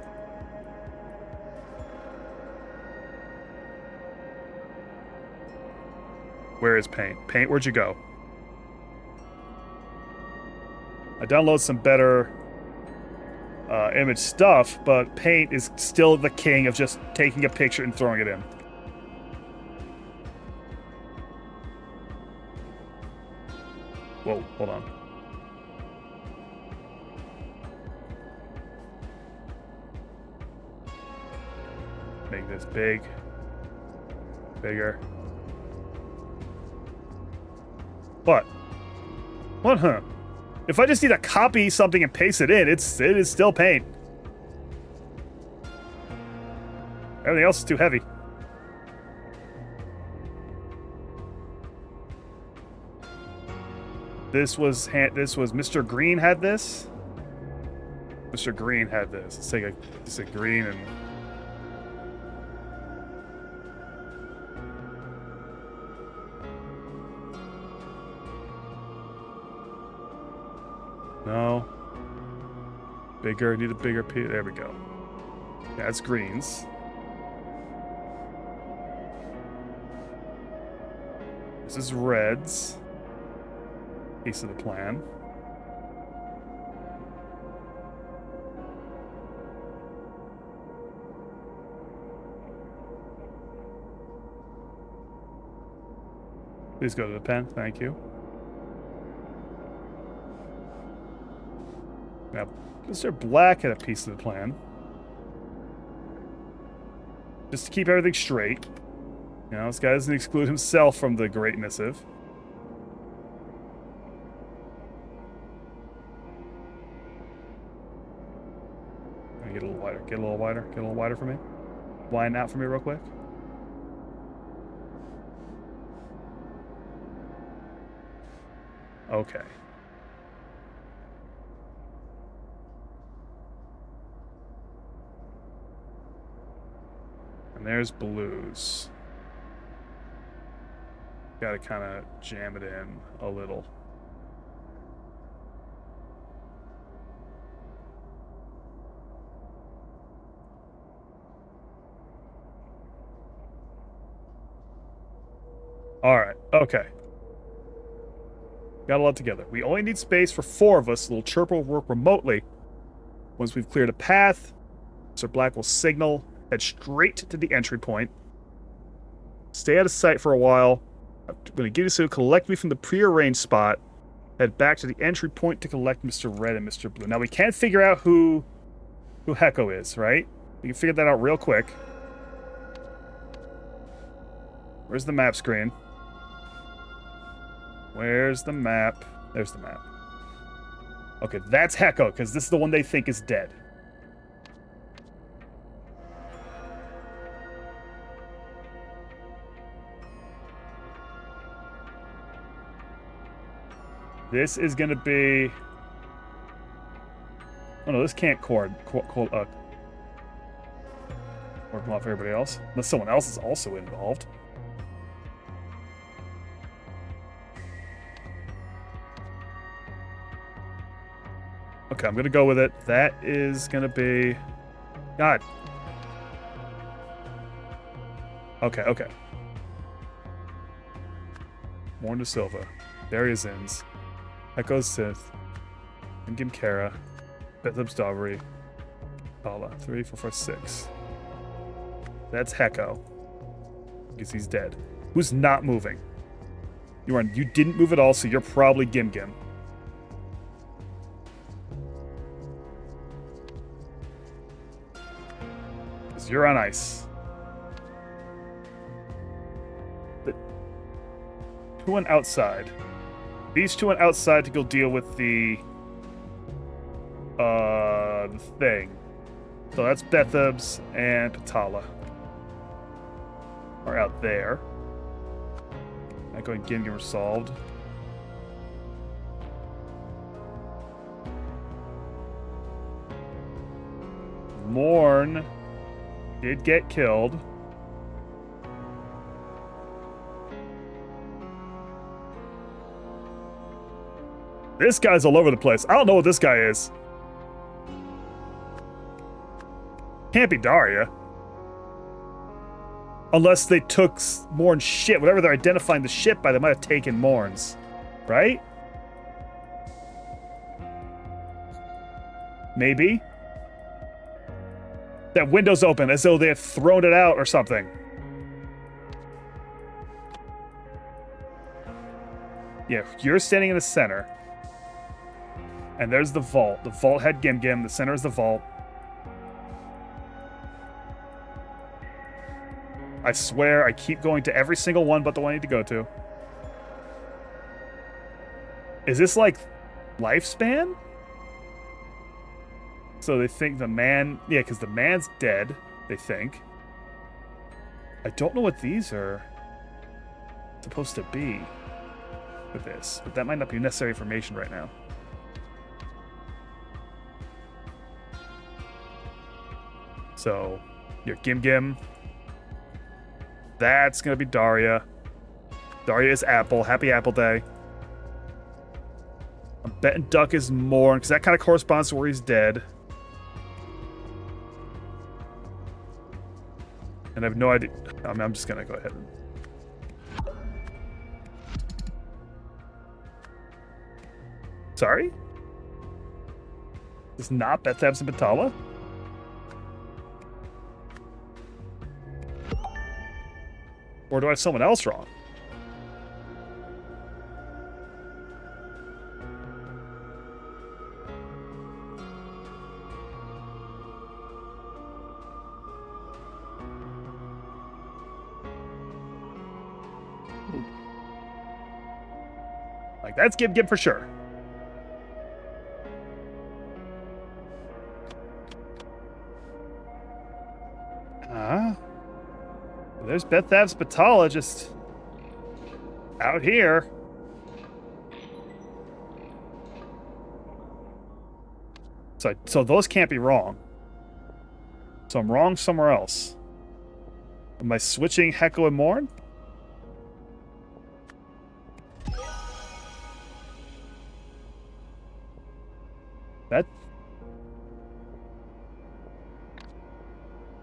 Where is Paint? Paint, where'd you go? I downloaded some better image stuff, but Paint is still the king of just taking a picture and throwing it in. Whoa, hold on. Make this big. Bigger. What? What, huh? If I just need to copy something and paste it in, it is still paint. Everything else is too heavy. This was Mr. Green had this. Mr. Green had this. Let's take a green and no. Bigger, need a bigger piece. There we go. That's greens. This is reds. Piece of the plan. Please go to the pen. Thank you. Now, Mr. Black had a piece of the plan. Just to keep everything straight. You know, this guy doesn't exclude himself from the great missive. Get a little wider. Get a little wider. Get a little wider for me. Widen out for me real quick. Okay. And there's blues. Gotta kind of jam it in a little. All right, okay. Got a lot together. We only need space for 4 of us. Little chirp will work remotely. Once we've cleared a path, Mr. Black will signal, head straight to the entry point. Stay out of sight for a while. I'm going to give you so collect me from the prearranged spot. Head back to the entry point to collect Mr. Red and Mr. Blue. Now, we can't figure out who Hecko is, right? We can figure that out real quick. Where's the map screen? Where's the map? There's the map. Okay, that's Hecko, because this is the one they think is dead. This is going to be... Oh no, this can't work well for everybody else. Unless someone else is also involved. Okay, I'm gonna go with it. That is gonna be... God. Okay. Morn de Silva. Darius Inns. Echoes Sith. Ingim Kara. Bethleb's Dovry. Paula. 3, 4, 5, 6. That's Hecko. Because he's dead. Who's not moving? You didn't move at all, so you're probably Gim Gim. You're on ice. The 2 went outside. These 2 went outside to go deal with the thing. So that's Bethebs and Patala. Are out there. Not going Gim Gim resolved. Morn did get killed. This guy's all over the place. I don't know what this guy is. Can't be Daria. Unless they took Morn's shit. Whatever they're identifying the shit by, they might have taken Morn's. Right? Maybe. That window's open, as though they had thrown it out or something. Yeah, you're standing in the center. And there's the vault. The vault had Gim Gim. The center is the vault. I swear I keep going to every single one but the one I need to go to. Is this like lifespan? So they think the man... Yeah, because the man's dead, they think. I don't know what these are supposed to be with this, but that might not be necessary information right now. So, your Gim Gim. That's going to be Daria. Daria is Apple. Happy Apple Day. I'm betting Duck is Morn, because that kind of corresponds to where he's dead. And I have no idea. I mean, I'm just going to go ahead and... Sorry? It's not Bethabs and Batala? Or do I have someone else wrong? Like, that's Gib Gib for sure. There's Bethabs Batala just out here. So those can't be wrong. So I'm wrong somewhere else. Am I switching Hecko and Morn? That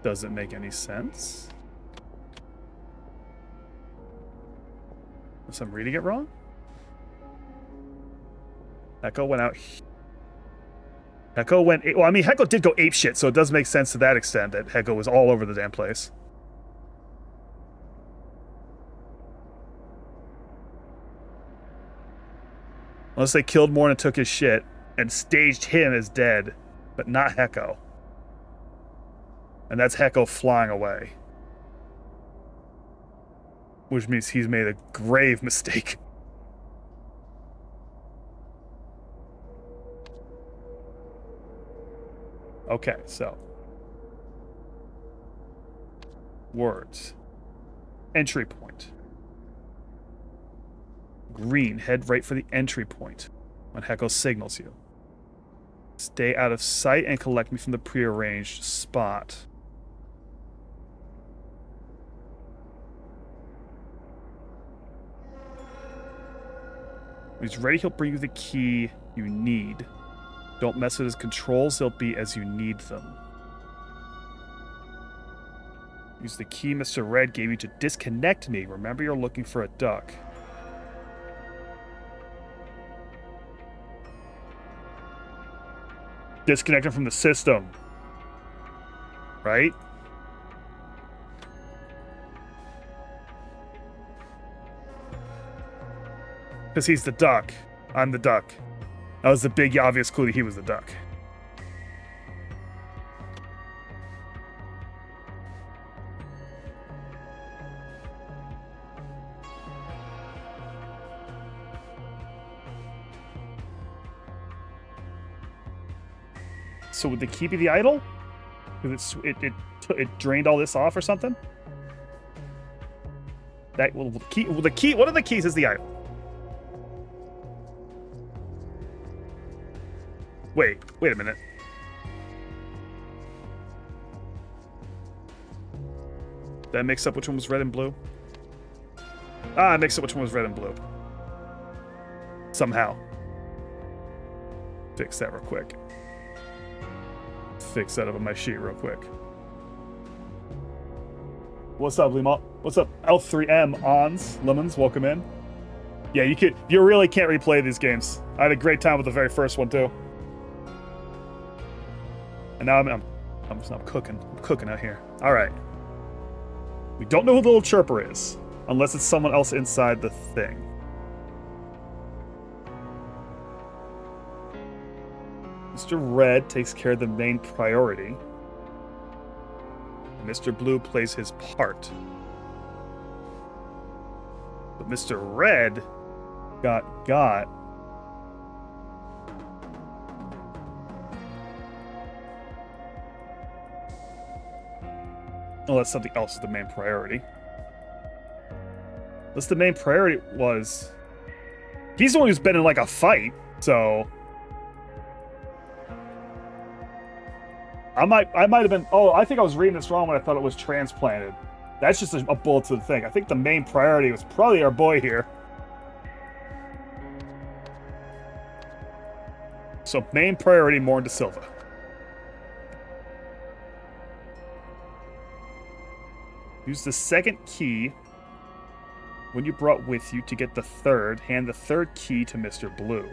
doesn't make any sense. Unless I'm reading it wrong? Hecko went out. Hecko went... Well, I mean, Hecko did go apeshit, so it does make sense to that extent that Hecko was all over the damn place. Unless they killed Morn and took his shit and staged him as dead, but not Hecko. And that's Hecko flying away. Which means he's made a grave mistake. Okay, so. Words. Entry point. Green, head right for the entry point when Hecko signals you. Stay out of sight and collect me from the prearranged spot. When he's ready, he'll bring you the key you need. Don't mess with his controls, they'll be as you need them. Use the key Mr. Red gave you to disconnect me. Remember, you're looking for a duck. Disconnect him from the system. Right? Because he's the duck. I'm the duck. That was the big, obvious clue that he was the duck. So would the key be the idol? Because it drained all this off or something? That well, the key. One of the keys is the idol. Wait a minute. Did I mix up which one was red and blue? I mixed up which one was red and blue. Somehow. Fix that real quick. Fix that up on my sheet real quick. What's up, Lima? What's up, L3M Ons? Lemons, welcome in. Yeah, you really can't replay these games. I had a great time with the very first one too. And now I'm cooking. I'm cooking out here. All right. We don't know who the little chirper is, unless it's someone else inside the thing. Mr. Red takes care of the main priority. Mr. Blue plays his part. But Mr. Red got. Unless something else is the main priority. Unless the main priority was... He's the one who's been in, like, a fight, so... I might have been... Oh, I think I was reading this wrong when I thought it was transplanted. That's just a bullet to the thing. I think the main priority was probably our boy here. So, main priority, Morn de Silva. Use the second key when you brought with you to get the third. Hand the third key to Mr. Blue.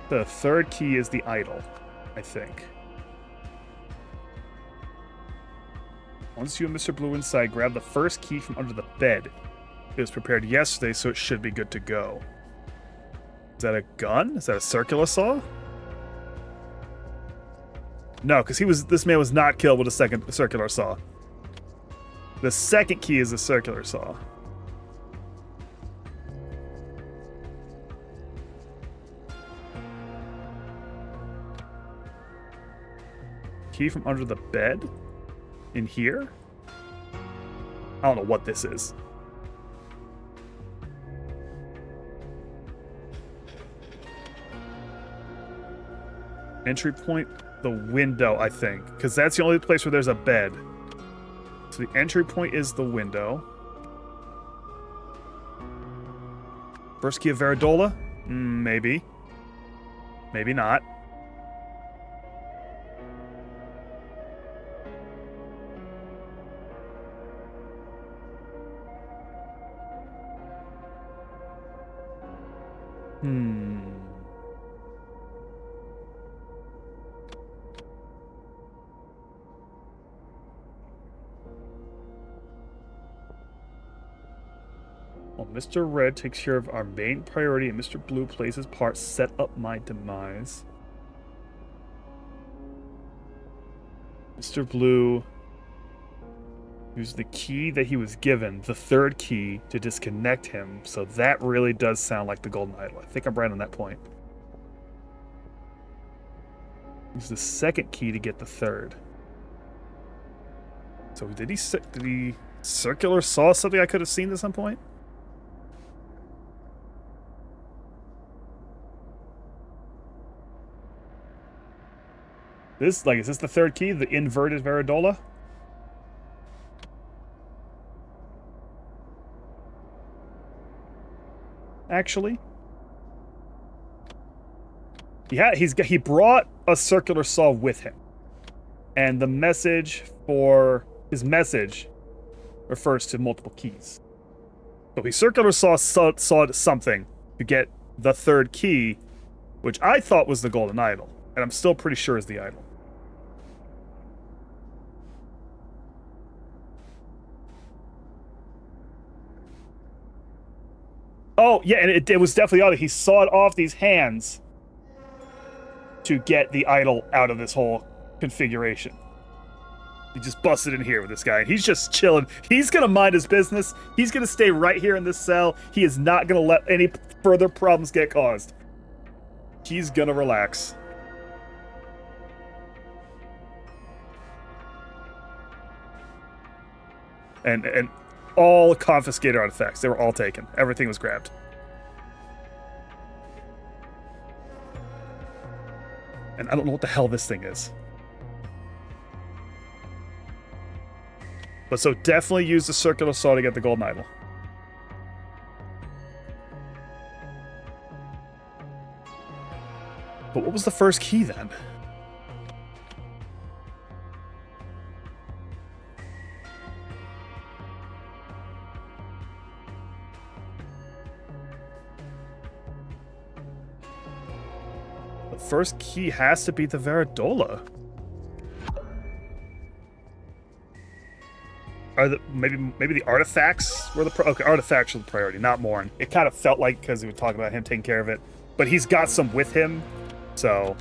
The third key is the idol, I think. Once you and Mr. Blue inside, grab the first key from under the bed. It was prepared yesterday, so it should be good to go. Is that a gun? Is that a circular saw? No, because this man was not killed with a second circular saw. The second key is a circular saw. Key from under the bed? In here? I don't know what this is. Entry point, the window, I think. Because that's the only place where there's a bed. So the entry point is the window. First key of Veridola? Maybe. Maybe not. Well, Mr. Red takes care of our main priority and Mr. Blue plays his part, set up my demise. Mr. Blue used the key that he was given, the third key, to disconnect him, so that really does sound like the Golden Idol. I think I'm right on that point. Use the second key to get the third. So did he circular saw something I could have seen at some point? Is this the third key? The inverted Veridola? Actually? Yeah, he brought a circular saw with him. And the message for his message refers to multiple keys. So he circular saw something to get the third key, which I thought was the Golden Idol. And I'm still pretty sure is the idol. Oh, yeah, and it was definitely audio. He sawed off these hands to get the idol out of this whole configuration. He just busted in here with this guy. He's just chilling. He's going to mind his business. He's going to stay right here in this cell. He is not going to let any further problems get caused. He's going to relax. And all confiscated artifacts. They were all taken. Everything was grabbed. And I don't know what the hell this thing is. But so definitely use the circular saw to get the Golden Idol. But what was the first key then? The first key has to be the Veridola. Are maybe the artifacts were the artifacts were the priority, not Morn. It kind of felt like because we were talking about him taking care of it, but he's got some with him, so.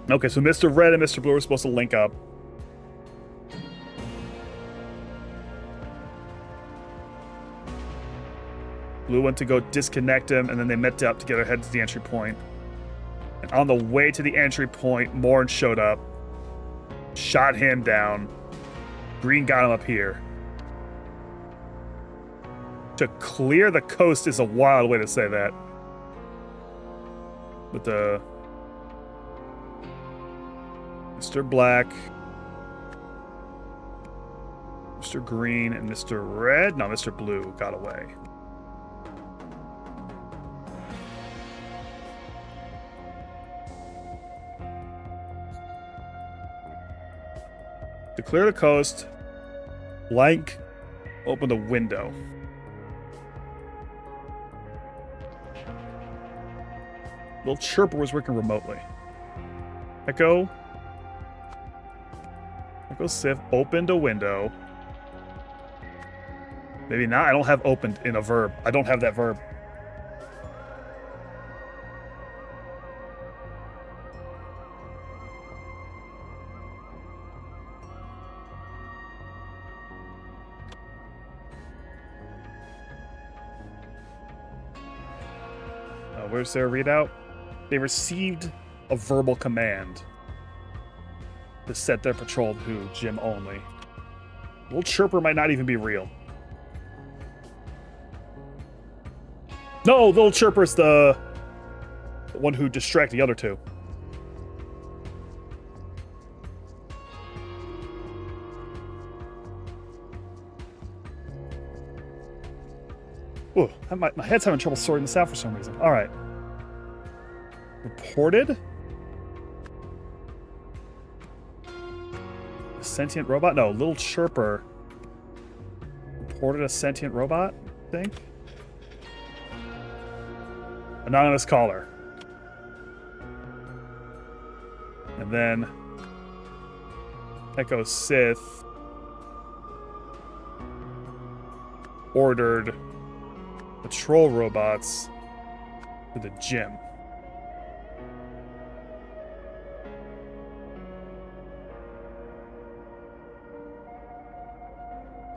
Okay, so Mr. Red and Mr. Blue are supposed to link up. Blue went to go disconnect him, and then they met up together, headed to the entry point. And on the way to the entry point, Morn showed up, shot him down. Green got him up here. To clear the coast is a wild way to say that. But Mr. Black, Mr. Green, and Mr. Red, no, Mr. Blue got away. To clear the coast, Blank opened a window. Little Chirper was working remotely. Echo Sif opened a window. Maybe not. I don't have opened in a verb. I don't have that verb. Where's their readout? They received a verbal command to set their patrol to Jim only. Little Chirper might not even be real. No, Little Chirper's the one who distracted the other two. Ooh, my head's having trouble sorting this out for some reason. All right. Reported? A sentient robot? No, Little Chirper reported a sentient robot, I think? Anonymous caller. And then Echo Sith ordered patrol robots to the gym.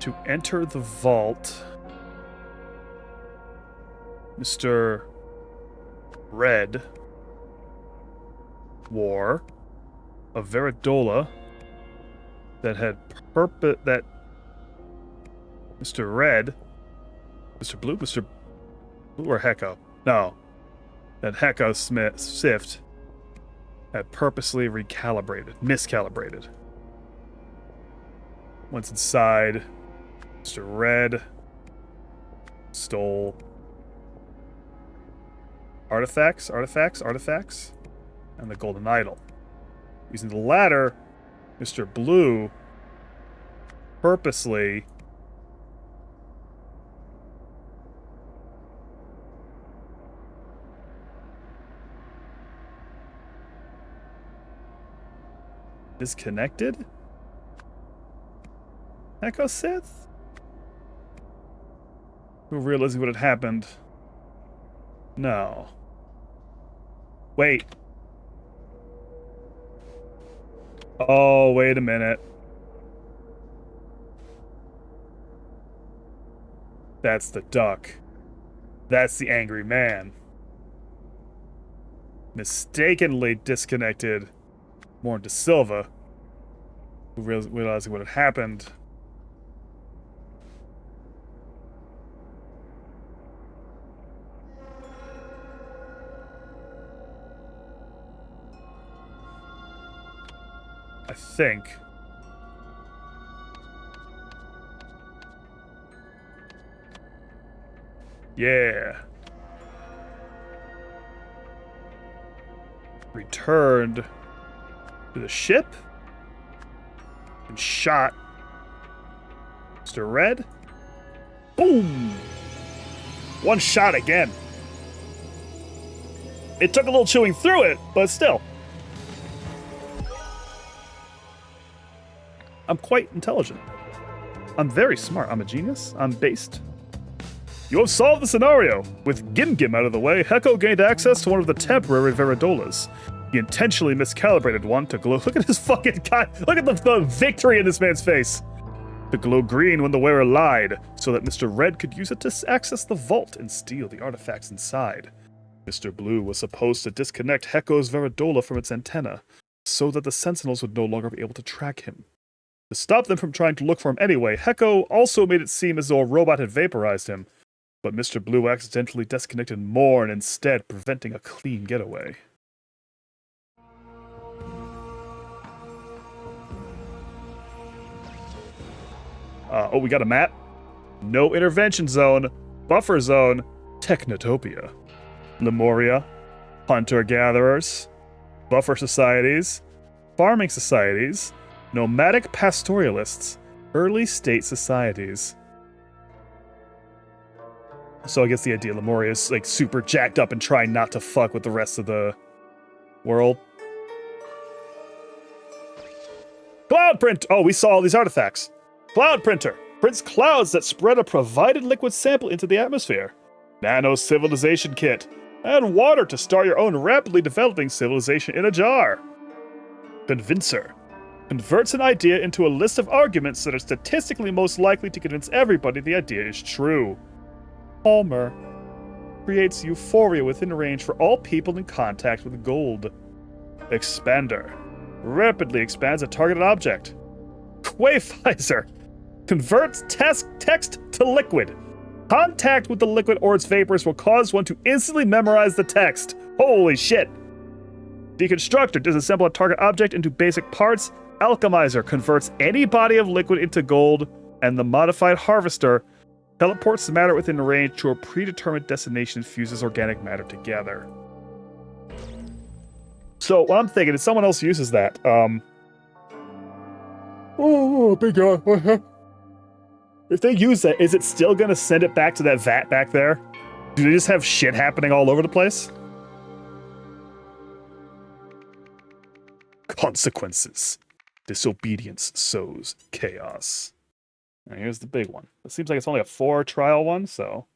To enter the vault, Mr. Red wore a Veridola that had that Mr. Red, Mr. Blue or Hecko? No. That Hecko Sift had purposely miscalibrated. Once inside, Mr. Red stole artifacts, and the golden idol. Using the latter, Mr. Blue purposely disconnected Echo Sith? Who realizing what had happened? No. Wait. Oh, wait a minute. That's the duck. That's the angry man. Mistakenly disconnected Morn De Silva, who realizing what had happened. I think. Yeah. Returned to the ship and shot Mr. Red. Boom! One shot again. It took a little chewing through it, but still. I'm quite intelligent. I'm very smart. I'm a genius. I'm based. You have solved the scenario. With Gim Gim out of the way, Hecko gained access to one of the temporary Veridolas. He intentionally miscalibrated one to glow. Look at this fucking guy. Look at the victory in this man's face. To glow green when the wearer lied, so that Mr. Red could use it to access the vault and steal the artifacts inside. Mr. Blue was supposed to disconnect Hecko's Veridola from its antenna, so that the Sentinels would no longer be able to track him. To stop them from trying to look for him anyway, Hecko also made it seem as though a robot had vaporized him, but Mr. Blue accidentally disconnected more and instead preventing a clean getaway. We got a map. No intervention zone, buffer zone, Technotopia. Lemuria, hunter-gatherers, buffer societies, farming societies, nomadic pastoralists, early state societies. So I guess the idea Lemuria is like super jacked up and trying not to fuck with the rest of the world. Cloud print! Oh, we saw all these artifacts. Cloud printer prints clouds that spread a provided liquid sample into the atmosphere. Nano civilization kit. Add water to start your own rapidly developing civilization in a jar. Convincer. Converts an idea into a list of arguments that are statistically most likely to convince everybody the idea is true. Palmer. Creates euphoria within range for all people in contact with gold. Expander. Rapidly expands a targeted object. Quafizer. Converts text to liquid. Contact with the liquid or its vapors will cause one to instantly memorize the text. Holy shit. Deconstructor disassemble a target object into basic parts. Alchemizer converts any body of liquid into gold. And the modified harvester teleports the matter within range to a predetermined destination and fuses organic matter together. So what I'm thinking is someone else uses that. Oh, big guy. If they use that, is it still going to send it back to that vat back there? Do they just have shit happening all over the place? Consequences. Disobedience sows chaos. Now here's the big one. It seems like it's only a 4 trial one, so...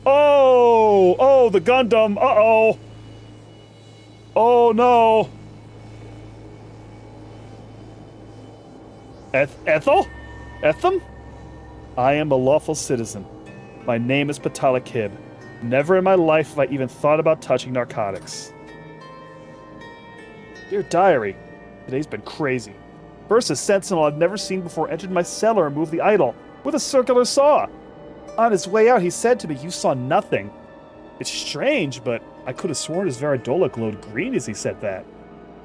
Oh, the Gundam. Uh-oh. Oh, no. Ethel? Etham? I am a lawful citizen. My name is Patala Kib. Never in my life have I even thought about touching narcotics. Dear Diary, today's been crazy. First, a sentinel I'd never seen before entered my cellar and moved the idol with a circular saw. On his way out, he said to me, "You saw nothing." It's strange, but I could have sworn his Veridola glowed green as he said that.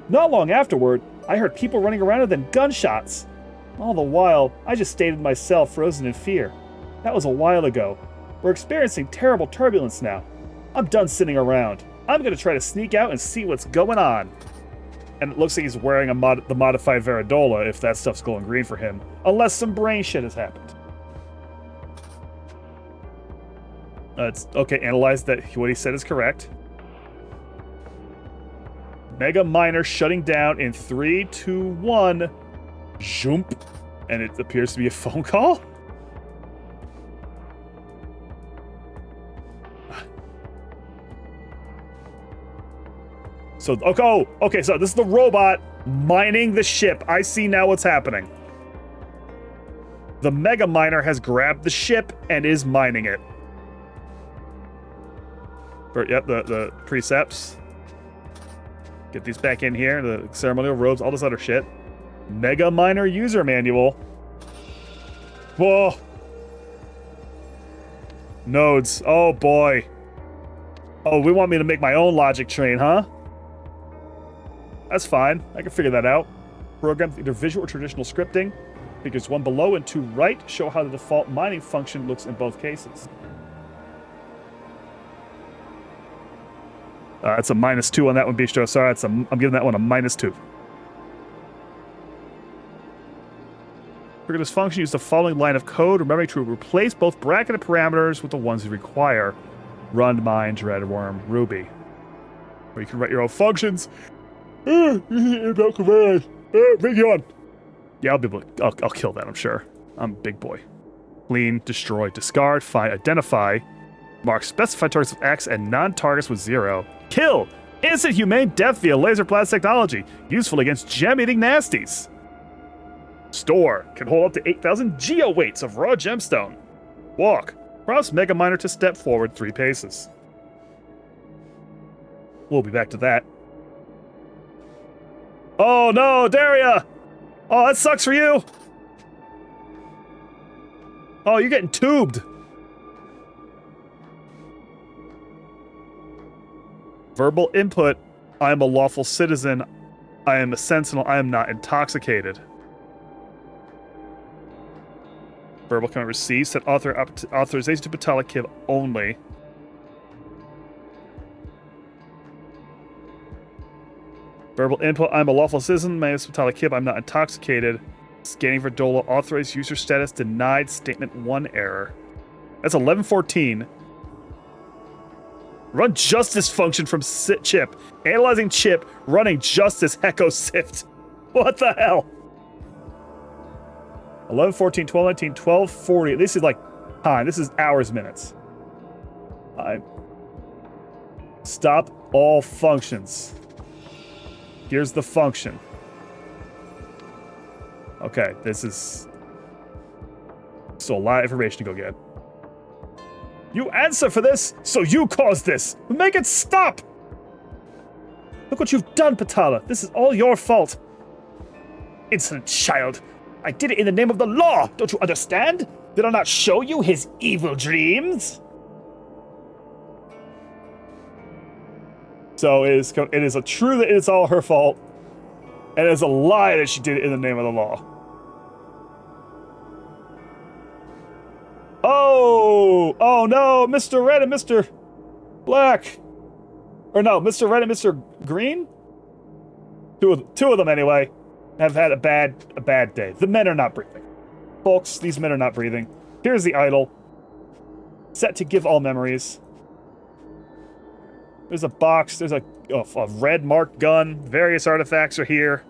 Not long afterward, I heard people running around and then gunshots. All the while, I just stayed in my cell, frozen in fear. That was a while ago. We're experiencing terrible turbulence now. I'm done sitting around. I'm gonna try to sneak out and see what's going on. And it looks like he's wearing the modified Veridola if that stuff's glowing green for him. Unless some brain shit has happened. It's okay, analyze that what he said is correct. Mega Miner shutting down in 3, 2, 1. Jump. And it appears to be a phone call? So, okay, so this is the robot mining the ship. I see now what's happening. The Mega Miner has grabbed the ship and is mining it. Yep, the precepts. Get these back in here, the ceremonial robes, all this other shit. Mega Miner user manual. Whoa. Nodes. Oh boy. Oh, we want me to make my own logic train, huh? That's fine. I can figure that out. Program either visual or traditional scripting. Figures 1 below and 2 right show how the default mining function looks in both cases. It's a -2 on that one, Bistro. Sorry, I'm giving that one a -2. For this function, use the following line of code, remembering to replace both bracketed parameters with the ones you require. Run, mine, dreadworm, Ruby. Or you can write your own functions. About command. Bring it on. Yeah, I'll kill that, I'm sure. I'm a big boy. Clean, destroy, discard, find, identify. Mark specified targets with X and non-targets with 0. Kill! Instant humane death via laser blast technology. Useful against gem-eating nasties. Store. Can hold up to 8,000 geo-weights of raw gemstone. Walk. Cross Mega Miner to step forward 3 paces. We'll be back to that. Oh no, Daria! Oh, that sucks for you! Oh, you're getting tubed! Verbal input. I am a lawful citizen. I am a sentinel. I am not intoxicated. Verbal command received. Set authorization to Batala Kib only. Verbal input. I'm a lawful citizen. My name is Batala Kib. I'm not intoxicated. Scanning for Dola. Authorized user status denied. Statement 1 error. That's 1114. Run justice function from chip. Analyzing chip. Running justice Hecko Sift. What the hell? 11, 14, 12, 19, 12, 40. This is like time. This is hours, minutes. Stop all functions. Here's the function. Okay, this is still a lot of information to go get. You answer for this, so you caused this. Make it stop! Look what you've done, Patala. This is all your fault. Insolent child. I did it in the name of the law. Don't you understand? Did I not show you his evil dreams? So it is a true that it's all her fault, and it is a lie that she did it in the name of the law. Oh no, Mr. Red and Mr. Black. Or no, Mr. Red and Mr. Green? Two of them anyway, have had a bad day. The men are not breathing. Folks, these men are not breathing. Here's the idol. Set to give all memories. There's a box, there's a red marked gun. Various artifacts are here.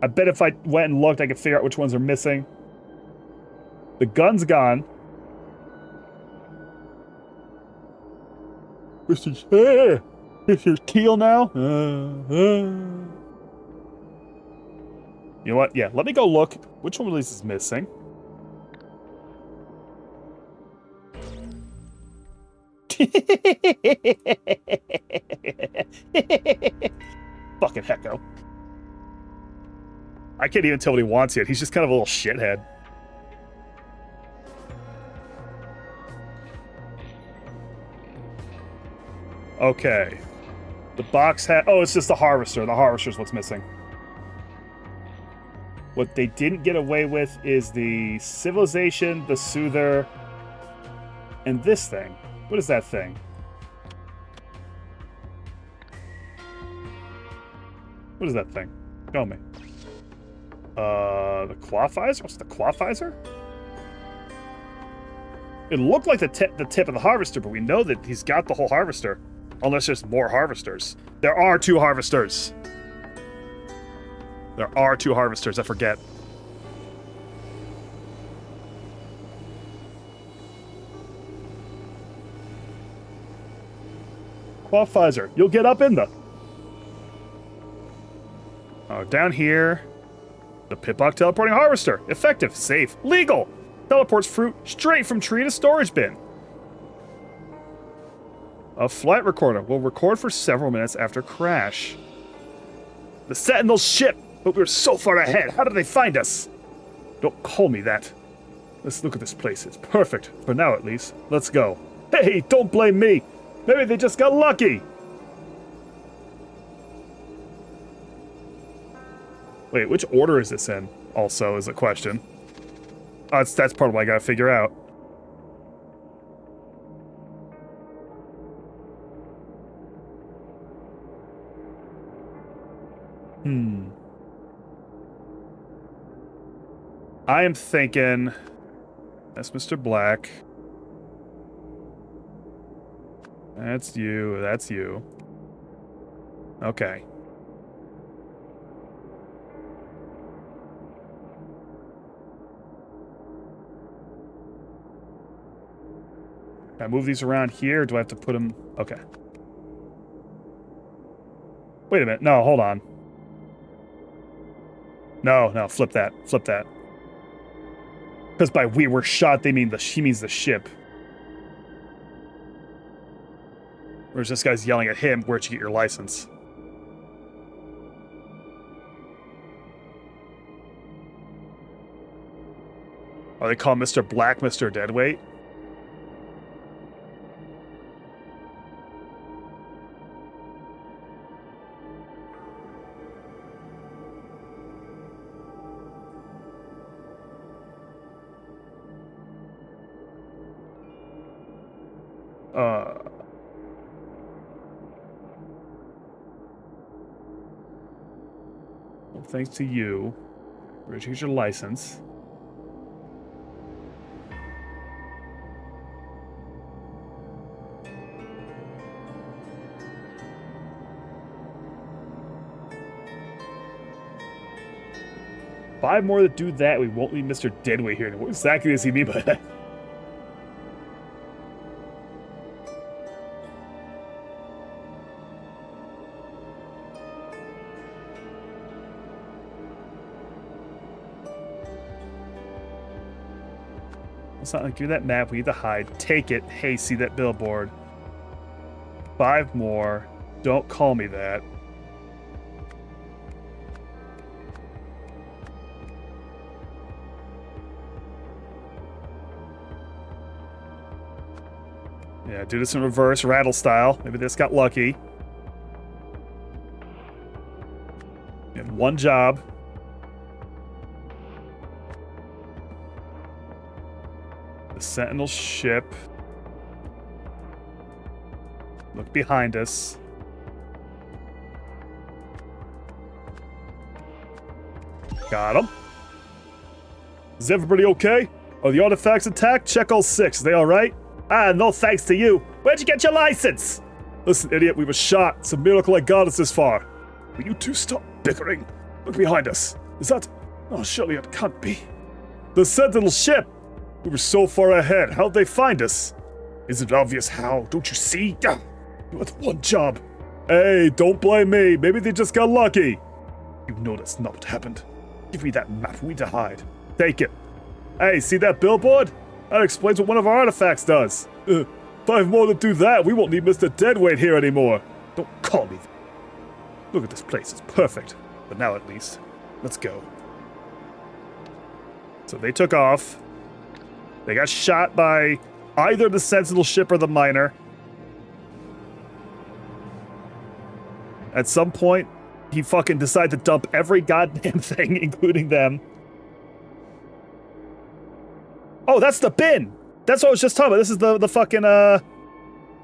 I bet if I went and looked, I could figure out which ones are missing. The gun's gone. This is teal now. You know what? Yeah, let me go look. Which one of these is missing? Fucking Hecko. I can't even tell what he wants yet. He's just kind of a little shithead. Okay. The box had... Oh, it's just the harvester. The harvester's what's missing. What they didn't get away with is the civilization, the soother, and this thing. What is that thing? What is that thing? Tell me. The quafizer? What's the quafizer? It looked like the tip of the harvester, but we know that he's got the whole harvester. Unless there's more harvesters. There are 2 harvesters. There are 2 harvesters, I forget. Quafizer, you'll get up in the... Oh, down here. The Pitbox teleporting harvester. Effective, safe, legal. Teleports fruit straight from tree to storage bin. A flight recorder will record for several minutes after crash. The Sentinel's ship, but we were so far ahead. How did they find us? Don't call me that. Let's look at this place. It's perfect, for now at least. Let's go. Hey, don't blame me. Maybe they just got lucky. Wait, which order is this in? Also, is a question. That's part of what I gotta figure out. I am thinking... That's Mr. Black. That's you. That's you. Okay. Can I move these around here? Or do I have to put them... Okay. Wait a minute. No, hold on. No, flip that. Flip that. Because by we were shot, they mean he means the ship. Whereas this guy's yelling at him, where'd you get your license? Oh, they call Mr. Black Mr. Deadweight? Well, thanks to you. Where'd you get your license? Five more that do that, we won't leave Mr. Deadweight here. What exactly does he mean by that? It's not like, give me that map, we need to hide. Take it. Hey, see that billboard. 5 more. Don't call me that. Yeah, do this in reverse, rattle style. Maybe this got lucky. You had one job. The Sentinel ship. Look behind us. Got him. Is everybody okay? Are the artifacts intact? Check all 6. Are they all right? Ah, no thanks to you. Where'd you get your license? Listen, idiot, we were shot. It's a miracle I got us this far. Will you two stop bickering? Look behind us. Is that... Oh, surely it can't be. The Sentinel ship! We were so far ahead. How'd they find us? Isn't it obvious how? Don't you see? You had one job. Hey, don't blame me. Maybe they just got lucky. You know that's not what happened. Give me that map. We need to hide. Take it. Hey, see that billboard? That explains what one of our artifacts does. 5 more to do that. We won't need Mr. Deadweight here anymore. Don't call me that. Look at this place. It's perfect. But now at least. Let's go. So they took off. They got shot by either the Sentinel ship or the miner. At some point, he fucking decided to dump every goddamn thing, including them. Oh, that's the bin! That's what I was just talking about. This is the fucking, the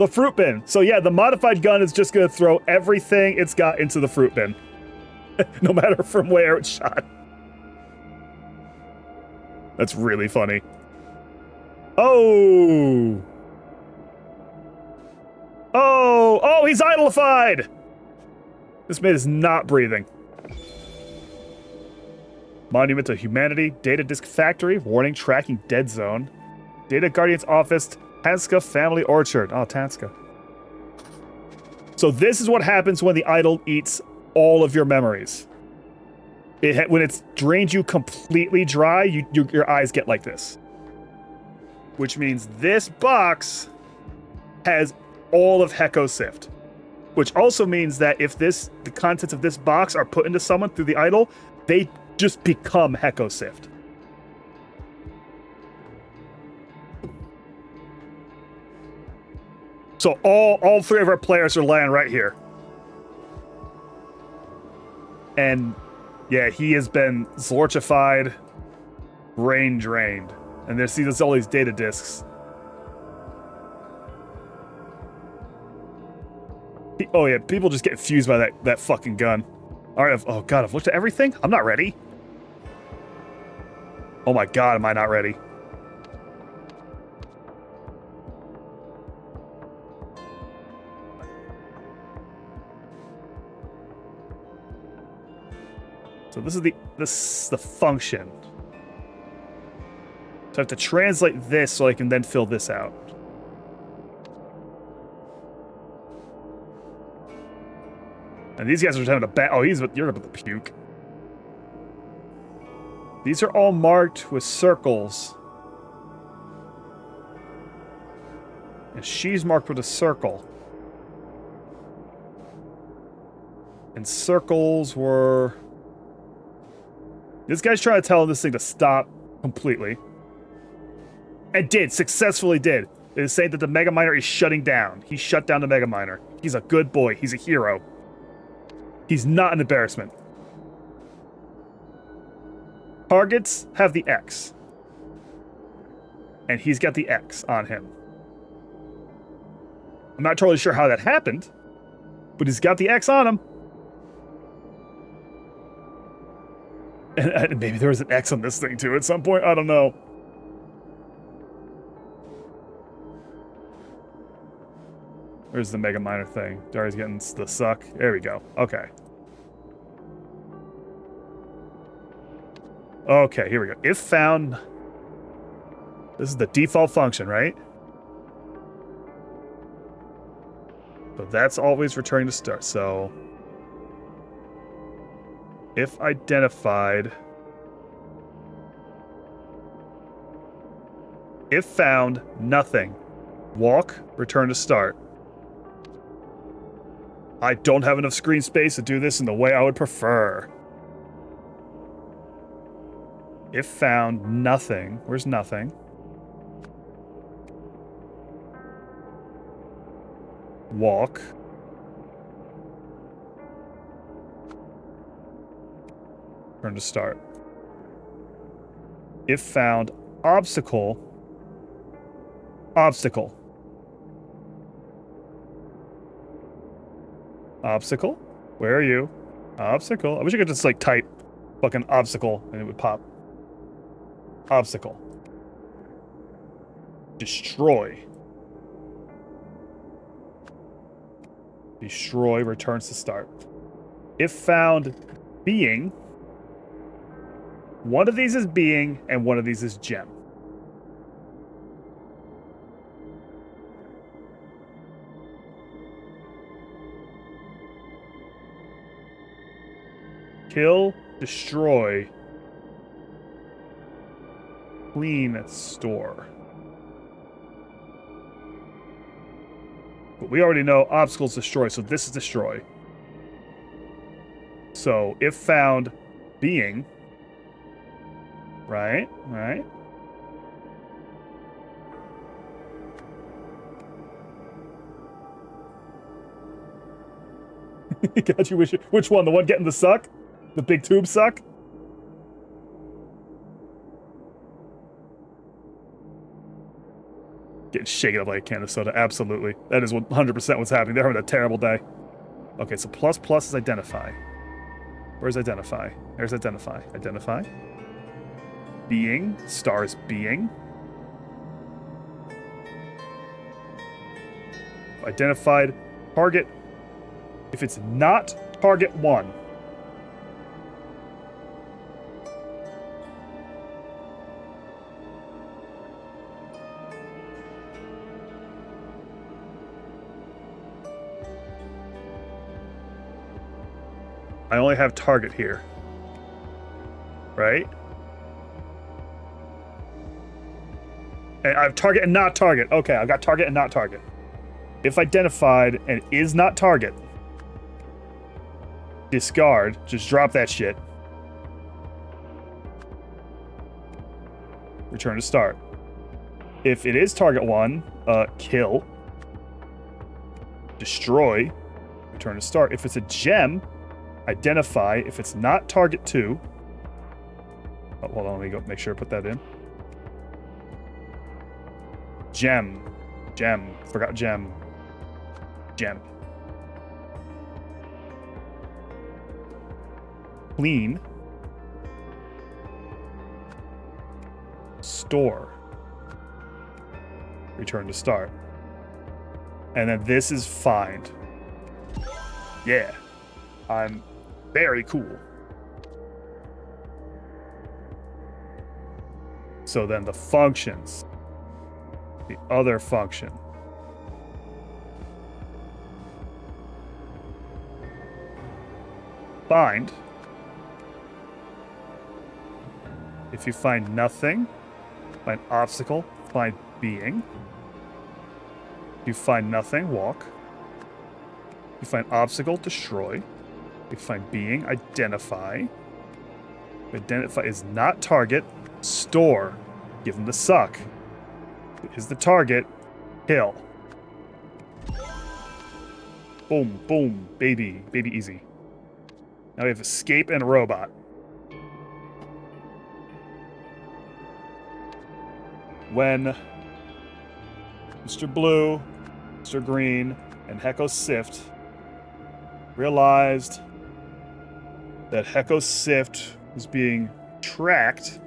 fruit bin. So yeah, the modified gun is just gonna throw everything it's got into the fruit bin. No matter from where it's shot. That's really funny. Oh! Oh, he's idolified! This man is not breathing. Monument to Humanity, Data Disk Factory, Warning, Tracking Dead Zone, Data Guardian's Office, Tanska Family Orchard. Oh, Tanska. So this is what happens when the idol eats all of your memories. When it's drained you completely dry, your eyes get like this. Which means this box has all of Heko Sift. Which also means that if the contents of this box are put into someone through the idol, they just become Heko Sift. So all 3 of our players are lying right here. And yeah, he has been Zlorchified, brain drained. And there's all these data disks. Oh yeah, people just get fused by that fucking gun. Alright, oh god, I've looked at everything? I'm not ready. Oh my god, am I not ready? So this is the function. So I have to translate this so I can then fill this out. And these guys are just having a bad. Oh, you're about to puke. These are all marked with circles. And she's marked with a circle. And circles were... This guy's trying to tell this thing to stop completely. And successfully did. It is saying that the Mega Miner is shutting down. He shut down the Mega Miner. He's a good boy. He's a hero. He's not an embarrassment. Targets have the X. And he's got the X on him. I'm not totally sure how that happened, but he's got the X on him. And maybe there was an X on this thing too at some point. I don't know. Where's the Mega Miner thing? Dari's getting the suck. There we go. Okay. Okay, here we go. If found... This is the default function, right? So that's always returning to start. So... If identified... If found, nothing. Walk, return to start. I don't have enough screen space to do this in the way I would prefer. If found, nothing. Where's nothing? Walk. Turn to start. If found, obstacle. Obstacle. Obstacle? Where are you? Obstacle. I wish I could just like type fucking obstacle and it would pop. Obstacle. Destroy. Destroy returns to start. If found, being. One of these is being and one of these is gem. Kill, destroy, clean, store. But we already know obstacles destroy, so this is destroy. So if found, being, right. Got you. Which one? The one getting the suck? The big tube suck? Getting shaken up like a can of soda. Absolutely. That is 100% what's happening. They're having a terrible day. Okay, so plus is identify. Where's identify? There's identify. Identify. Being. Star is being. Identified. Target. If it's not target 1. I only have target here. Right? And I have target and not target. Okay, I've got target and not target. If identified and is not target, discard. Just drop that shit. Return to start. If it is target 1, kill. Destroy. Return to start. If it's a gem, identify. If it's not target 2. Oh, hold on, let me go make sure I put that in. Gem. Forgot gem. Gem. Clean. Store. Return to start. And then this is find. Yeah. I'm very cool. So then the functions. The other function. Find. If you find nothing, find obstacle, find being. If you find nothing, walk. If you find obstacle, destroy. If you find being, identify. If identify is not target, store. Give him the suck. Is the target, kill. Boom, boom, baby. Baby easy. Now we have escape and robot. When Mr. Blue, Mr. Green, and Hecko Sift realized that Hecko Sift was being tracked,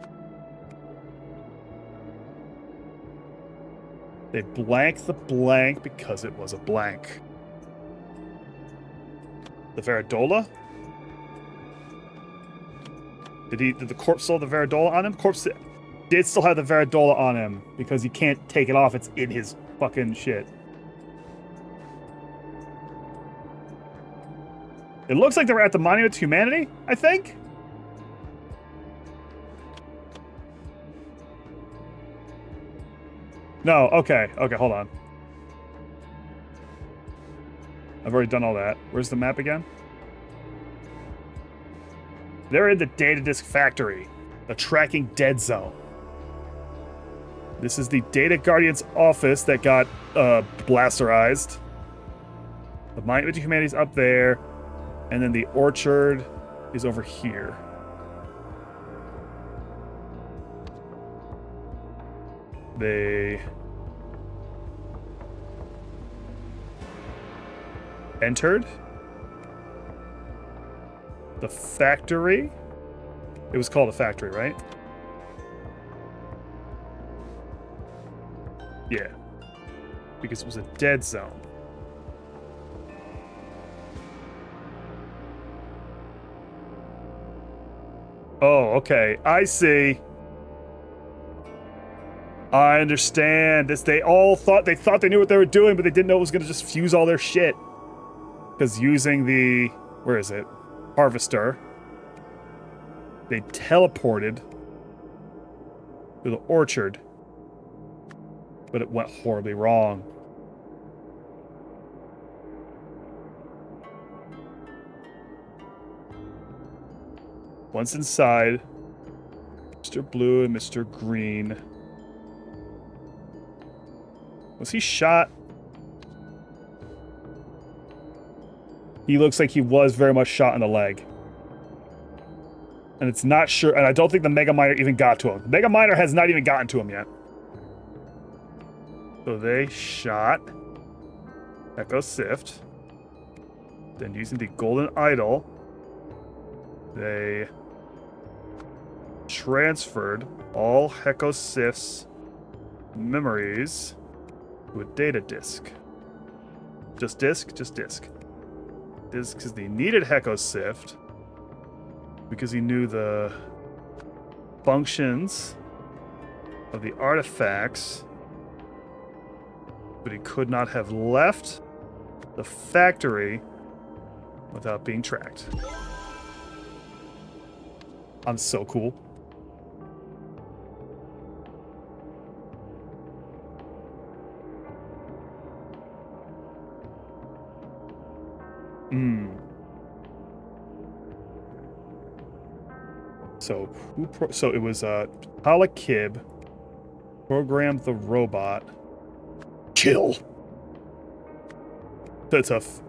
they blanked the blank because it was a blank. The Veridola? Did the corpse still have the Veridola on him? Corpse did still have the Veridola on him because he can't take it off. It's in his fucking shit. It looks like they were at the Monument to Humanity, I think? No, okay, hold on. I've already done all that. Where's the map again? They're in the data disk factory, the tracking dead zone. This is the Data Guardian's office that got blasterized. The Monument to Humanity's up there, and then the orchard is over here. They entered the factory. It was called a factory, right? Yeah. Because it was a dead zone. Oh, okay. I see. I understand. They thought they knew what they were doing, but they didn't know it was going to just fuse all their shit. Because using the... Where is it? Harvester. They teleported to the orchard. But it went horribly wrong. Once inside, Mr. Blue and Mr. Green. Was he shot? He looks like he was very much shot in the leg. And it's not sure, and I don't think the Mega Miner even got to him. The Mega Miner has not even gotten to him yet. So they shot Hecko Sift. Then using the Golden Idol, they transferred all Hecko Sift's memories to a data disk. Just disk? Just disk. Disk because they needed Hecko Sift because he knew the functions of the artifacts, but he could not have left the factory without being tracked. I'm so cool. So it was Halakib programmed the robot. Kill. That's tough.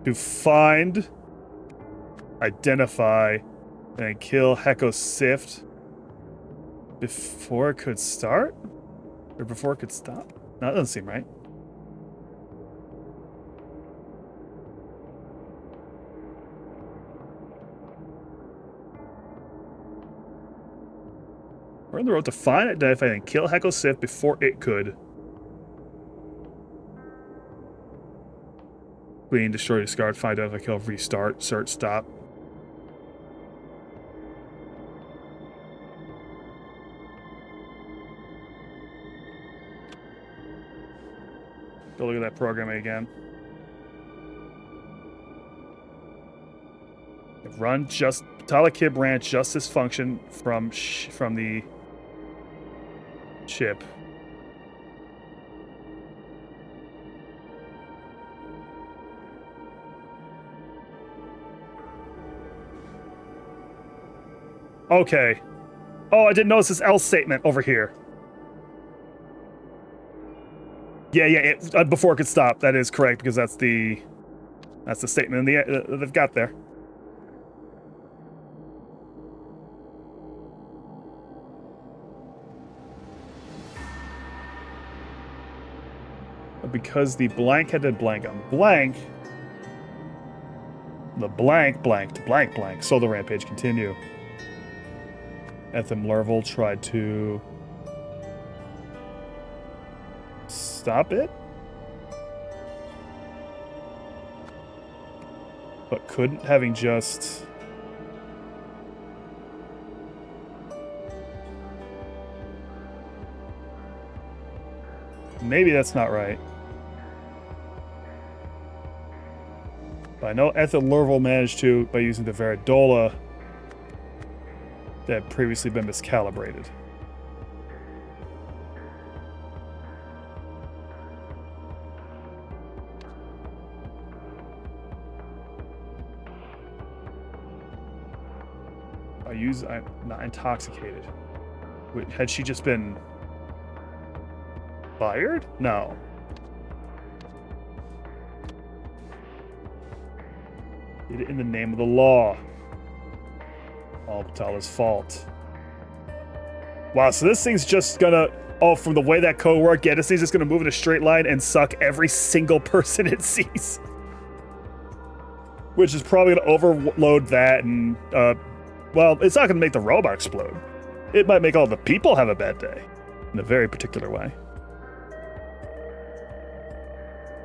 To find, identify, and kill Hecko Sift before it could start? Or before it could stop? No, that doesn't seem right. We're on the road to find, identify, and kill Hecko Sift before it could. Clean, destroy, discard, find, identify, kill, restart, search, stop. Go look at that programming again. Talakib ran justice function from the ship. Okay. Oh, I didn't notice this else statement over here. Yeah, before it could stop. That is correct, because that's the statement they've got there. Because the blank had to blank on blank, the blank blanked blank. So the rampage continue. Etham Lervel tried to stop it, but couldn't, having just... Maybe that's not right. But I know Ethel Lervel managed to, by using the Veridola that had previously been miscalibrated. I'm not intoxicated. Wait, had she just been fired? No. Did it in the name of the law. All Batala's fault. Wow, so this thing's just gonna... Oh, from the way that code worked, yeah, this thing's just gonna move in a straight line and suck every single person it sees. Which is probably gonna overload that and, well, it's not gonna make the robot explode. It might make all the people have a bad day. In a very particular way.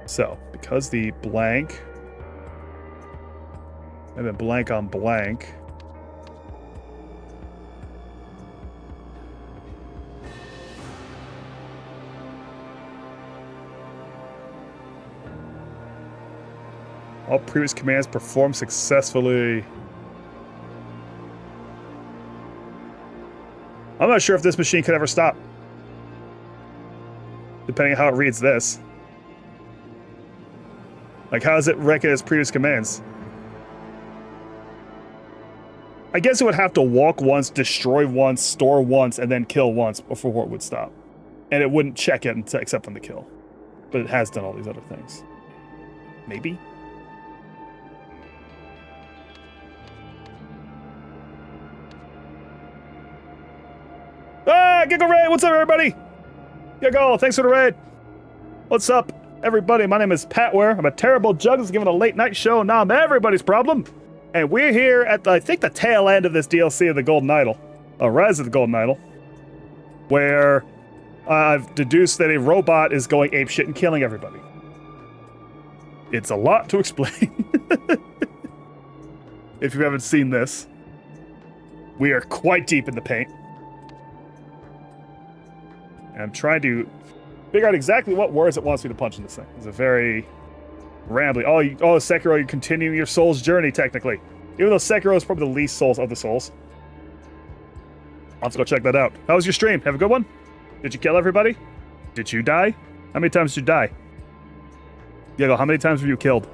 So, because the blank... and then blank on blank... all previous commands performed successfully. I'm not sure if this machine could ever stop. Depending on how it reads this. Like, how does it reckon its previous commands? I guess it would have to walk once, destroy once, store once, and then kill once before it would stop. And it wouldn't check it except on the kill. But it has done all these other things. Maybe? Ah, Giggle Raid! What's up, everybody? Giggle, thanks for the raid. What's up, everybody? My name is Patware. I'm a terrible jug that's giving a late night show, and now I'm everybody's problem. And we're here at, I think, the tail end of this DLC of the Golden Idol. Rise of the Golden Idol. Where I've deduced that a robot is going apeshit and killing everybody. It's a lot to explain. If you haven't seen this. We are quite deep in the paint. And I'm trying to figure out exactly what words it wants me to punch in this thing. It's a very rambly. Oh, Sekiro, you're continuing your soul's journey, technically. Even though Sekiro is probably the least souls of the souls. I'll have to go check that out. How was your stream? Have a good one? Did you kill everybody? Did you die? How many times did you die? Diego, how many times were you killed?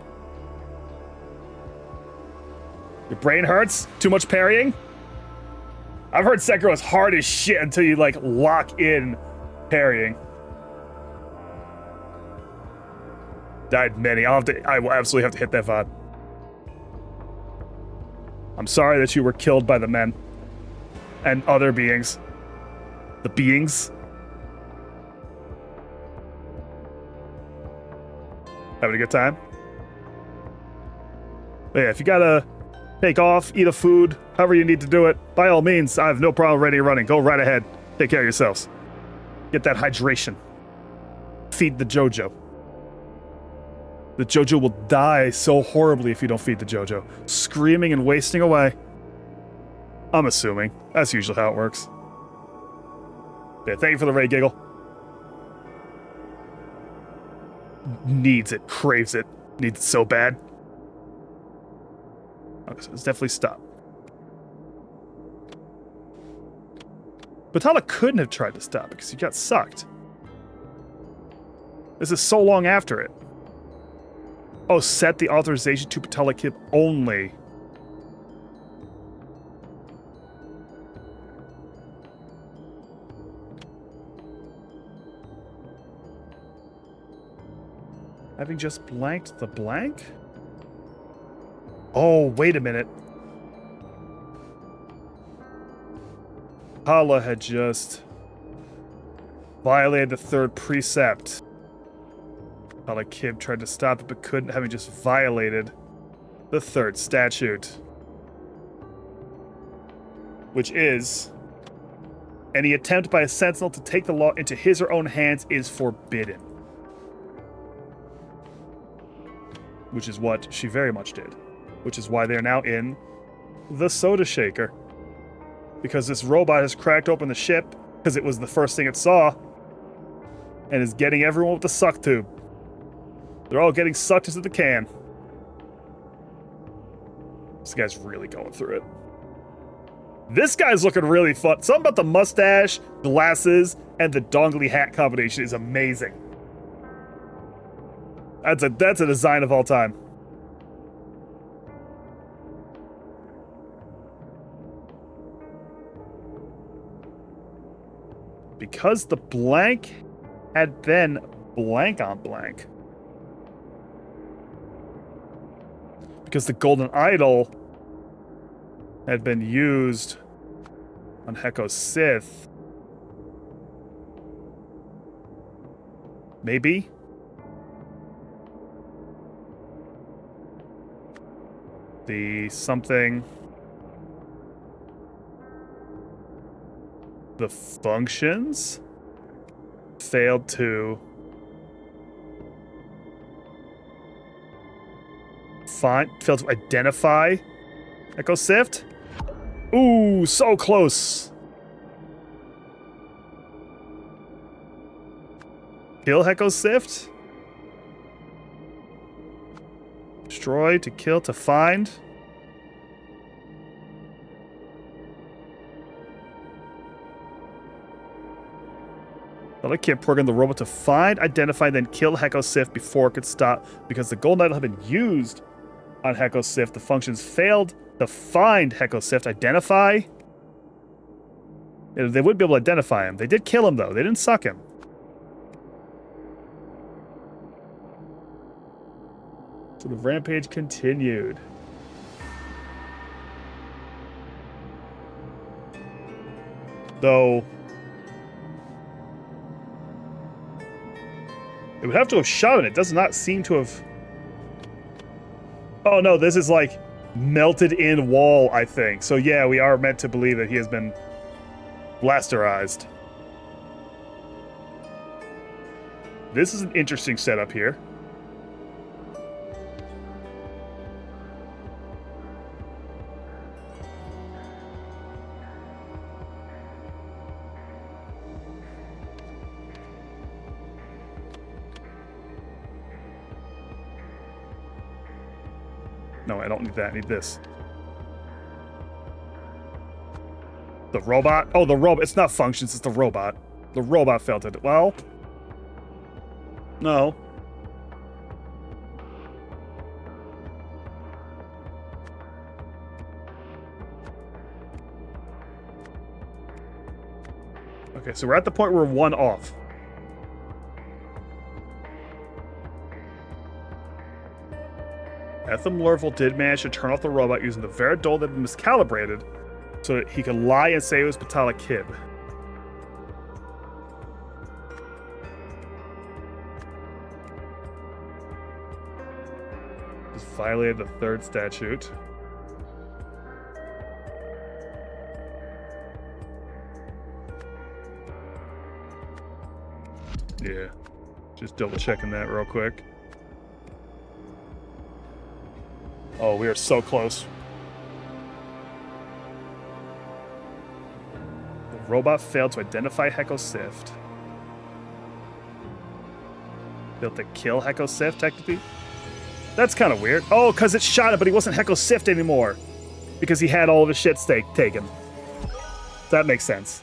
Your brain hurts? Too much parrying? I've heard Sekiro is hard as shit until you, like, lock in parrying. Died many. I will absolutely have to hit that VOD. I'm sorry that you were killed by the men. And other beings. The beings. Having a good time? But yeah, if you gotta take off, eat a food, however you need to do it, by all means, I have no problem ready running. Go right ahead. Take care of yourselves. Get that hydration. Feed the Jojo. The Jojo will die so horribly if you don't feed the Jojo. Screaming and wasting away. I'm assuming. That's usually how it works. Yeah, thank you for the raid, Giggle. Needs it. Craves it. Needs it so bad. Okay, so it's definitely stopped. Batala couldn't have tried to stop because he got sucked. This is so long after it. Oh, set the authorization to Batala Kib only. Having just blanked the blank? Oh, wait a minute. Hala had just violated the third precept. Hala Kib tried to stop it but couldn't, having just violated the third statute. Which is, any attempt by a sentinel to take the law into his or her own hands is forbidden. Which is what she very much did. Which is why they're now in the soda shaker. Because this robot has cracked open the ship, because it was the first thing it saw, and is getting everyone with the suck tube. They're all getting sucked into the can. This guy's really going through it. This guy's looking really fun. Something about the mustache, glasses, and the dongly hat combination is amazing. That's a design of all time. Because the blank had been blank on blank. Because the golden idol had been used on Heko Sith. Maybe? The something... The functions failed to failed to identify Echo Sift. Ooh, so close. Kill Echo Sift. Destroy, to kill, to find. I can't program the robot to find, identify, then kill Heko Sif before it could stop. Because the golden idol had been used on Heko Sif, the functions failed to find Heko Sif, identify. They wouldn't be able to identify him. They did kill him, though. They didn't suck him. So the rampage continued. Though... it would have to have shot him. It does not seem to have... Oh, no, this is like melted in wall, I think. So yeah, we are meant to believe that he has been blasterized. This is an interesting setup here. No, I don't need that. I need this. The robot? Oh, the robot. It's not functions. It's the robot. The robot failed it. Well... no. Okay, so we're at the point where we're one off. Etham Lurville did manage to turn off the robot using the Veridol that had been miscalibrated so that he could lie and say it was Batala Kib. Just violated the third statute. Yeah, just double checking that real quick. Oh, we are so close. The robot failed to identify Heko Sift. Failed to kill Heko Sift, technically. That's kind of weird. Oh, because it shot him, but he wasn't Heckle Sift anymore. Because he had all of his shit taken. That makes sense.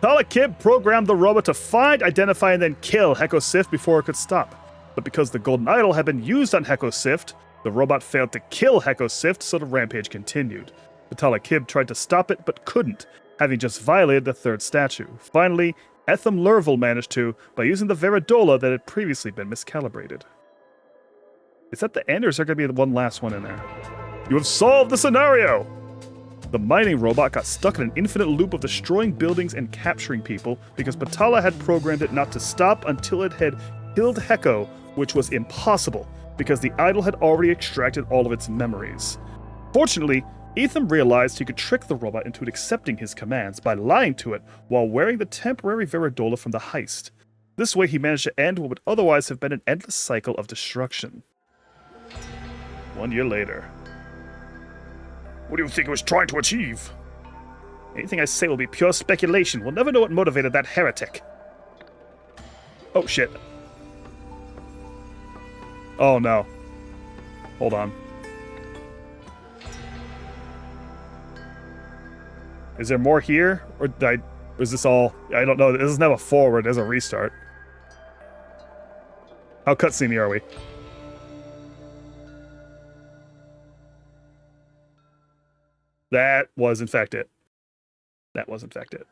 Talakib programmed the robot to find, identify, and then kill Heckle Sift before it could stop. But because the golden idol had been used on Heckle Sift, the robot failed to kill Heckle Sift, so the rampage continued. The Talakib tried to stop it, but couldn't, having just violated the third statue. Finally, Etham Lurvel managed to, by using the Veridola that had previously been miscalibrated. Is that the end, or is there going to be one last one in there? You have solved the scenario! The mining robot got stuck in an infinite loop of destroying buildings and capturing people because Batala had programmed it not to stop until it had killed Heko, which was impossible because the idol had already extracted all of its memories. Fortunately, Etham realized he could trick the robot into accepting his commands by lying to it while wearing the temporary Veridola from the heist. This way he managed to end what would otherwise have been an endless cycle of destruction. 1 year later. What do you think it was trying to achieve? Anything I say will be pure speculation. We'll never know what motivated that heretic. Oh, shit. Oh, no. Hold on. Is there more here? Or is this all... I don't know. This doesn't have a forward. There's a restart. How cutscene are we? That was, in fact, it. That was, in fact, it.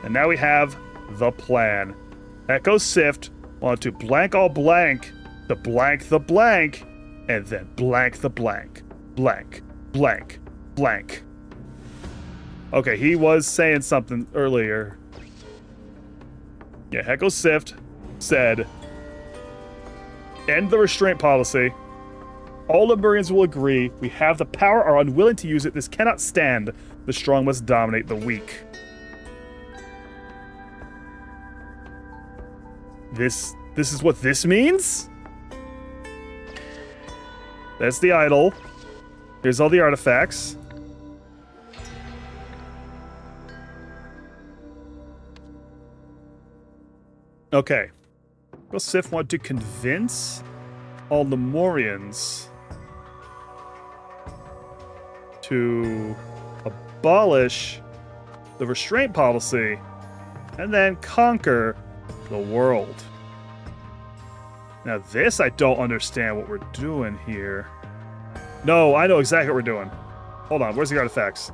And now we have the plan. Echo Sift wanted to blank all blank, to blank the blank, and then blank the blank. Blank, blank, blank. Okay, he was saying something earlier. Yeah, Heckle Sift said, end the restraint policy. All Lemurians will agree. We have the power, are unwilling to use it. This cannot stand. The strong must dominate the weak. This is what this means? That's the idol. Here's all the artifacts. Okay. Well, Sif wanted to convince all Lemurians to abolish the restraint policy and then conquer the world. Now this, I don't understand what we're doing here. No, I know exactly what we're doing. Hold on, where's the artifacts?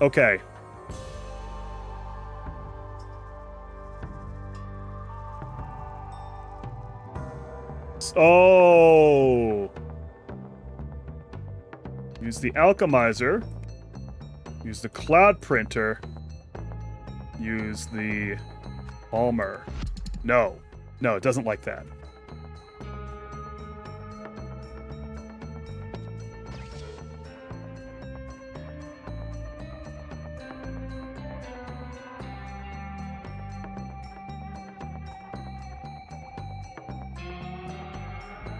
Okay. Oh! Use the alchemizer. Use the cloud printer. Use the Palmer. No. No, it doesn't like that.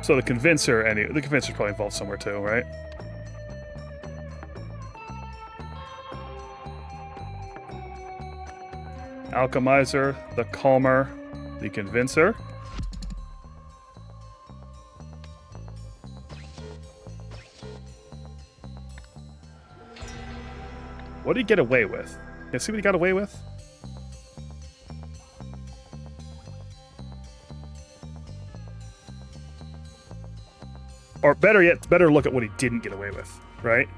So the convincer, the convincer's probably involved somewhere too, right? Alchemizer, the calmer, the convincer. What did he get away with? Can I see what he got away with? Or better yet, better look at what he didn't get away with, right?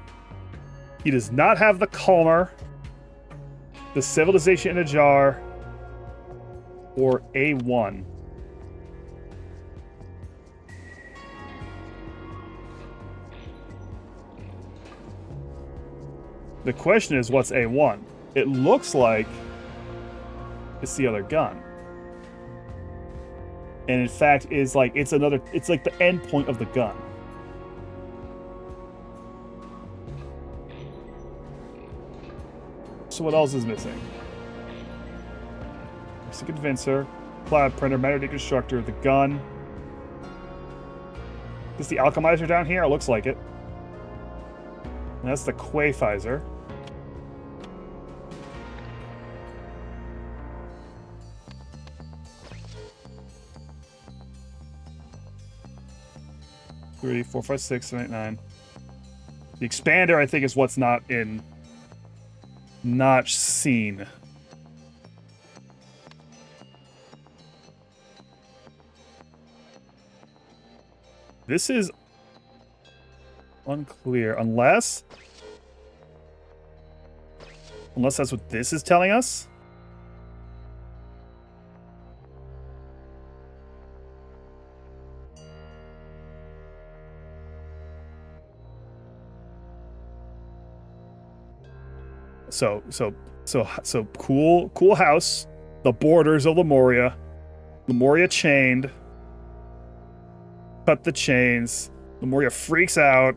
He does not have the calmer, the civilization in a jar, or A1. The question is, what's A1? It looks like it's the other gun. And in fact, it's like the end point of the gun. So what else is missing? It's the convincer, cloud printer, matter deconstructor, the gun. Is the alchemizer down here? It looks like it. And that's the quafizer. 3, 4, 5, 6, 7, 8, 9. The expander, I think, is what's not seen. This is unclear, unless that's what this is telling us. So cool house, the borders of Lemuria chained. Cut the chains. Lemuria freaks out.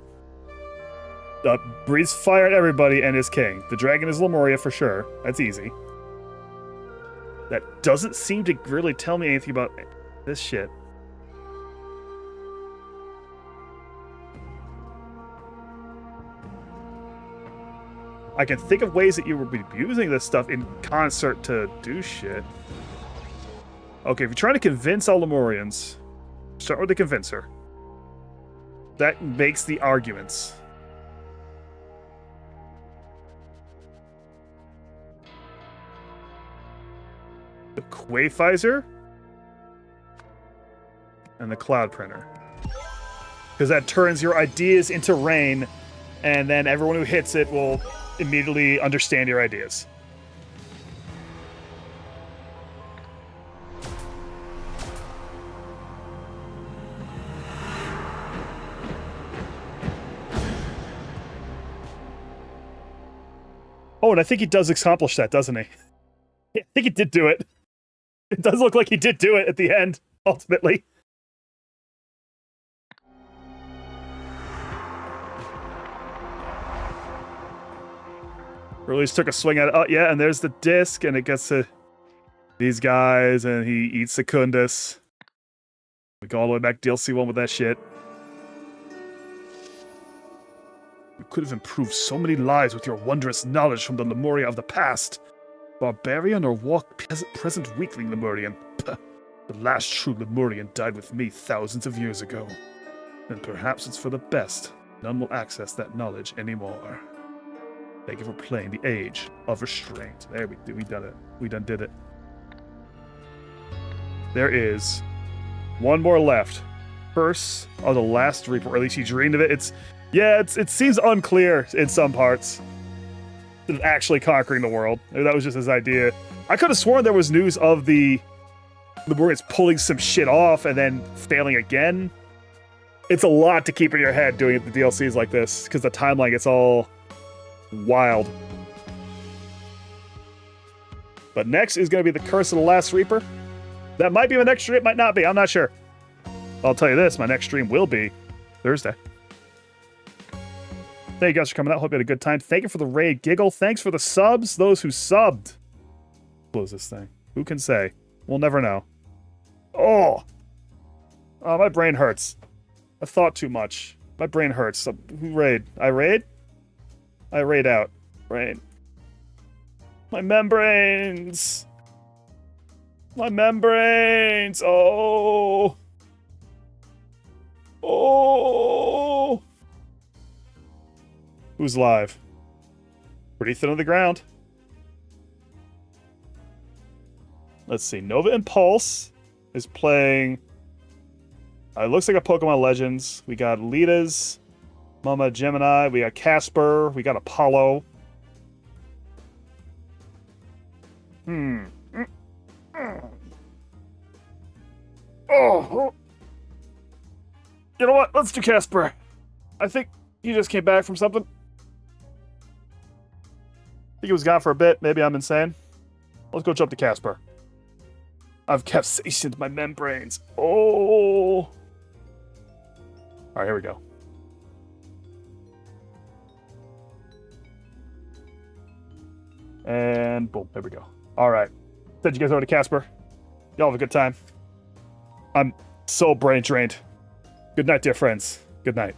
Breathes fire at everybody and is king. The dragon is Lemuria for sure. That's easy. That doesn't seem to really tell me anything about this shit. I can think of ways that you would be using this stuff in concert to do shit. Okay, if you're trying to convince all Lemurians, start with the convincer. That makes the arguments. The Quayfizer and the Cloud Printer. Because that turns your ideas into rain, and then everyone who hits it will immediately understand your ideas. Oh, and I think he does accomplish that, doesn't he? I think he did do it. It does look like he did do it at the end, ultimately. Or at least took a swing at it. Oh, yeah, and there's the disc, and it gets to these guys, and he eats Secundus. We go all the way back to DLC 1 with that shit. You could have improved so many lives with your wondrous knowledge from the Lemuria of the past. Barbarian or present weakling Lemurian? Puh. The last true Lemurian died with me thousands of years ago. And perhaps it's for the best. None will access that knowledge anymore. Thank you for playing the Age of Restraint. There we done it. We done did it. There is one more left. Curse of the Last Reaper, or at least he dreamed of it. It seems unclear in some parts. Actually conquering the world. Maybe that was just his idea. I could have sworn there was news of the Lemurians pulling some shit off and then failing again. It's a lot to keep in your head doing the DLCs like this, because the timeline gets all wild. But next is going to be the Curse of the Last Reaper. That might be my next stream, it might not be, I'm not sure. I'll tell you this, my next stream will be Thursday. Thank you guys for coming out. Hope you had a good time. Thank you for the raid, Giggle. Thanks for the subs, those who subbed. Close this thing. Who can say? We'll never know. Oh, my brain hurts. I thought too much. My brain hurts. Who raid? I raid? I raid out. Brain. My membranes. My membranes. Oh. Oh. Who's live? Pretty thin on the ground. Let's see. Nova Impulse is playing. It looks like a Pokemon Legends. We got Lita's, Mama Gemini. We got Casper. We got Apollo. Oh. You know what? Let's do Casper. I think he just came back from something. I think he was gone for a bit. Maybe I'm insane. Let's go jump to Casper. I've capsaiced my membranes. Oh. Alright, here we go. And boom, there we go. Alright. Send you guys over to Casper. Y'all have a good time. I'm so brain drained. Good night, dear friends. Good night.